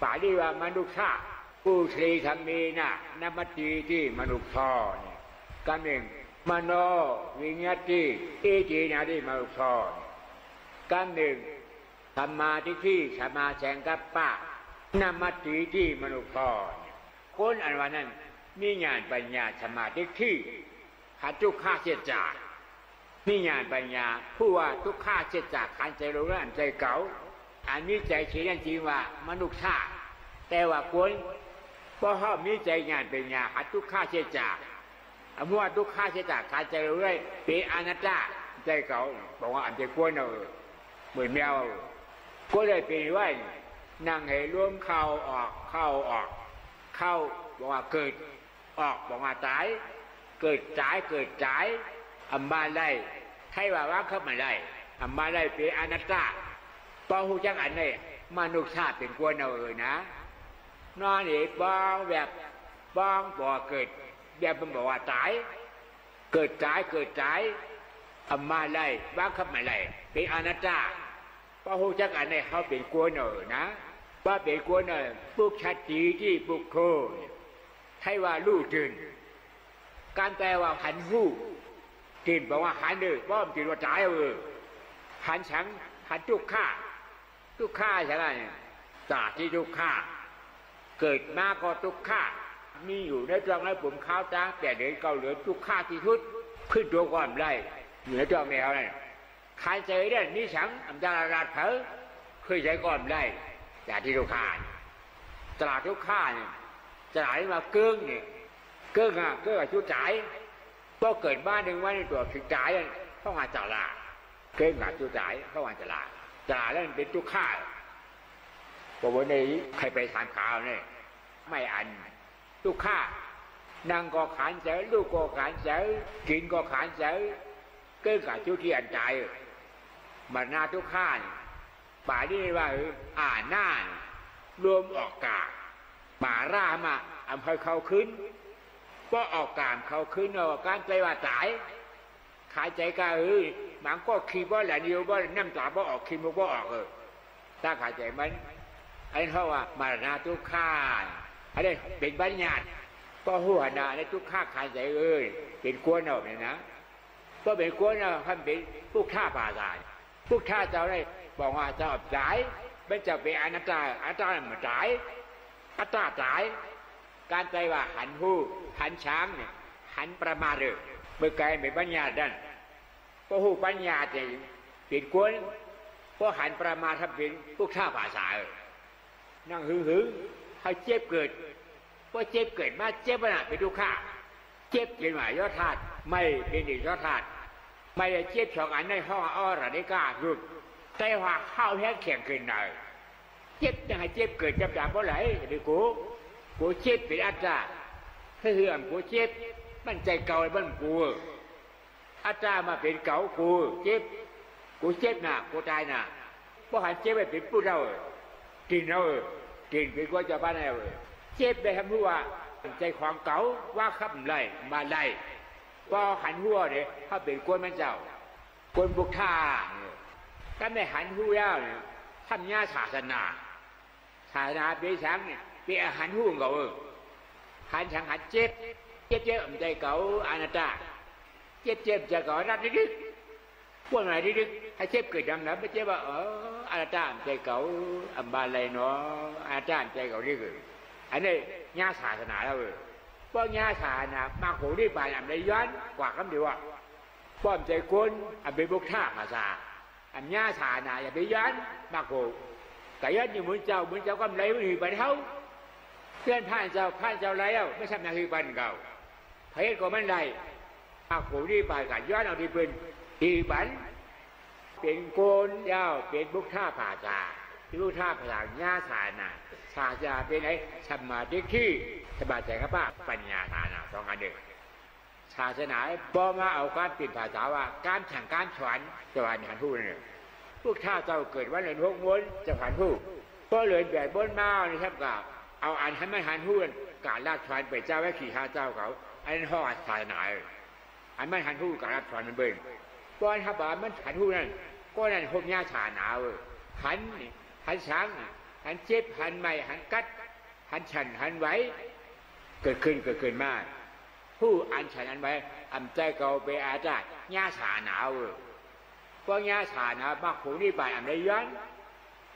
ป่าดีว่ามนุษย์ชาติผู้ชลีธรรมีนะนมัตติที่มนุษย์ทอเนี่ยกันหนึ่งมโนวิญญาติที่จีนาที่มนุษย์ทอกันหนึ่งธรรมาทิฏฐิสมาแสงกัปปะนมัตติที่มนุษย์ทอคนอันวันนั้นมีญาณปัญญาสมาทิฏฐิหัดทุกข้าเสียจากมีญาณปัญญาผู้ว่าทุกข้าเสียจากขันใจรู้อันใจเก่าอันนี้ใจเฉียนจริงว่ามนุษย์ชาติแต่ว่าคนเพราะเขามีใจงานเป็นญาหัดทุกข้าเสียจากเมื่อทุกข้าเสียจากขันใจรู้ได้เป็นอนัตตาใจเก่าบอกว่าอันใจกวนเหมือนแมวก็เลยเป็นว่านั่งให้ร่วมเข้าออกเข้าบอกว่าเกิดออกบอกว่าตายเกิดจ่ายอัมบาไล่ให้ว่าเข้ามาไล่อัมบาไล่เป็นอนัตตาพอหูจังอันนี้มนุษย์ชาติเป็นกวนนะนอนนี่บ้องแบบบ้องบ่เกิดแบบมันบอกว่าตายเกิดจ่าย อามาไล่บ้าขับมาไล่เป็นอนัตตาป้าหูจักอันนี้เขาเป็นกวนเนอนะป้าเป็นกวนเนอปลุกชัดจีที่ปลุกโคใช่ว่าลู่ตื่นการแปลว่าหันหูตื่นแปลว่าหันเลยป้อมตื่นว่าตายหันฉังหันทุกข้าใช่ไหมจากที่ทุกข้าเกิดมาก็ทุกข้ามีอยู่ในตรงนั้นผมข้าวจ้าแต่เดินเกาเหลือทุกข้าที่ทุดขึ้นตัวก่อนไล่เหนือจอแมวนี่ใครเจอได้นี่ฉังอันตรายเผลอเคยใช้ก่อนไล่จากที่ทุกข้าตลาดทุกข้าเนี่ยตลาดมาเกิ้งเนี่ยเกิ้งกับชุดจ่ายก็เกิดบ้านหนึ่งว่าในตัวชุดจ่ายเข้ามาตลาดเกิ้งกับชุดจ่ายเข้ามาตลาดแล้วมันเป็นทุกข้าพอวันนี้ใครไปทานข้าวเนี่ยไม่อันทุกข้านางก็ขานเสือลูกก็ขานเสือกินก็ขานเสือเกิ้งกับชุดที่อันใจมาหน้าทุกข้าป่านี่ว่าหน้ารวมออกกาป่าร่ามาอำเภอเขาขึ้นก็ออกการเขาขึ้นเอาการใจว่าตายขายใจก็มันก็ขี้บ่แหละเดียวบ่น้ำตาบ่ออกขี้มุกบ่ออกถ้าขายใจมันไอ้เขาว่ามาหน้าทุกข้าอันนี้เป็นบัญญัติก็หัวหน้าในทุกข้าขายใจเป็นกวนเอาเนี่ยนะก็เป็นกวนเอาท่านเป็นผู้ฆ่าป่าตายผู้ฆ่าเจ้าได้บอกว่าเจ้าตายไม่จะเป็นอนัตตามันตายอัตตาตายการใจว่าหันหูหันช้างเนี่ยหันประมาทเลยเมื่อไกลเป็นปัญญาดันก็หูปัญญาจะเป็นกวนก็หันประมาททำเป็นผู้ฆ่าป่าตายนั่งหึงให้เจ็บเกิดก็เจ็บเกิดมาเจ็บขนาดเป็นทุกข้าเจ็บเป็นหมายยอดธาตุไม่เป็นอีกยอดธาตุไม่ได้เจ็บสองอันในห้องอ้อระได้กล้าหยุดแต่ว่าข้าวแห้งแข็งขึ้นหน่อยเจ็บจะให้เจ็บเกิดจับดาบเพราะไหลหรือกูเจ็บเป็นอัตตาถ้าเหื่อมกูเจ็บมันใจเก่าบ้านกูอัตตามาเป็นเก่ากูเจ็บน่ะกูตายน่ะเพราะหันเจ็บไปเป็นผู้เรากินเป็นก็จะบ้านเราเจ็บไปทำหัวใจความเก่าว่าขับไล่มาไล่พอหันหัวเนี่ยถ้าเป็นกวนมันเจ้ากวนบุกท่าถ้าไม่หันหัวแล้วเนี่ยทำญาศาสนาเป็นช้างเนี่ยเป็นอาหารหุ่งเขาหันช้างหันเจ็บใจเก่าอนัตตาเจ็บจะก่อรัดดึกพวกไหนดึกให้เจ็บเกิดดำน้ำไม่เจ็บว่าอนัตตาใจเก่าอัมบาลัยเนาะอนัตตาใจเก่าดึกอันนี้ญาศาสนาแล้วเพราะญาศาสนามาโขดีไปอันใดย้อนกว่าคำเดียวว่าป้อมใจคนอันเป็นบุกท่าภาษาอันญาศาสนาอย่าไปย้อนมาโขแต่ย้อนอยู่เหมือนเจ้าก็ไหลไม่ถึงไปเท่าเพื่อนผ่านเจ้าไรเอ้าไม่ใช่นาทีบันเก่าเพศก็มันไรมาโขดีไปกันย้อนเอาที่เป็นตีบันเป็นโกนยาวเป็นบุกท่าภาษาที่บุกท่าภาษาญาศาสนาศาสนาเป็นไงสมาธิที่สบายใจครับป้าปัญญาศาสนาสองอันเดียวศาสนาบ่มาเอาการเปลี่ยนภาษาว่าการฉังการสอนจะผ่านหันผู้เนี่ยพวกท่าเจ้าเกิดวันเดือนหกม้วนจะผ่านผู้ก็เลยแบบบนมาเนี่ยครับกับเอาอันให้ไม่หันผู้การลาดสอนไปเจ้าไว้ขี่ข้าเจ้าเขาอันนั้นห่อศาสนาอันไม่หันผู้การลาดสอนมันเบิ่งก้อนทับบามันหันผู้นั่นก็นั่นพบญาชาหนาวหันช้างหันเจ็บหันใหม่หันกัดหันฉันหันไหวเกิดขึ้นมากผู้อันฉันอันไหวอันใจเก่าไปอาจารย์ญาชาหนาวเพราะญาชาหนาวมากผูนี่ไปอันใดย้อน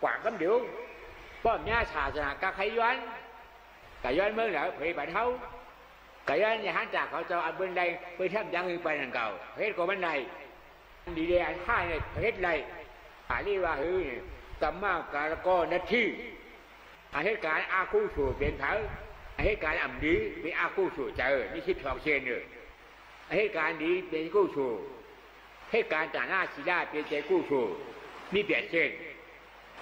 กว่ากันเดี๋ยวป้อมญาชาสนาก็ใครย้อนแต่ย้อนเมื่อไหร่เผยไปเท่าแต่ย้อนอย่าหันจากเขาจะอันบนใดไปทำยังไงไปนั่นเก่าเพศก็มันใดดีเดียนข้าเนี่ยเพศไรอันนี้ว่าตัมมาการก็นาทีเหตุการณ์อาคูสู่เป็นเท้าเหตุการณ์อ่ำดีเป็นอาคูสู่เจอนี่คิดทองเชนเลยเหตุการณ์ดีเป็นกู้สู่เหตุการณ์ต่างหน้าชีดาเป็นใจกู้สู่นี่เปลี่ยนเช่น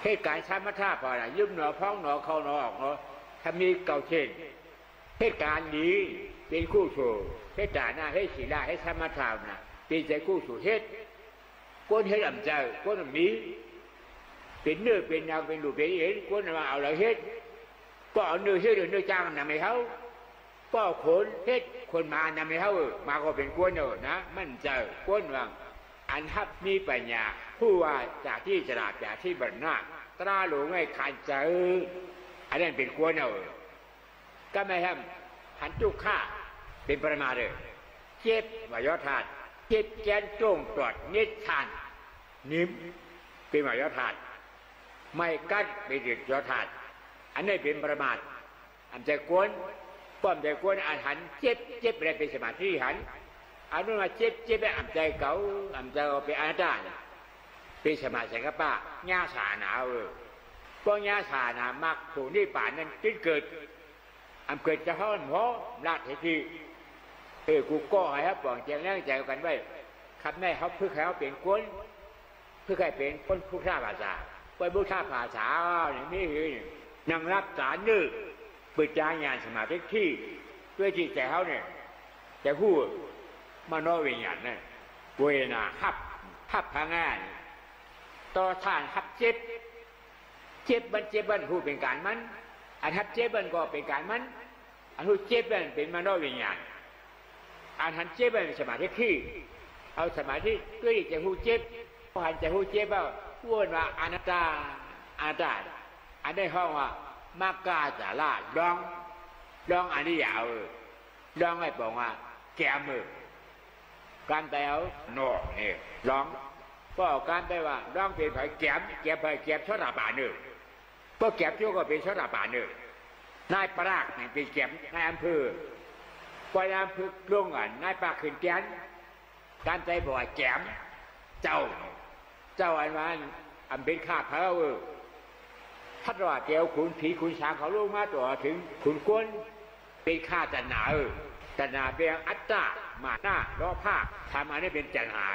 เหตุการณ์ช้ำมัท่าพอละยุบหนอพ้องหนอเข้าหนอออกหนอทำมีเก่าเช่นเหตุการณ์ดีเป็นกู้สู่เหตุต่างหน้าให้ชีดาให้ช้ำมัท่านะเป็นใจกู้สู่เหตุก้นเหตุอ่ำเจอก้นอ่ำมีเป็นเนื้อเป็นยางเป็นหลูเป็นเอ็นคนมาเอาอะไรเฮ็ดก็เอาเนื้อเชื่อเนื้อจ้างนำให้เขาก็ขนเฮ็ดคนมานำให้เขามาก็เป็นกวนนะมันเจอก้นว่าง อันทับมีปัญญาผู้ว่าจากที่ฉลาดจากที่บรรณาตราหลวงให้ขันเจออันนั้นเป็นกวนเอาก็ไม่ทำหันจุกฆ่าเป็นประมาทเลยเจ็บวายธาตุเจ็บแกนจงตรวจนิทานนิ่มเป็นวายธาตุไม่กัดเป็นดิยธาตุอันนี้เป็นประมาทอันใจกวนป้อมใจกวนอันหันเจ็บอะไรเป็นสมาธิหันอันนู้นมาเจ็บไปอันใจเก่าอันใจเอาไปอาณาเป็นสมาธิกับป้าหญ้าสาหนาวก็หญ้าสาหนามักถูกนี่ป่านนั้นจึงเกิดอันเกิดจะห้อนหัวลาดทีกูก็ให้ครับบอกแจ้งแรงใจกันไว้คับแม่เขาเพื่อให้เขาเป็นคนเพื่อให้เป็นคนผู้ฆ่าภาษาไปผู้ฆ่าภาษาอย่างนี้นั่งรับสารนึกปิดใจงานสมาธิที่ด้วยจิตใจเขาเนี่ยแต่ผู้มโนวิญญาณเนี่ยเวนาฮับพางานต่อท่านฮับเจ็บบันผู้เป็นการมันอันฮับเจ็บบันก็เป็นการมันอันผู้เจ็บบันเป็นมโนวิญญาณอันหันเจ็บบันสมาธิที่เอาสมาธิด้วยใจผู้เจ็บพอหันใจผู้เจ็บว่าพูดว่าอนัตตาอันได้ห้องว่ามากาจาราลองอันนี้ยาวลองให้บอกว่าแกมือการแต่เอาโน่เนี่ยลองก็การแต่ว่าลองเป็นไผ่แก็บชดาบานเนื้อก็แก็บชั่วก็เป็นชดาบานเนื้อนายปรากเนี่ยเป็นแก็บนายอำเภอปล่อยอำเภอลงอ่ะนายปรากขึ้นแกนการแต่บอกว่าแก็บเจ้าอันนั้นอันเป็นข้าเพลพัดว่าเจ้าขุนผีขุนช้างเขาลูกมาตัวถึงขุนก้นเป็นข้าจันนาจันนาเป็นอัตตามาหน้าล้อผ้าทำอันนี้เป็นจันนา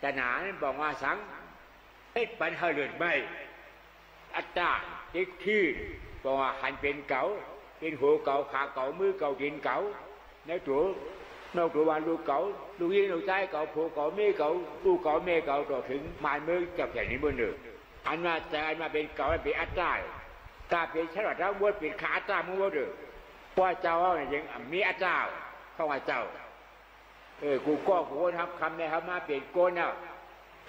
จันนานั้นบอกว่าสังให้ปัญหาเลือดไม่อัตตาเด็กที่บอกว่าหันเป็นเก่าเป็นหัวเก่าขาเก่ามือเก่าดินเก่าในตัวนอกตัววันลูกเก่าลูกยิงลูกใจเก่าผัวเก่าเมียเก่าลูกเก่าเมียเก่าต่อถึงมายมือจับแขนนี้บนหนึ่งอันว่าแต่อันมาเป็นเก่าเป็นอัตตาตาเป็นฉลาดทั้งหมดเป็นขาอัตตามุ่งว่าเด้อพ่อเจ้าเนี่ยยังมีอัตตาเข้ามาเจ้ากูทำคำเนี่ยครับมาเป็นโกนเนี่ย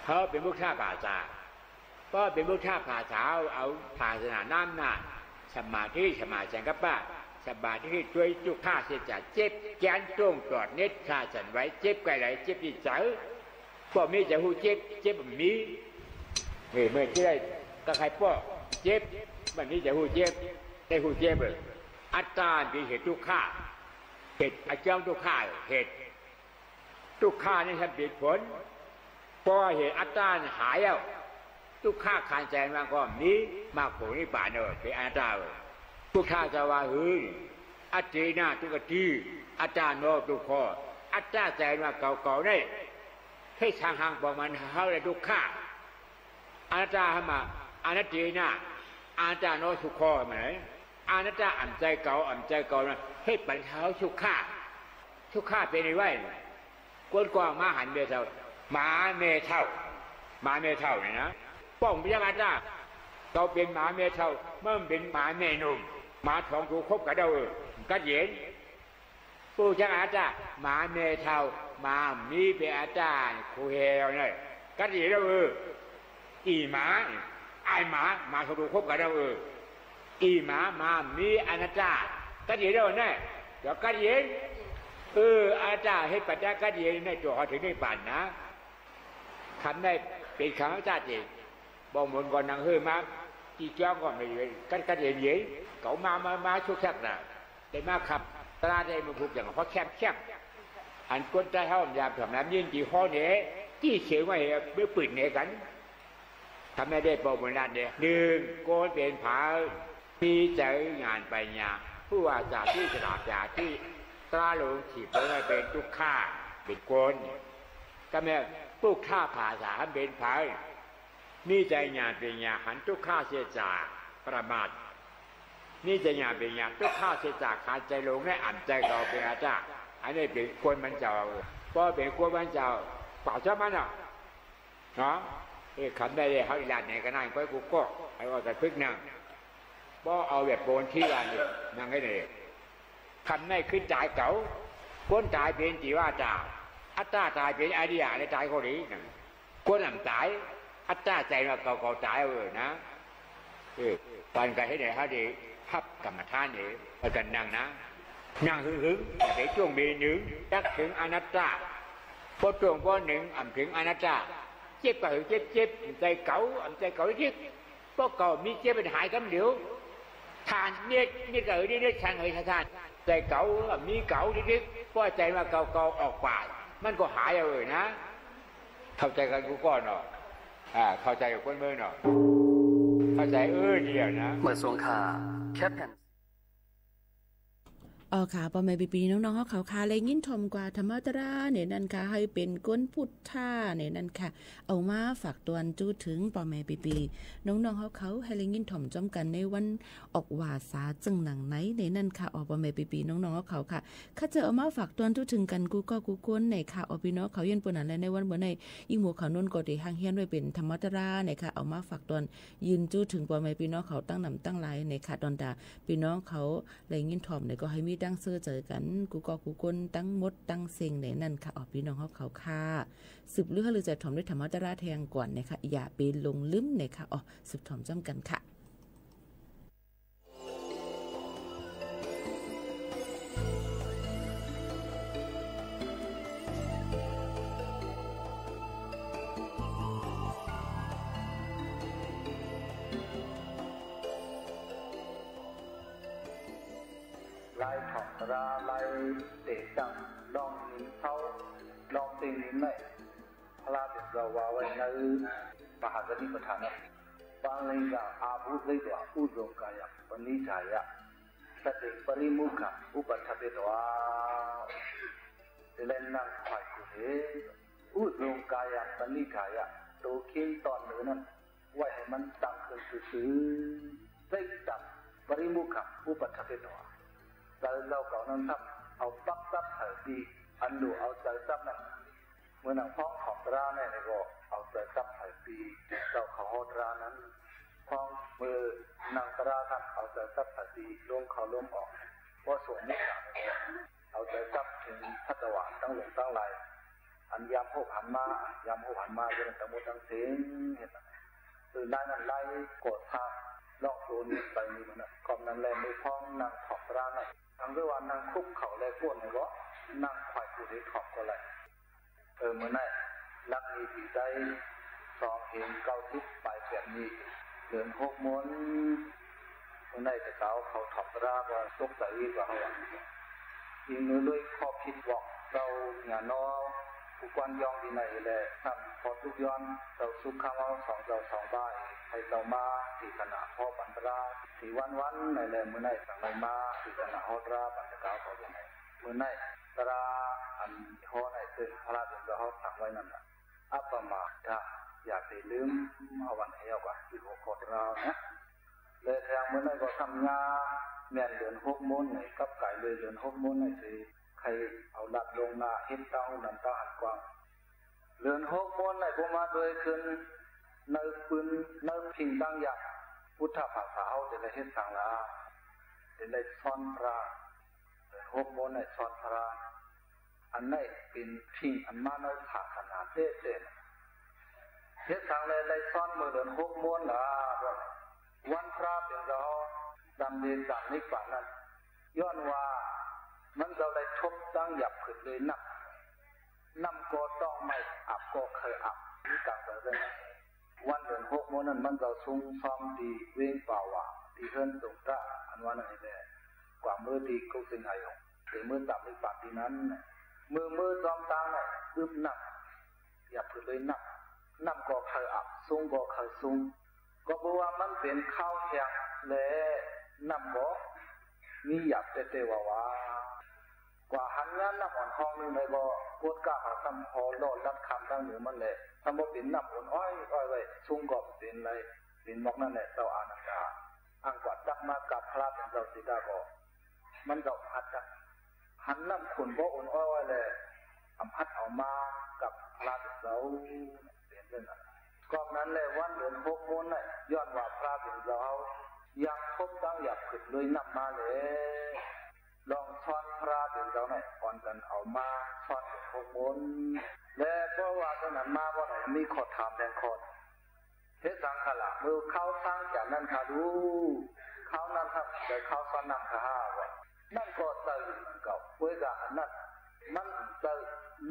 เขาเป็นมุขท่าภาษาก็เป็นมุขท่าภาษาเอาภาษาน้ำหน้าสมาธิกับป้าสมาธิด้วยจุกข้าเสียจากเจ็บแกนตรงตอดเน็ตข้าฉันไว้เจ็บไกลไหลเจ็บที่เสือก็มีจะหูเจ็บมีเมื่อที่ได้ก็ใครป้อเจ็บมันนี้จะหูเจ็บได้หูเจ็บเลยอัตตาเป็นเหตุทุกข้าเหตุอาจารย์ทุกข้าเหตุทุกข้านี่ทำเป็นผลพอเหตุอัตตาหายแล้วทุกข้าขันใจมาก็นี้มาโผล่นี่ป่าเนอเป็นอัตตาทุกข้าจะว่าเฮ้ยอัตตินาทุกทีอัตตาโนทุกข้ออัตตาใจมาเก่าๆนี่ให้ทางห่างบอกมันเขาเลยทุกข้าอนัตตามาอนัตตินาอนัตตาโนทุกข้อเหมือนอนัตตาอ่ำใจเก่านะให้ปัญหาทุกข้าเป็นไงวะก้นกวางมาหันเมเท่าหมาเมเท่าเนี่ยนะป้องพิจารณาเราเป็นหมาเมเท่าเมื่อเป็นหมาเมนุ่มหมาทองถูกคบกับเรากัดเย็นผู้จักอาจารย์หมาเมเท่าหมามีเป็นอาจารย์ครูเฮลเนี่ยกัดเย็นเราอีหมาไอหมาทองถูกคบกับเราอีหมามีอนัตตากัดเย็นเราเนี่ยเดี๋ยวกัดเย็นอาจารย์ให้ปัจจัยกัดเย็นในตัวเขาถึงได้ปั่นนะคำได้เป็นคำอาจารย์เองบอกมนก่อนนางเฮ้ยมาจีเจ้าก่อนเลยกัดเย็นเขามาชุกชักนะแต่มาขับตลาดได้มาผูกอย่างเขาแคบอันก้นใจเขาอยากทำน้ำยืนจีข้อเนี้ยที่เขียวมาเห็นเบื้อปืนเนี้ยกันทำไม่ได้บอกมนนั่นเนี่ยหนึ่งโกนเป็นผามีใจงานไปงานผู้ว่าจากที่ฉลาดจากที่ตราหลงฉีดไปเป็นทุกข้าเป็นโกนก็แม่ทุกข้าภาษาเป็นผานี่ใจงานเป็นงานหันทุกข้าเสียจากประมาทนี่ใจงานเป็นงานทุกข้าเสียจากขาดใจลงให้อ่านใจเก่าเป็นอาจารย์อันนี้เป็นคนมันเจ้าเพราะเป็นคนมันเจ้าเปล่าใช่ไหมเนาะคำได้เลยเขาอีหลานไหนก็นั่งไปกูก็ไอ้ว่าแต่พึกนั่งเพราะเอาแบบโบนที่ร้านนี่นั่งให้เลยคำได้ขึ้นจ่ายเก่าก้นจ่ายเป็นจีว่าจ่า อัตตาตายเป็นอริยะในตายคนนี้นะคนหลังตายอัตตาใจมาเก่าตายนะปันกันให้ไหนฮะดีพับกรรมฐานนี่อาจารย์นั่งหึงแต่ช่วงมีหนึ่งตักถึงอนัตตาพอช่วงพอหนึ่งถึงอนัตตาเจ็บก็เจ็บใจเก่าใจเก่าที่พวกเก่ามีเจ็บเป็นหายกันเดี๋ยวทานเนี่ยเกิดนี่ทานเฮ้ยทานใจเก่ามีเก่าที่พอใจมาเก่าออกป่ามันก็หายนะเข้าใจกันกูก่อนเนาะเข้าใจกับคนเมื่อเนาะเข้าใจเดียวนะเมื่อสวงขาแคปแผ่นค่ะปอแม่ปีๆน้องๆเขาค่ะเลยยินทอมกว่าธรรมตราเนี่ยนั่นค่ะให้เป็นก้นพุทธาเนี่ยนั่นค่ะเอามาฝากตวนจู้ถึงปอแม่ปีๆน้องๆเขาให้เลยยินทอมจอมกันในวันออกว่าสาจึงหนังไหนในนั่นค่ะปอแม่ปีๆน้องๆเขาค่ะข้าจะเอามาฝากตวนจู้ถึงกันกูก็กูก้นในค่ะพี่น้องเขาเย็นปนนั้นและในวันเมื่อในยิ่งหมู่เขานุ่นก็ได้ห่างเฮียนไว้เป็นธรรมตราเนี่ยค่ะเอามาฝากตวนยืนจู้ถึงปอแม่พี่น้องเขาตั้งนำตั้งหลายในค่ะตอนตาพี่น้องเขาเลยยินทอมเนี่ยก็ให้มีตั้งเสื้อเจอกันกูก็กูก้นตั้งมดตั้งเซ็งในนั่นค่ะพี่น้องเขาค่ะสืบเรื่องหรือจะถ่อมด้วยธรรมตราแทงก่อนนะคะอย่าไปลงลืมนะคะสืบถ่อมจ้ำกันค่ะลายถอดราลายเตะจังลองหินเขาลองตีหินไม่พลาดเป็นเราว่าไว้ในมหากริประธานะบางเลยก็อาบุธเลยตัวอุดมกายปณิจายะสติปริมุขะอุปัฏฐเปตัวเล่นนั่งคอยกุเหอุดมกายปณิจายะโตเขียนตอนเหนือนั้นไว้ให้มันตั้งขึ้นซื่อๆได้จับปริมุขะอุปัฏฐเปตัวเราเก่านั้นทับเอาปั๊บซับใส่ดีอันดูเอาใจซับนั่นเมื่อหนังพ้องของร้านเนี่ยก็เอาใจซับใส่ดีเราเขาโหดร้านนั้นพ้องมือนางตราท่านเอาใจซับใส่ดีลงเขาล้มออกว่าส่งนิสัยเอาใจซับถึงพัตวะตั้งหลงตั้งไหลอันยามโหหันมายามโหหันมาจนตะมุตั้งเสียงเห็นไหมตื่นได้นั่นไล่กดท่าลอกโดนไปนี่มันนะก่อนนั้นแลไม่พ้องนางถอดร้านน่ะทั้งด้วยว่านางคุกเขาเลยพวกไหนวะนางควายผู้ที่ถอดก็เลยเมื่อนั้นรักมีผีใจสองเห็นเก้าทิศปลายแบบนี้เดินหกม้วนเมื่อนั้นแต่เขาถอดร้านว่าตกใจกว่าเขายิงเนื้อด้วยข้อผิดบอกเราหงานอผู้กวนยองที่ไหนแหละทำพอทุกย้อนเราสุขข้าวเราสองบ้านให้เรามาที่ขณะพ่อปันตราที่วันในแหละเมื่อไหร่สั่งไปมาที่ขณะฮอดราปันตะกาวเขาเป็นไงเมื่อไหร่ตราอันฮอดไหนซึ่งพระราชบิดาเขาสั่งไว้นั่นน่ะอัปมาทะอย่าไปลืมเอาวันเที่ยวกว่าที่หัวโคตรเรานะเลยแทงเมื่อไหร่ก็ทำงาแม่นเดือนหกม้วนไหนกับไก่เลยเดือนหกม้วนไหนสิใครเอาหลัดลงหน้าเห็นเต้านันตาหันกว้างเดือนหกม้วนไหนผมมาโดยคืนในปืนในพิงตั้งอยากพุทธภาษาเอาจะได้เห็นสังลาจะได้ซ้อนพระหกโมนในซ้อนพระอันไหนเป็นพิงอันมาในศาสนาเต้นเห็นสังเลยได้ซ้อนมือเดินหกโมนละวันพระเป็นเราดำเนินจากนิพพานนั้นย้อนว่ามันเราได้ทบตั้งหยับขึ้นเลยน้ำก็ต้องไม่อับก็เคยอับนี่ต่างกันเลยวันเดือนหกโมงนั้นมันเราซุ้มซ้อมดีเว้งเปล่าว่าที่เฮิรนตรงตาอันว่านั่นแหละกว่ามือดีก็สิ่งไหนของแต่มือต่ำในปากที่นั้นมือซ้อมตั้งเนี่ยอึบหนักอย่าพึ่งเลยหนักน้ำก็เคยอับซุ้มก็เคยซุ้มก็เพราะว่ามันเป็นข้าวแข็งและน้ำก็มีหยาบเตะว่ากว่าหันงานน้ำอ่อนห้องนึงในบ่กดกล้าหาทำพอโลดรัดคำตั้งเหนือมันแหละทำบ่เป็นน้ำอ่อนอ้อยไว้ชุ่มกอบเป็นไรเป็นมอกนั่นแหละเจ้าอานันดาอังกว่าจักมากับพระเป็นเจ้าสิดาบ่มันเจ้าพัดกันหันน้ำขุนบ่อ่อนอ้อยไว้เลยอำพัดเอามากับพระเป็นเจ้าเป็นเรื่องนั้นก็นั้นเลยวันเดือนหกโมงน่ะย้อนว่าพระเป็นเจ้าอยากพบตั้งอยากขึ้นเลยนับมาเลย ลองซ้อนพระเดี๋ยวเจ้าไหนก่อนกันเอามาซ้อนขมนและเพราะว่าตอนนั้นมาว่าไหนมีขอถามแดงคนเทสังขละมือเข้าสร้างจากนั้นค่ะดูเขานั้นครับแต่เขาซ้อนนำข้าว่านั่นก็ตื่นกับเวลาอันนั้นมันจะ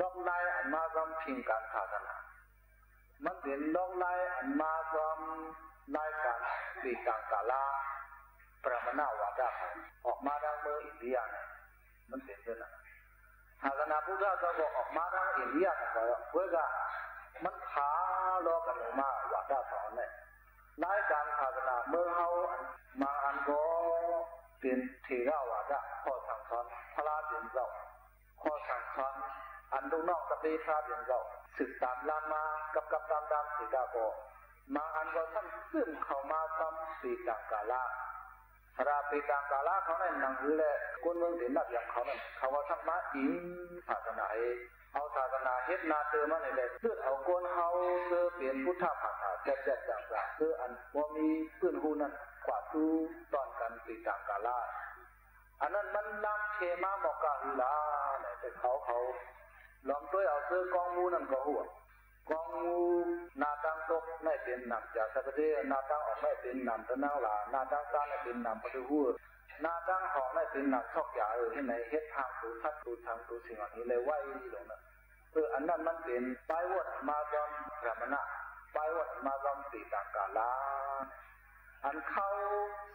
ล็อกไล่อันมากำพิงการศาสนามันเป็นล็อกไล่อันมากำไล่การปีต่างกาลาประมาณว่าวาดาออกมาดังเมืองอินเดียมันเป็นเรื่องนั้นศาสนาพุทธจะบอกออกมาดังอินเดียก็เวลามันพาโลกันมาวาดาสอนเลยไล่การศาสนาเมืองเฮามาอันก็เป็นเทราวาดะข้อสั่งสอนพระเดียนเจ้าข้อสั่งสอนอันดูนอกตะปีพระเดียนเจ้าศึกตามลานมากับตามสีดาโกมาอันก็ท่านซึมเข้ามาตามสีต่างกาลาพระปีต่างกาลาเขาในหนังสือและคนเมืองเด่นนักอย่างเขานั้นเขาว่าท่านมาอิงศาสนาเอาศาสนาเฮ็ดนาเตอมาในแหละคือเอาคนเฮาเจอเปลี่ยนพุทธภาษาแจ๊ดๆต่างๆคืออันบ่มีพื้นหูนั้นกว่าตู้ตอนกันปีต่างกาลาอันนั้นมันล้ำเทมาหมอกกาหือลาเนี่ยแต่เขาลองด้วยเอาเสื้อกองมูนั่นก็หัวกองมูนาตังตกไม่เป็นนำจากสักเดียนาตังออกไม่เป็นนำตะนางหลานาตังซาไม่เป็นนำปฏิหูนาตังหอกไม่เป็นนำชอกยาให้ในเฮ็ดทางตูทัดตูทางตูสิ่งอันนี้เลยไหวลงนะอันนั้นมันเป็นไปวัดมาจอมพระมณะไปวัดมาจอมสีต่างกาลาอันเข้า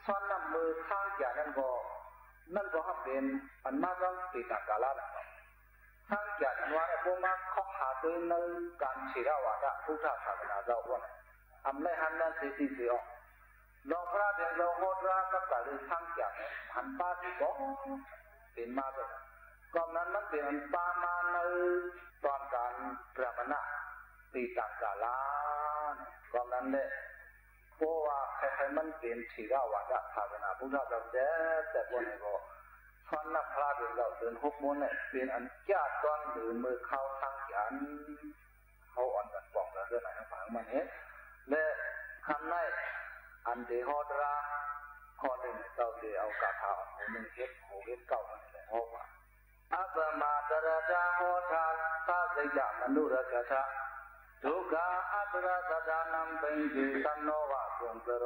ซ้อนน้ำมือข้างอย่างนั้นก็ห้ามเป็นอันมาจอมสีต่างกาลาข้างอย่างนั้นว่าพวกมาข้อหาตัวในการเชื่อว่าจะพุทธศาสนาเราว่าทำได้หันนั้นสีเสียลองพระเดียนเราโหดร้ายกับการข้างอย่างหันป้าที่บอกเป็นมาแบบก่อนนั้นมันเป็นปามาในตอนการพระมณะตีต่างกาลาก่อนนั้นเนี่ยเพราะว่าใครๆมันเป็นชีราวาดะศาสนาพุทธเราแต่วันนี้ก็ตอนนักพระเดินเราเดินหกโมงเนี่ยเป็นอันญาติตอนหรือมือเข้าทางยันเขาอ่อนกันปองกันเรื่องไหนฟังมันเนี้ยและคำนั้นอันเดฮอดราข้อหนึ่งเราเดี๋ยวเอากาถาหัวหนึ่งเฮ็ดเก่ามันเลยเพราะว่าอัปมาตระจาโหทาสาสิกามนุรกะชะทุกขาอัตระสดานัมเป็นจิตันโนวะกุมกโร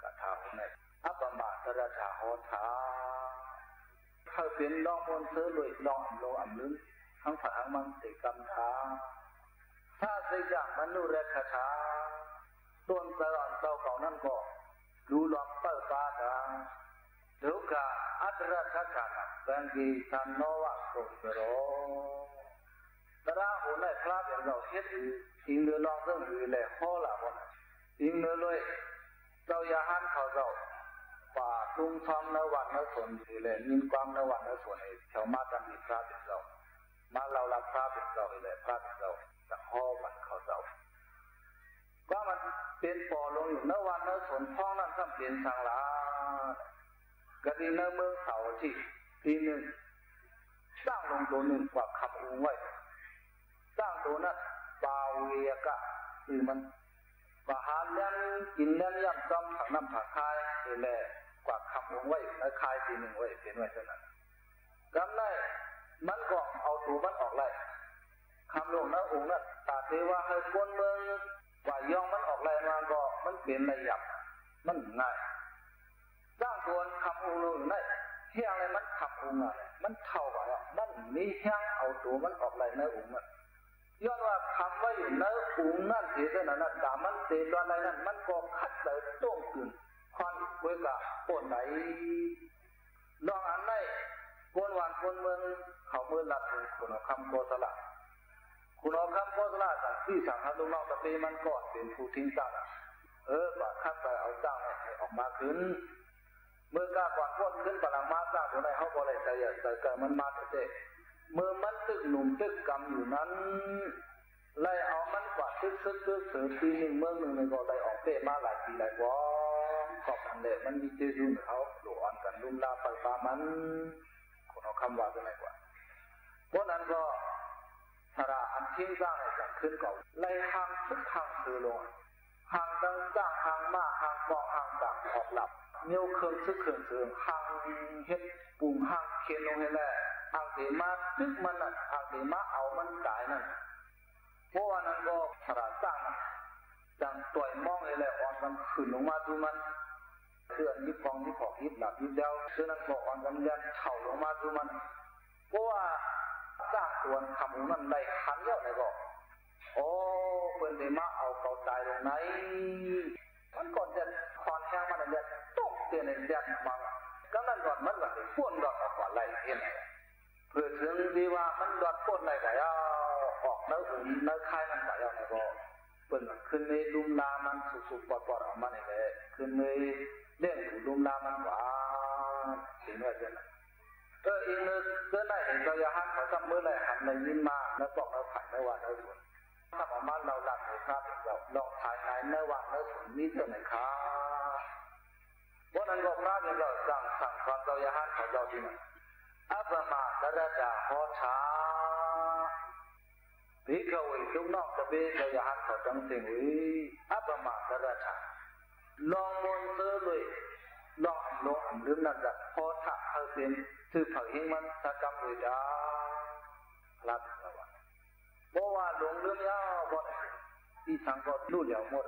กาถาหัวหนึ่งอัปมาตระจาโหทาเขาเป็นลองมนต์ซื้อลุยลองโลอันนึงทั้งฝรั่งมันติกำทาสาสิกามนุรกะชะต้นเจ้าเก่านั่นก็ดูลองเปิดตาดังทุกขาอัตระทักษะเป็นกีสันโนวะกุมกโรแต่ละหัวในพระอย่างเราเฮ็ดอิงเรือลองเรื่องอื่นเลยข้อละวันอิงเรือเลยเจ้าอย่าหันเขาเจ้าป่าทุ่งทองในวันในส่วนอื่นเลยนินความในวันในส่วนนี้ชาวมาตันมีพระเป็นเรามาเราละพระเป็นเราเลยพระเป็นเราจะข้อมันเขาเจ้าว่ามันเป็นปอลงอยู่ในวันในส่วนท้องนั้นทำเปลี่ยนสังลากระดิ่งในเมืองเสาที่ทีหนึ่งสร้างลงตัวหนึ่งกว่าขับอุ้งไว้สร้างตัวนั้นปาเวียกะคือมันปะหาเลี้ยงกินเลี้ยงย่ำจอมถังน้ำถังคายนี่แหละกว่าขับอุ้งไว้ในคายทีหนึ่งไว้เป็นไว้เท่านั้นกำไรมันก็เอาตัวมันออกเลยคำลงนะองค์นั้นตาเทว่าให้คนเมืองกว่าย่องมันออกเลยมันก็มันเปลี่ยนระยับมันง่ายสร้างตัวขับอุ้งลงได้เฮียงอะไรมันขับอุ้งอะไรมันเท่าไหร่มันมีเฮียงเอาตัวมันออกเลยในอุ้งมันย้อนว่าคำว่าอยู่ในอุ้งนั่นเสียแต่นั้นแต่มันเสียตอนไหนนั้นมันก็คัดเลยต้มขึ้นควันเวกะปนไหนลองอันไหนคนหวานคนเมืองเขาเมืองหลักคุณคำโกศลคุณคำโกศลจากที่สั่งให้ลูกน้องตะปีมันก่อนเป็นผู้ทิ้งตั้งว่าคัดไปเอาตั้งออกมาขึ้นเมื่อกล้ากว่าพ้นขึ้นพลังมาตั้งตัวไหนเขาบอกอะไรแต่เกิดมันมาเตะเมื่อมันตึกหนุ่มตึกกำอยู่นั้นไล่เอามันกว่าตึกปีหนึ่งเมืองหนึ่งก็ไล่ออกเตะมาหลายปีหลายวันขอบกันเลยมันมีเจดุนเขาหลวนกันลุ่มลาไปปามันคนเอาคำว่าตัวไหนกว่าเพราะนั้นก็สระอันทิ้งสร้างให้จัดขึ้นก่อนไล่ห่างทึกห่างซื้อลงห่างตั้งสร้างห่างมากห่างกองห่างต่างออกหลับ เงี้ยวเครื่องซึกเครื่องเสืองห่างเฮ็ดปุ่มห่างเขียนลงให้แหละอังเดมาตึกมันน่ะอังเดมาเอามันกายนั่นเพราะว่านั้นก็สระสร้างจังต่อยมองให้แหละอ่อนมันขึ้นลงมาดูมันเสื้อยิบฟองยิบผอกยิบหลับยิบเดาเสื้อนั้นก็อ่อนกันยันเข่าลงมาดูมันเพราะว่าสร้างตัวคำนั้นได้ขันเยอะเลยก็โอ้เป็นเดมาเอาเขาตายลงไหนมันก่อนจะคอนแห้งมันเนี่ยตกเตียนในยันมันก็นั่นก่อนมันแบบพ่นดอกออกก่อนไรเห็นเพื่อถึงดีว่ามันดอดพ่นไรก็เอาออกเนื้อหุ่นเนื้อคายมันก็เอาไงก็เป็นขึ้นในลุมลามันสุกๆปอดๆออกมาเนี่ยขึ้นในเล่นลุมลามันหวานเห็นว่าจะอีกนึงก็ได้เห็นเราอยากหันเขาทำเมื่อไรหันในยิ้มมาแล้วบอกเราถ่ายไม่ว่าเราส่วนถ้าประมาณเราหลับในครับเราลองถ่ายในเนื้อว่าเนื้อส่วนนี้เท่าไหร่ครับเพราะนั้นก็พระเนี่ยเราสั่งความเราอยากหันเขาเราดีมั้ยอัปมาตระดาหอชาพิกเวทุกนอกตะเบเราอยากหันเขาจังสิงวิอัปมาตระดาลองมนเตอร์เลยลองลงลืมนั่นแหละพอถักเขาเป็นคือเผยให้มันสักกรรมเลยจ้ารับสวัสดิ์เพราะว่าลงลืมยาวหมดที่ทางก็รู้เดียวหมด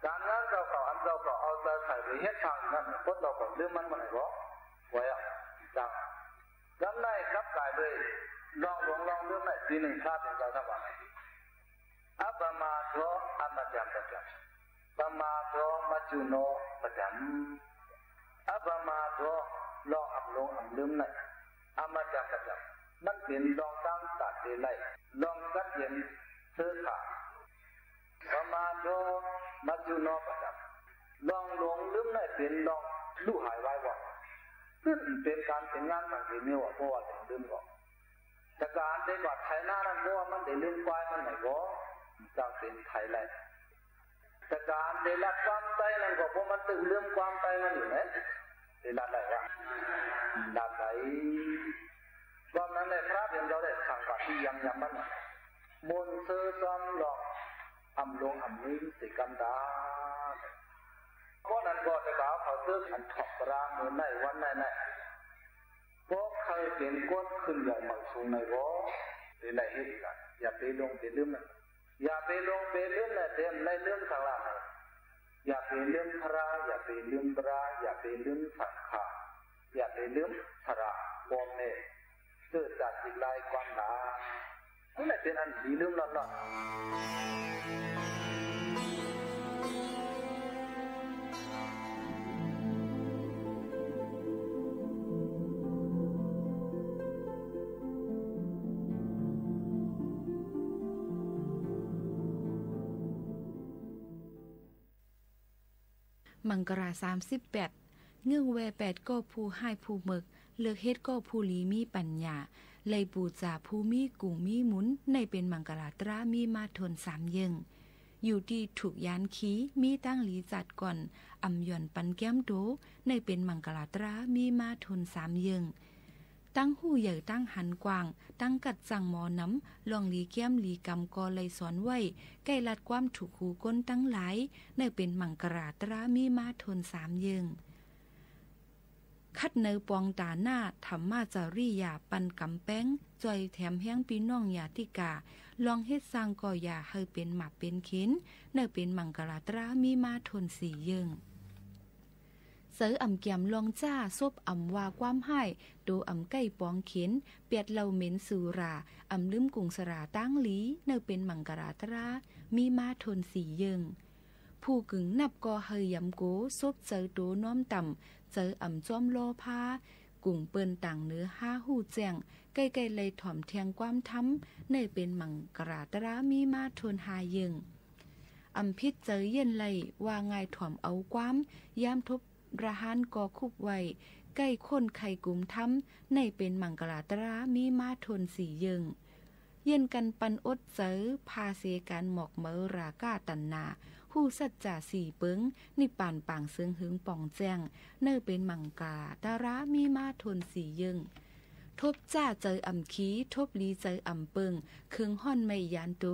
การงานเราก็อันเราก็เอาแต่ใส่ไปเฮ็ดทางนั้นพวกเราก็ลืมมันมาไหนก็ไว้จังจำได้ครับกายเลยลองลืมได้ทีหนึ่งชาติเราทำอะไรอัปมาโตอัมจัมปะจัมปมาโตมัจจุโนปะจัมอัปมาโตลองลืมไหนอามาจากกระจับมันเป็นลองตั้งตัดเลยไล่ลองกัดเย็นเสื้อขาประมาณโดมัจจุโนกระจับลองลืมไหนเป็นลองลู่หายไว้ว่าซึ่งเป็นการเป็นงานต่างที่มีว่าเพราะว่าถึงลืมก่อนแต่การได้บัดไทยหน้านั้นเพราะว่ามันได้ลืมไปมันไหนก็จังเป็นไทยแลนด์แต่การได้รัดความใจนั้นก็เพราะมันตึงลืมความใจมันอยู่ไหนเวลาไหนวะลาไหนตอนนั้นในพระเดียนเราได้ขังกับที่ยังมันมนเซอร์ซ้อมหลอกอำลงนิ้มสิกันดาเพราะนั้นก็จะกล่าวเขาซื้อขันถอกรางเหมือนในวันไหนเพราะใครเป็นก้นขึ้นใหญ่มาสูงในบ่หรือไหนให้ดีกันอย่าไปลงไปลืมนะอย่าไปลงไปลืมนะเต็มในเรื่องข้างล่างอย่าไปลืมพระอย่าไปลืมพระอย่าไปลืมสังขารอย่าไปลืมพระปอมเนี่ยเกิดจากสิ่งใดความหนานั่นแหละเป็นอันดีลืมแล้วล่ะมังกรา38เงื่องแว8ก็ผู้ให้ผู้หมึกเลือกเฮ็ดก็ผู้ลีมีปัญญาเลยปูจาผู้มีกุ่งมีหมุนในเป็นมังกราตรามีมาทน3ยึงอยู่ที่ถูกยานขีมีตั้งหลีจัดก่อนอำย่อนปันแก้มโดในเป็นมังกราตรามีมาทน3ยึงตั้งหู้ใหญ่ตั้งหันกว้างตั้งกัดสั่งหมอน้ำลองลีแก้มลีกำกอเลยสอนไว้ใกล้ลัดความถูกหูก้นตั้งหลายในเป็นมังกราตรามีมาทน3ยึงคัดเนอปองตาหน้าธรรมาจาริยาปันกำแป้งจอยแถมแห้งปีน้องยาติกาลองเฮ็ดสร้างก่อยาให้เป็นหมับเป็นขินเนอเป็นมังกราตรามีมาทน4ยึงเสืออ่ำแก้มลองจ้าซบอ่ำว่าความให้ดูอ่ำใกล้ปองเข็นเปียดเหล่าเหม็นสุราอ่ำลืมกุงสราตั้งหลีเนอเป็นมังกราตรามีมาทน4ยึงผู้กึ่งนับก็เฮยยำโกซบเจอโตน้อมต่ำเจออ่ำจ้อมโลพากุ่งเปิ้นต่างเนื้อ5หู้แจ้งใกล้ๆเลยถ่อมเทียงความทำเนอเป็นมังกราตรามีมาทน5ยึงอ่ำพิษเจอเย็นไหลว่าง่ายถ่อมเอาความยามทบระหานก่อคุบไว้ใกล้คนไข่กลุ่มทำในเป็นมังกราตรามีมาทน4ยึงเย็นกันปันอดเจอพาเสกันหมอกเมอราก้าตันนาหู้สัจจะ4เปิงนิป่านป่างเสืองหึงป่องแจ้งเนอเป็นมังกราตรามีมาทน4ยึง ทบจ้าเจออ่ำขี้ทบลีเจออ่ำเปิงเครื่องห่อนไม่ยานโต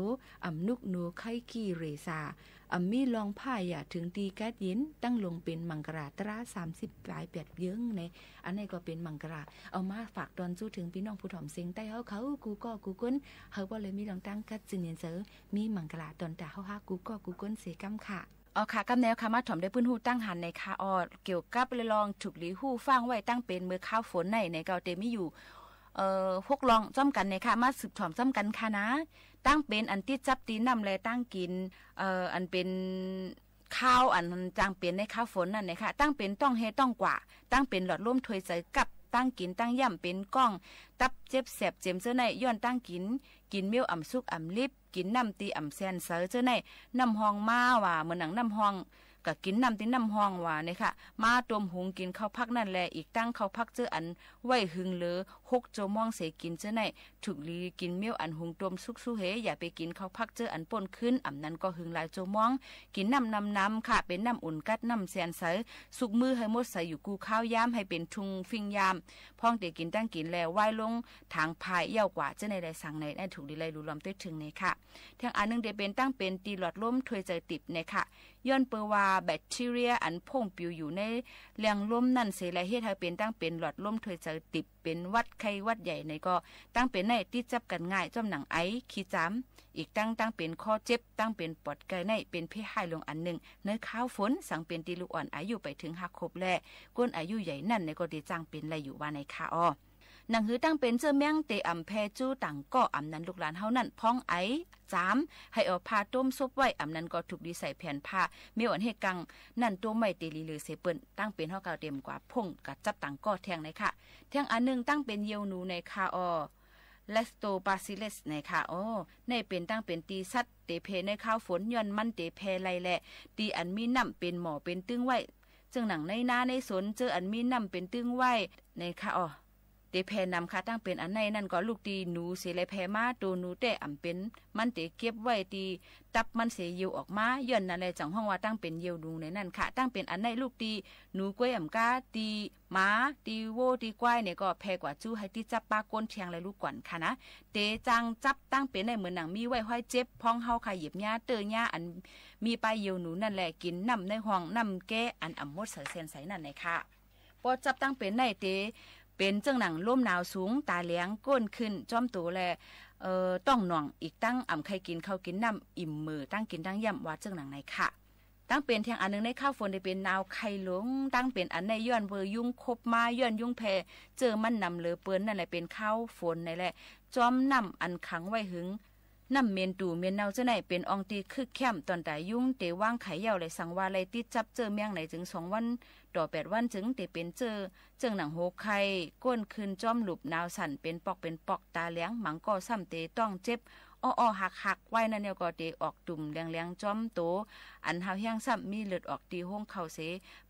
อ่ำนุกหนูไข่ขี้เรซาอ่ำมีลองผ้าอย่าถึงตีแก๊สเย็นตั้งลงเป็นมังกราตรา30ปลาย8เยื้องในอันนี้ก็เป็นมังกราเอามาฝากตอนสู้ถึงพี่น้องผู้ถ่อมเสียงใต้เขากูก็กูก้นเฮาบ่เลยมีลองตั้งกัดจึงเห็นเจอมีมังกราตอนตาเฮาฮักกูก็กูก้นเสกำค่ะอ๋อค่ะกำแนวค่ะมาถ่อมได้พื้นหูตั้งหันในค่ะอ๋อเกี่ยวกับเลยลองถูกหลีหู้ฟังไว้ตั้งเป็นมือข้าวฝนในเกาเตมีอยู่พวกลองจ้อมกันในค่ะมาสืบถ่อมจ้อมกันค่ะนะตั้งเป็นอันที่จับตีน้ำแลตั้งกินอันเป็นข้าวอันจางเป็นในข้าวฝนนั่นเลยค่ะตั้งเป็นต้องเฮต้องกว่าตั้งเป็นหลอดร่วมถ้วยใส่กับตั้งกินตั้งย่ำเป็นก้องตับเจ็บแสบเจ็มเจ้าในย้อนตั้งกินเมี่ยวอ่ำซุกอ่ำลิบกินน้ำตีอ่ำแซนเสือเจ้าในน้ำหองมาว่าเหมือนหนังน้ำหองก็กินน้ำตีน้ำหองว่าเนี่ยค่ะมาต้มหุงกินข้าวพักนั่นแหละอีกตั้งข้าวพักเจ้าอันไว้หึงเหลือ6 โจมองเสกินเจ้าในถูกลีกินเมี่ยวอันหุงต้มซุกสู้เฮอย่าไปกินข้าวพักเจ้าอันป่นขึ้นอ่ำนั้นก็หึงหลายโจมองกินน้ำค่ะเป็นน้ำอุ่นกัดน้ำแซนเสือสุกมือให้หมดใส่อยู่กูข้าวยามให้เป็นทุงฟิงยามพ้องเด็กกินตั้งกินแล้วไหว้ลงทางพายเย่ากว่าเจ้าในได้สั่งในได้ถูกดีเลยรู้ลำต้ถึงในค่ะทางอันนึงเดเป็นตั้งเป็นตีหลอดล้มถวยใจติบในค่ะย้อนเปว่าแบคทีเรียอันพ่งปิวอยู่ในแหล่งลมนั่นเสละเฮ็ดให้เป็นตั้งเป็นหลอดลมถวยใจติบเป็นวัดไข้วัดใหญ่ในก็ตั้งเป็นในที่จับกันง่ายจ้อมหนังไอขี้จ้ำอีกตั้งเป็นข้อเจ็บตั้งเป็นปอดไก่ในเป็นเพให้ลงอันหนึ่งเนื้อข้าวฝนสั่งเป็นตีลูกอ่อนอายุไปถึงหักครบแล่ก้นอายุใหญ่นั่นในก็ได้จ้างเป็นไรอยู่ว่าในค่ะอ้อหนังหือตั้งเป็นเจ้าแมงเตอำแพจูต่างก็อำนั้นลูกหลานเฮานั่นพ้องไอจ้ามให้เอาผ้าต้มซุปไว้อำนั้นก็ถูกดีใส่แผ่นผ้ามีอ่อนให้กังนั่นตัวไม่เตลีเลยเสเปิ้นตั้งเป็นเฮาเก่าเต็มกว่าพงกับจับต่างก็แทงในค่ะแทงอันนึงตั้งเป็นเยียวหนูในค่ะอ้อเลสโตบาซิเลสในค่ะโอ้ในเป็นตั้งเป็นตีสัตเตเพในข้าวฝนย้อนมันเตเพไลแหละตีอันมีน้ำเป็นหมอเป็นตึงไว้จึงหนังในนาในสนเจออันมีน้ำเป็นตึงไว้ในค่ะอ้อเตแพนำค่ะตั้งเป็นอันในนั่นก็ลูกตีหนูเสเลแพมาตัวหนูแต่อ่ำเป็นมันเตเก็บไว้ตีตับมันเสยยิวออกมาย่อนนั่นเลยจังห้องว่าตั้งเป็นเยียวดูในนั่นค่ะตั้งเป็นอันในลูกตีหนูกล้วยอ่ำกาตีหมาตีโวตีควายเนี่ยก็แพกว่าจู้ให้ตีจับปลาก้นเทียงเลยลูกก่อนค่ะนะเตจังจับตั้งเป็นในเหมือนหนังมีไว้ห้อยเจ็บพองเฮาค่ะหยิบหญ้าเตอหญ้าอันมีปลาเยียวหนูนั่นแหละกินน้ำในห้องน้ำแก้อันอ่ำมดเสือเซนใสนั่นเลยค่ะพอจับตั้งเป็นในเตเป็นจังหนังล่มหนาวสูงตาเลี้ยงก้นขึ้นจอมตัวแลต้องหน่องอีกตั้งอ่ำไข่กินข้าวกินน้ำอิ่มมือตั้งกินตั้งย่ำว่าจังหนังในค่ะตั้งเป็นเทียงอันนึงในข้าวฝนได้เป็นนาวไข่หลงตั้งเป็นอันในย้อนเบอร์ยุ่งคบมาย้อนยุ่งแพเจอมันนำเหลือเปิ้นนั่นแหละเป็นข้าวฝนนั่นแหละจอมน้ำอันขังไว้หึงน้ำเมนตูเมนเนาจะไหนเป็นอองตีคึกแคมตอนแต่ยุ่งเตว่างไข่เย่าเลยสั่งว่าเลยติดจับเจอเมียงไหนถึง2 วันต่อ8 วันถึงเตเป็นเจอจึงหนังโหไข่ก้นคืนจอมหลุบนาวสั่นเป็นปอกตาเลี้ยงหมังก็ซ้ำเตต้องเจ็บอ้อหักไว้นั่นเนี่ยก็เตออกตุ่มเลี้ยงจอมโตอันหาแห้งซ้ำมีเลือดออกตีห้องเข่าเส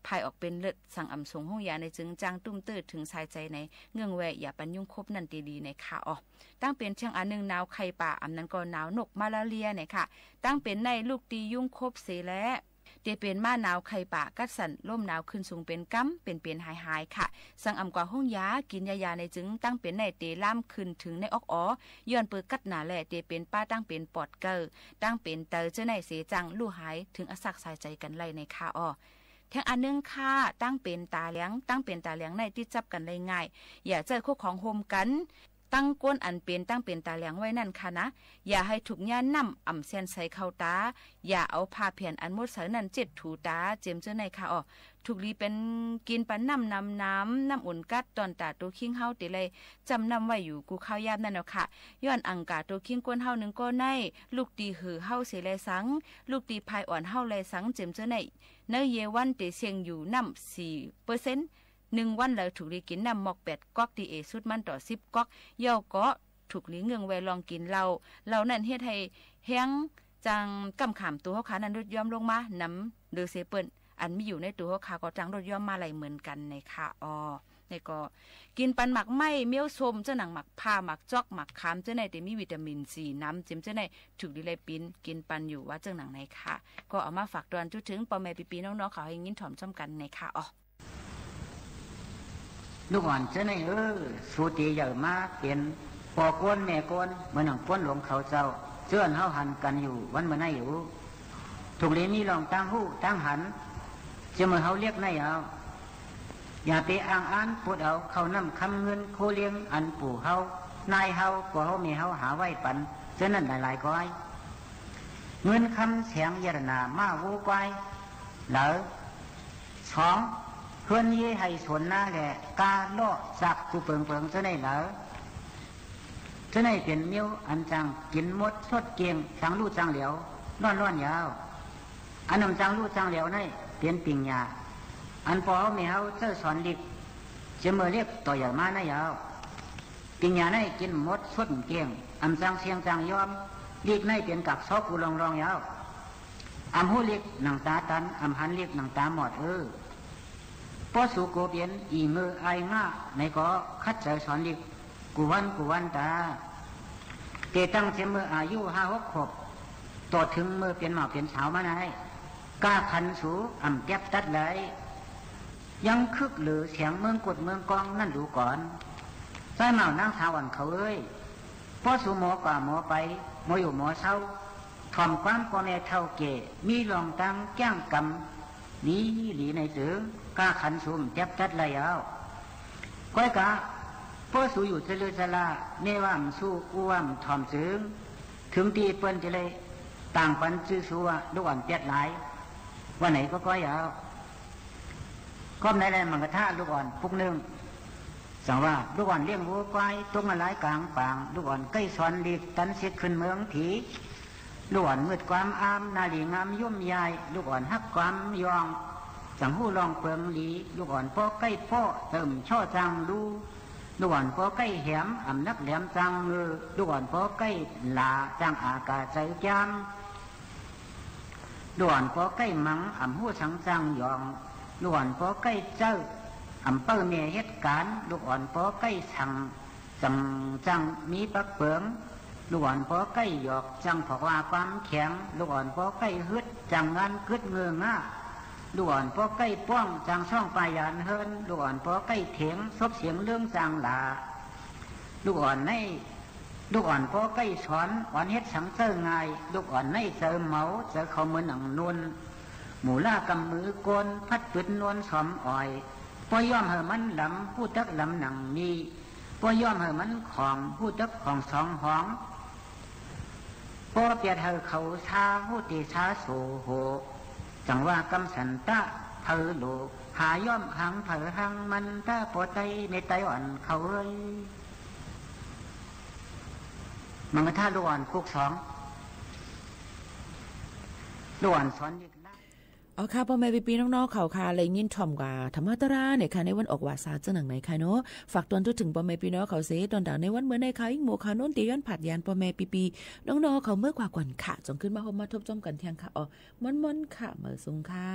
พายออกเป็นเลือดสั่งอ่ำสงห้องยาในจึงจางตุ้มตื้อถึงสายใจในเงื่องแวอย่าปันยุ่งคบนั่นตีดีในค่ะอ๋อตั้งเป็นเชียงอันนึงหนาวไข่ป่าอันนั้นก็หนาวนกมาลาเรียเนี่ยค่ะตั้งเป็นในลูกตียุ่งคบเสและเตเป็นมาหนาวไข่ป่ากัดสันล่มหนาวขึ้นสูงเป็นกั้มเป็นหายค่ะสั่งอ่ำกว่าห้องยากินยาในจึงตั้งเป็นในเตล่ามขึ้นถึงในออกอ๋อย้อนเปิดกัดหนาแหละเตเป็นป้าตั้งเป็นปอดเกอตั้งเป็นเตอเจ้าในเสจังลู่หายถึงอสักสายใจกันไล่ในค่ะอ๋อแทงอันนึงค่ะตั้งเป็นตาเลี้ยงในที่จับกันได้ง่ายอย่าเจอคู่ของโฮมกันตั้งก้นอันเป็นตั้งเป็นตาเลี้ยงไว้นั่นค่ะนะอย่าให้ถูกย่านน้ำอ่ำเส้นใส่เข้าตาอย่าเอาผ้าเพียนอันมดใส่นั่นเจ็ดถูตาเจียมเจ้าในค่ะอ๋อถูกลีเป็นกินปันน้ำอุ่นกัดตอนตาตัวคิงเฮาติเลยจำนำไว้อยู่กูข้าวยามนั่นเอาค่ะย้อนอังกาตัวคิงก้นเฮานึงก็ในลูกตีหือเฮาเสแลสังลูกตีพายอ่อนเฮาแลสังเจียมเจ้าในเนยเยวันเตเสียงอยู่น้ำ4%1 วันแล้วถูกลีกินน้ำหมอก8 ก๊อกดีเอสุดมันต่อ10 ก๊อกเย่าก็ถูกลีเงืองแวลองกินเรานั่นเฮ็ดให้แห้งจังกำขามตัวเขาขานั้นลดย่อมลงมาน้ำเดือเซเปิ้นอันมีอยู่ในตัวเขาขาก็จังลดย่อมมาไหลเหมือนกันในค่ะอ๋อนี่ก็กินปันหมักไม้เมี่ยวส้มเจ้าหนังหมักผ้าหมักจอกหมักขามเจ้าในแต่มีวิตามินซีน้ำจิ้มเจ้าในถูกดีเลยปินกินปันอยู่ว่าเจ้าหนังในค่ะก็เอามาฝากตอนจุดถึงปอแม่ปีน้องๆเขาให้ยินถ่อมจ้อมกันในค่ะอ๋อ ลูกอ่อนเจ้าในสูตีใหญ่มาเปลี่ยนปอกวนแม่กวนเหมือนหนังกวนหลวงเขาเจ้าเจื้อนเฮาหันกันอยู่วันเมื่อไหนอยู่ถูกเลี้ยนี่ลองตั้งหู้ตั้งหันจะเมื่อเขาเรียกในเอาอย่าไปอ้างอ้านพูดเอาเขานำคำเงินโคเลี้ยงอันปู่เฮานายเฮาก็เฮามีเฮาหาไว้ปันเจ้านั่นหลายๆก้อยเงินคำเสียงเยรนามาวูกวายเหลอสองเพื่อนเย่ให้สวนหน้าแหละกาโลจักกูเปิงเจ้าในเหลอเจ้าในเปลี่ยนมิ้วอันจังกินมดสดเกียงจังลู่จังเหลียวร้อนยาวอันนำจังลู่จังเหลียวในเปลี่ยนปิงยาอันพอเขามีเขาเจ้าสอนลิกจะเมื่อเรียกต่ออย่างมาในยาวปิงยาในกินมดสดเกียงอันจังเสียงจังยอมลิกในเปลี่ยนกับซอกกูรองยาวอันหูลิกหนังตาตันอันหันลิกหนังตาหมดพอสู่โกเปลี่ยนอีมือไอง่าในก็คัดใจสอนลิกกูวันตาเกตั้งเสมืออายุ5-6 ขวบต่อถึงมือเปลี่ยนหมอเปลี่ยนสาวมาไหนกล้าขันสูอ่ำแก็บตัดเลยยังคึกหรือเสียงเมืองกดเมืองกองนั่นดูก่อนใส่เมานั่งสาวันเขาพอสู่หมอกว่าหมอไปหมออยู่หมอเศร้าทอมความพ่อแม่เท่าเกมีลองตังแก้งกำหลีในเสือกล้าขันสูมแก็บตัดเลยเอาก้อยกะพอสู่อยู่เจริญสลาเนว่ามสู้อ้วมทอมซึงถึงตีเปิ้นจะเลยต่างปันซื้อสัวลูกอ่อนเปียดหลายวันไหนก็ก้อยเอาก้มในแรงมังกรท่าลูกอ่อนปุกนึงสั่งว่าลูกอ่อนเลี้ยงวัวควายตรงอะไรกลางปางลูกอ่อนใกล้สอนดีตันเสียขึ้นเมืองผีลูกอ่อนมืดความอามนาลีงามยุ่มยายลูกอ่อนฮักความยองสั่งหู้ลองเปิงหลีลูกอ่อนพ่อใกล้พ่อเติมช่อจังลูลูกอ่อนพ่อใกล้แหมอ่ำนักแหลมจังมือลูกอ่อนพ่อใกล้หลาจังอากาศใจจามลูกอ่อนพ่อใกล้มังอ่ำหู้สังจังยองลูกอ่อนพ่อใกล้เจ้าอ่ำเปิ้ลเมียเหตุการณ์ลูกอ่อนพ่อใกล้สั่งจังมีปักเปิงลูกอ่อนพ่อใกล้หยอกจังผอกว่าความแข็งลูกอ่อนพ่อใกล้ฮึดจังงานกึดเงือง่าลูกอ่อนพ่อใกล้ป้องจังช่องปลายยานเฮินลูกอ่อนพ่อใกล้เถียงซบเสียงเรื่องจังหลาลูกอ่อนในลูกอ่อนพ่อใกล้สอนอ่อนเฮ็ดสังเสริงไงลูกอ่อนในเสริมเมาเจอเขาเหมือนหนังนวลหมูล่ากำมือโกนพัดปืนนวลสอมอ่อยพอย่อมเหอมันลำผู้ตักลำหนังมีพอย่อมเหอมันของผู้ตักของสองห้องพอเปียดเหอเขาชาผู้ตีชาโสโหจังว่ากำสันตะเธอโลหาย่อมหังเผอหังมันตาปอไตในไตอ่อนเขามันก็ท่าลูกอ่อนคุกสองลูกอ่อนสอนอ๋อค่ะพ่อแม่พี่น้องๆเขาค่ะเลยยินถ่อมกว่าธรรมะตราเนี่ยค่ะในวันออกวาสาจังหนังไหนค่ะเนาะฝากตอนถึงพ่อแม่พี่น้องเขาเสตอนดาวในวันเมื่อในค่ะอีกหมู่ค่ะโน้นตีย้อนผัดยานพ่อแม่ปีน้องๆเขาเมื่อกว่าก่อนค่ะจงขึ้นมาพบมาทบจมกันเที่ยงค่ะอ๋อม่อนๆค่ะเมื่อสูงค่ะ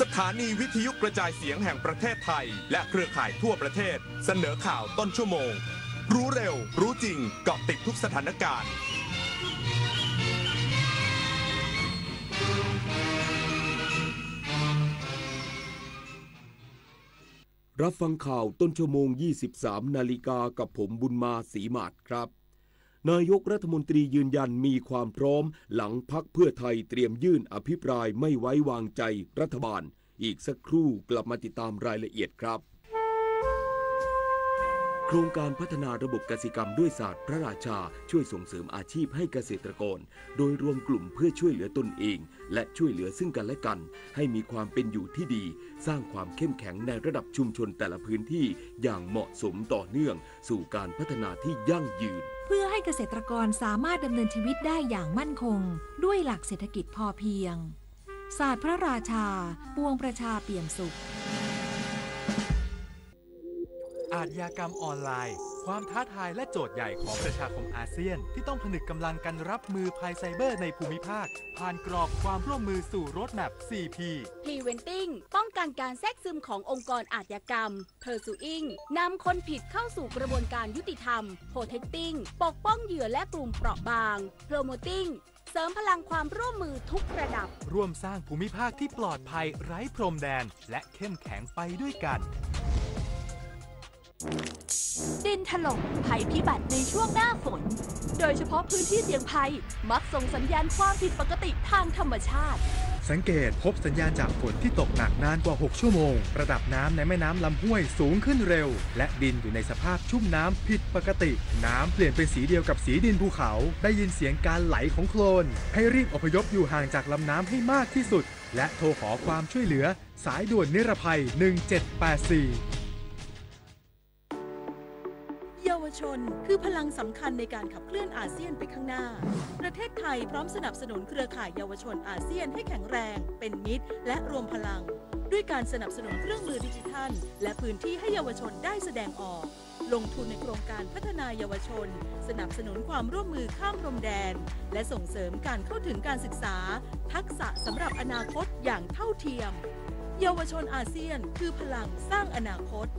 สถานีวิทยุกระจายเสียงแห่งประเทศไทยและเครือข่ายทั่วประเทศเสนอข่าวต้นชั่วโมงรู้เร็วรู้จริงเกาะติดทุกสถานการณ์รับฟังข่าวต้นชั่วโมง 23 นาฬิกากับผมบุญมาศรีมาศครับนายกรัฐมนตรียืนยันมีความพร้อมหลังพรรคเพื่อไทยเตรียมยื่นอภิปรายไม่ไว้วางใจรัฐบาลอีกสักครู่กลับมาติดตามรายละเอียดครับโครงการพัฒนาระบบกสิกรรมด้วยศาสตร์พระราชาช่วยส่งเสริมอาชีพให้เกษตรกรโดยรวมกลุ่มเพื่อช่วยเหลือตนเองและช่วยเหลือซึ่งกันและกันให้มีความเป็นอยู่ที่ดีสร้างความเข้มแข็งในระดับชุมชนแต่ละพื้นที่อย่างเหมาะสมต่อเนื่องสู่การพัฒนาที่ยั่งยืนเพื่อให้เกษตรกรสามารถดำเนินชีวิตได้อย่างมั่นคงด้วยหลักเศรษฐกิจพอเพียงศาสตร์พระราชาปวงประชาเปี่ยมสุขอาชญากรรมออนไลน์ความท้าทายและโจทย์ใหญ่ของประชาคมอาเซียนที่ต้องผนึกกำลังกันรับมือภัยไซเบอร์ในภูมิภาคผ่านกรอบความร่วมมือสู่โรดแมพ 4P Preventing ป้องกันการแทรกซึมขององค์กรอาชญากรรม Pursuing นำคนผิดเข้าสู่กระบวนการยุติธรรม Protecting ปกป้องเหยื่อและกลุ่มเปราะบาง Promoting เสริมพลังความร่วมมือทุกระดับร่วมสร้างภูมิภาคที่ปลอดภัยไร้พรมแดนและเข้มแข็งไปด้วยกันดินถล่มภัยพิบัติในช่วงหน้าฝนโดยเฉพาะพื้นที่เสี่ยงภัยมักส่งสัญญาณความผิดปกติทางธรรมชาติสังเกตพบสัญญาณจากฝนที่ตกหนักนานกว่า6ชั่วโมงระดับน้ำในแม่น้ำลำห้วยสูงขึ้นเร็วและดินอยู่ในสภาพชุ่มน้ำผิดปกติน้ำเปลี่ยนเป็นสีเดียวกับสีดินภูเขาได้ยินเสียงการไหลของโคลนให้รีบอพยพอยู่ห่างจากลำน้ำให้มากที่สุดและโทรขอความช่วยเหลือสายด่วนนิรภัย1784เยาวชนคือพลังสำคัญในการขับเคลื่อนอาเซียนไปข้างหน้าประเทศไทยพร้อมสนับสนุนเครือข่ายเยาวชนอาเซียนให้แข็งแรงเป็นมิตรและรวมพลังด้วยการสนับสนุนเครื่องมือดิจิทัลและพื้นที่ให้เยาวชนได้แสดงออกลงทุนในโครงการพัฒนาเยาวชนสนับสนุนความร่วมมือข้ามพรมแดนและส่งเสริมการเข้าถึงการศึกษาทักษะสำหรับอนาคตอย่างเท่าเทียมเยาวชนอาเซียนคือพลังสร้างอนาคต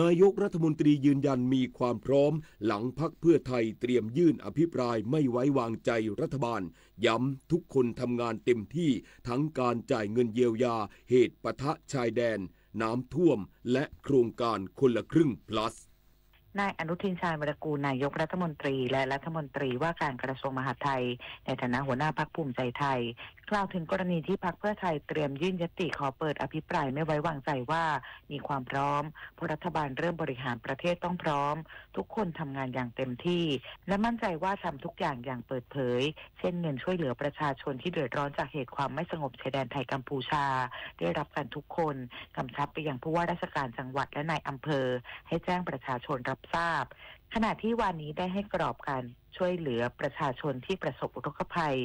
นายกรัฐมนตรียืนยันมีความพร้อมหลังพรรคเพื่อไทยเตรียมยื่นอภิปรายไม่ไว้วางใจรัฐบาลย้ำทุกคนทำงานเต็มที่ทั้งการจ่ายเงินเยียวยาเหตุปะทะชายแดนน้ำท่วมและโครงการคนละครึ่ง plusนายอนุทินชาญวิรากูลนายกรัฐมนตรีและรัฐมนตรีว่าการกระทรวงมหาดไทยในฐานะหัวหน้าพรรคภูมิใจไทยกล่าวถึงกรณีที่พรรคเพื่อไทยเตรียมยื่นญัตติขอเปิดอภิปรายไม่ไว้วางใจว่ามีความพร้อมเพราะรัฐบาลเริ่มบริหารประเทศต้องพร้อมทุกคนทำงานอย่างเต็มที่และมั่นใจว่าทำทุกอย่างอย่างเปิดเผยเช่นเงินช่วยเหลือประชาชนที่เดือดร้อนจากเหตุความไม่สงบชายแดนไทยกัมพูชาได้รับกันทุกคนกำชับไปยังผู้ว่าราชการจังหวัดและนายอำเภอให้แจ้งประชาชนรับทราบขณะที่วันนี้ได้ให้กรอบการช่วยเหลือประชาชนที่ประสบอุทกภัย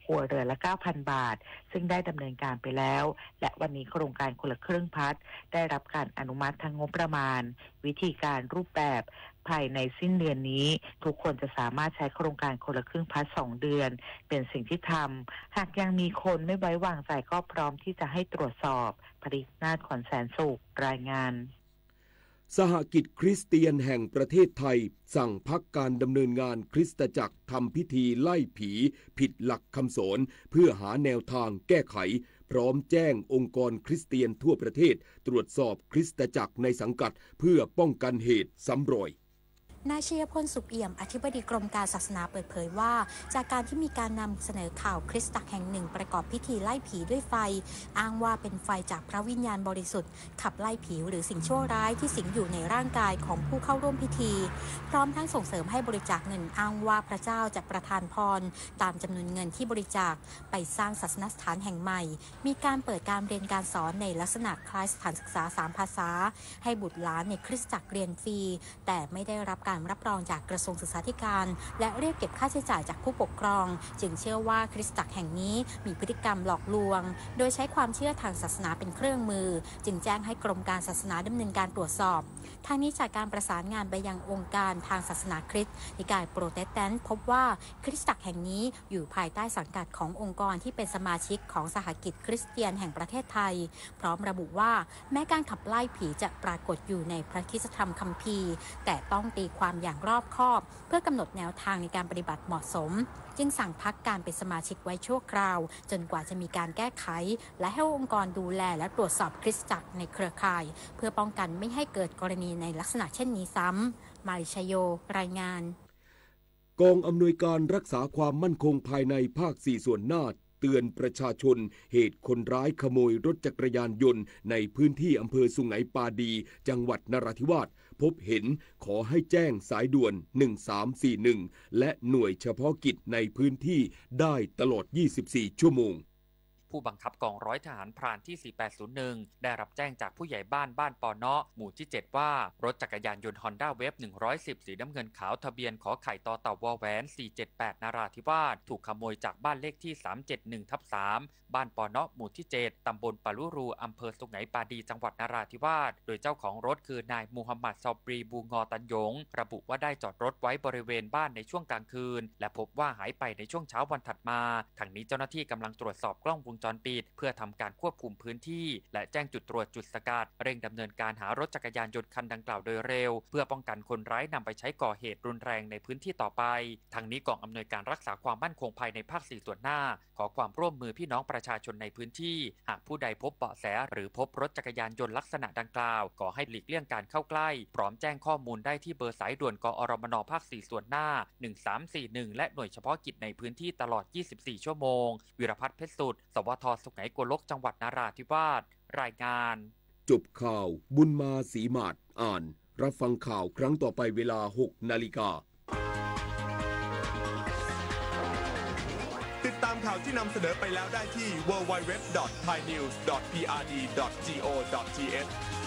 ครัวเรือนละ 9,000 บาทซึ่งได้ดำเนินการไปแล้วและวันนี้โครงการคนละครึ่งพัฒน์ได้รับการอนุมัติทั้งงบประมาณวิธีการรูปแบบภายในสิ้นเดือนนี้ทุกคนจะสามารถใช้โครงการคนละครึ่งพัฒน์2 เดือนเป็นสิ่งที่ทำหากยังมีคนไม่ไว้วางใจก็พร้อมที่จะให้ตรวจสอบปรินาถขวัญแสนสุขรายงานสหกิจคริสเตียนแห่งประเทศไทยสั่งพักการดำเนินงานคริสตจักรทำพิธีไล่ผีผิดหลักคำสอนเพื่อหาแนวทางแก้ไขพร้อมแจ้งองค์กรคริสเตียนทั่วประเทศตรวจสอบคริสตจักรในสังกัดเพื่อป้องกันเหตุซ้ำรอยนายชัยพลสุขเอี่ยมอธิบดีกรมการศาสนาเปิดเผยว่าจากการที่มีการนำเสนอข่าวคริสตจักรแห่งหนึ่งประกอบพิธีไล่ผีด้วยไฟอ้างว่าเป็นไฟจากพระวิญญาณบริสุทธิ์ขับไล่ผีหรือสิ่งชั่วร้ายที่สิงอยู่ในร่างกายของผู้เข้าร่วมพิธีพร้อมทั้งส่งเสริมให้บริจาคเงินอ้างว่าพระเจ้าจะประทานพรตามจำนวนเงินที่บริจาคไปสร้างศาสนสถานแห่งใหม่มีการเปิดการเรียนการสอนในลักษณะคล้ายสถานศึกษา3 ภาษาให้บุตรหลานในคริสตจักรเรียนฟรีแต่ไม่ได้รับ การรับรองจากกระทรวงศึกษาธิการและเรียกเก็บค่าใช้จ่ายจากผู้ปกครองจึงเชื่อว่าคริสตจักรแห่งนี้มีพฤติกรรมหลอกลวงโดยใช้ความเชื่อทางศาสนาเป็นเครื่องมือจึงแจ้งให้กรมการศาสนาดำเนินการตรวจสอบทางนี้จากการประสานงานไปยังองค์การทางศาสนาคริสต์นิกายโปรเตสแตนต์พบว่าคริสตจักรแห่งนี้อยู่ภายใต้สังกัดขององค์กรที่เป็นสมาชิกของสหกิจคริสเตียนแห่งประเทศไทยพร้อมระบุว่าแม้การขับไล่ผีจะปรากฏอยู่ในพระคริสตธรรมคัมภีร์แต่ต้องตีความอย่างรอบคอบเพื่อกำหนดแนวทางในการปฏิบัติเหมาะสมจึงสั่งพักการเป็นสมาชิกไว้ชั่วคราวจนกว่าจะมีการแก้ไขและให้องค์กรดูแลและตรวจสอบคริสตจักรในเครือข่ายเพื่อป้องกันไม่ให้เกิดกรณีในลักษณะเช่นนี้ซ้ำมาริชโยรายงานกองอำนวยการรักษาความมั่นคงภายในภาค 4 ส่วนหน้าเตือนประชาชนเหตุคนร้ายขโมยรถจักรยานยนต์ในพื้นที่อำเภอสุไหงปาดีจังหวัดนราธิวาสพบเห็นขอให้แจ้งสายด่วน1341และหน่วยเฉพาะกิจในพื้นที่ได้ตลอด24 ชั่วโมงผู้บังคับกองร้อยทหารพรานที่ 4801 ได้รับแจ้งจากผู้ใหญ่บ้านปอเนาะหมู่ที่ 7 ว่ารถจักรยานยนต์ Honda Wave 110 สีน้ำเงินขาวทะเบียนขอไข่ต่อเต่าวอแหวน 478 นราธิวาสถูกขโมยจากบ้านเลขที่ 371/3 บ้านปอเนาะหมู่ที่ 7 ตำบลปะลุรูอำเภอสุไหงปาดีจังหวัดนราธิวาสโดยเจ้าของรถคือนายมูฮัมหมัดซอบรีบูงอตันยงระบุว่าได้จอดรถไว้บริเวณบ้านในช่วงกลางคืนและพบว่าหายไปในช่วงเช้าวันถัดมาทางนี้เจ้าหน้าที่กำลังตรวจสอบกล้องวงจรปิดเพื่อทำการควบคุมพื้นที่และแจ้งจุดตรวจจุดสกัดเร่งดำเนินการหารถจักรยานยนต์คันดังกล่าวโดยเร็วเพื่อป้องกันคนร้ายนำไปใช้ก่อเหตุรุนแรงในพื้นที่ต่อไปทางนี้กองอำนวยการรักษาความมั่นคงภายในภาค 4 ส่วนหน้าขอความร่วมมือพี่น้องประชาชนในพื้นที่หากผู้ใดพบเบาะแสหรือพบรถจักรยานยนต์ลักษณะดังกล่าวขอให้หลีกเลี่ยงการเข้าใกล้พร้อมแจ้งข้อมูลได้ที่เบอร์สายด่วนกอรมนภาค 4 ส่วนหน้า1341และหน่วยเฉพาะกิจในพื้นที่ตลอด24 ชั่วโมงวิรพัฒน์เพชรสุดสวท.สุไหงโกลกจังหวัดนราธิวาสรายงานจบข่าวบุญมาศรีหมาดอ่านรับฟังข่าวครั้งต่อไปเวลา 6 นาฬิกาติดตามข่าวที่นำเสนอไปแล้วได้ที่ www.thainews.prd.go.th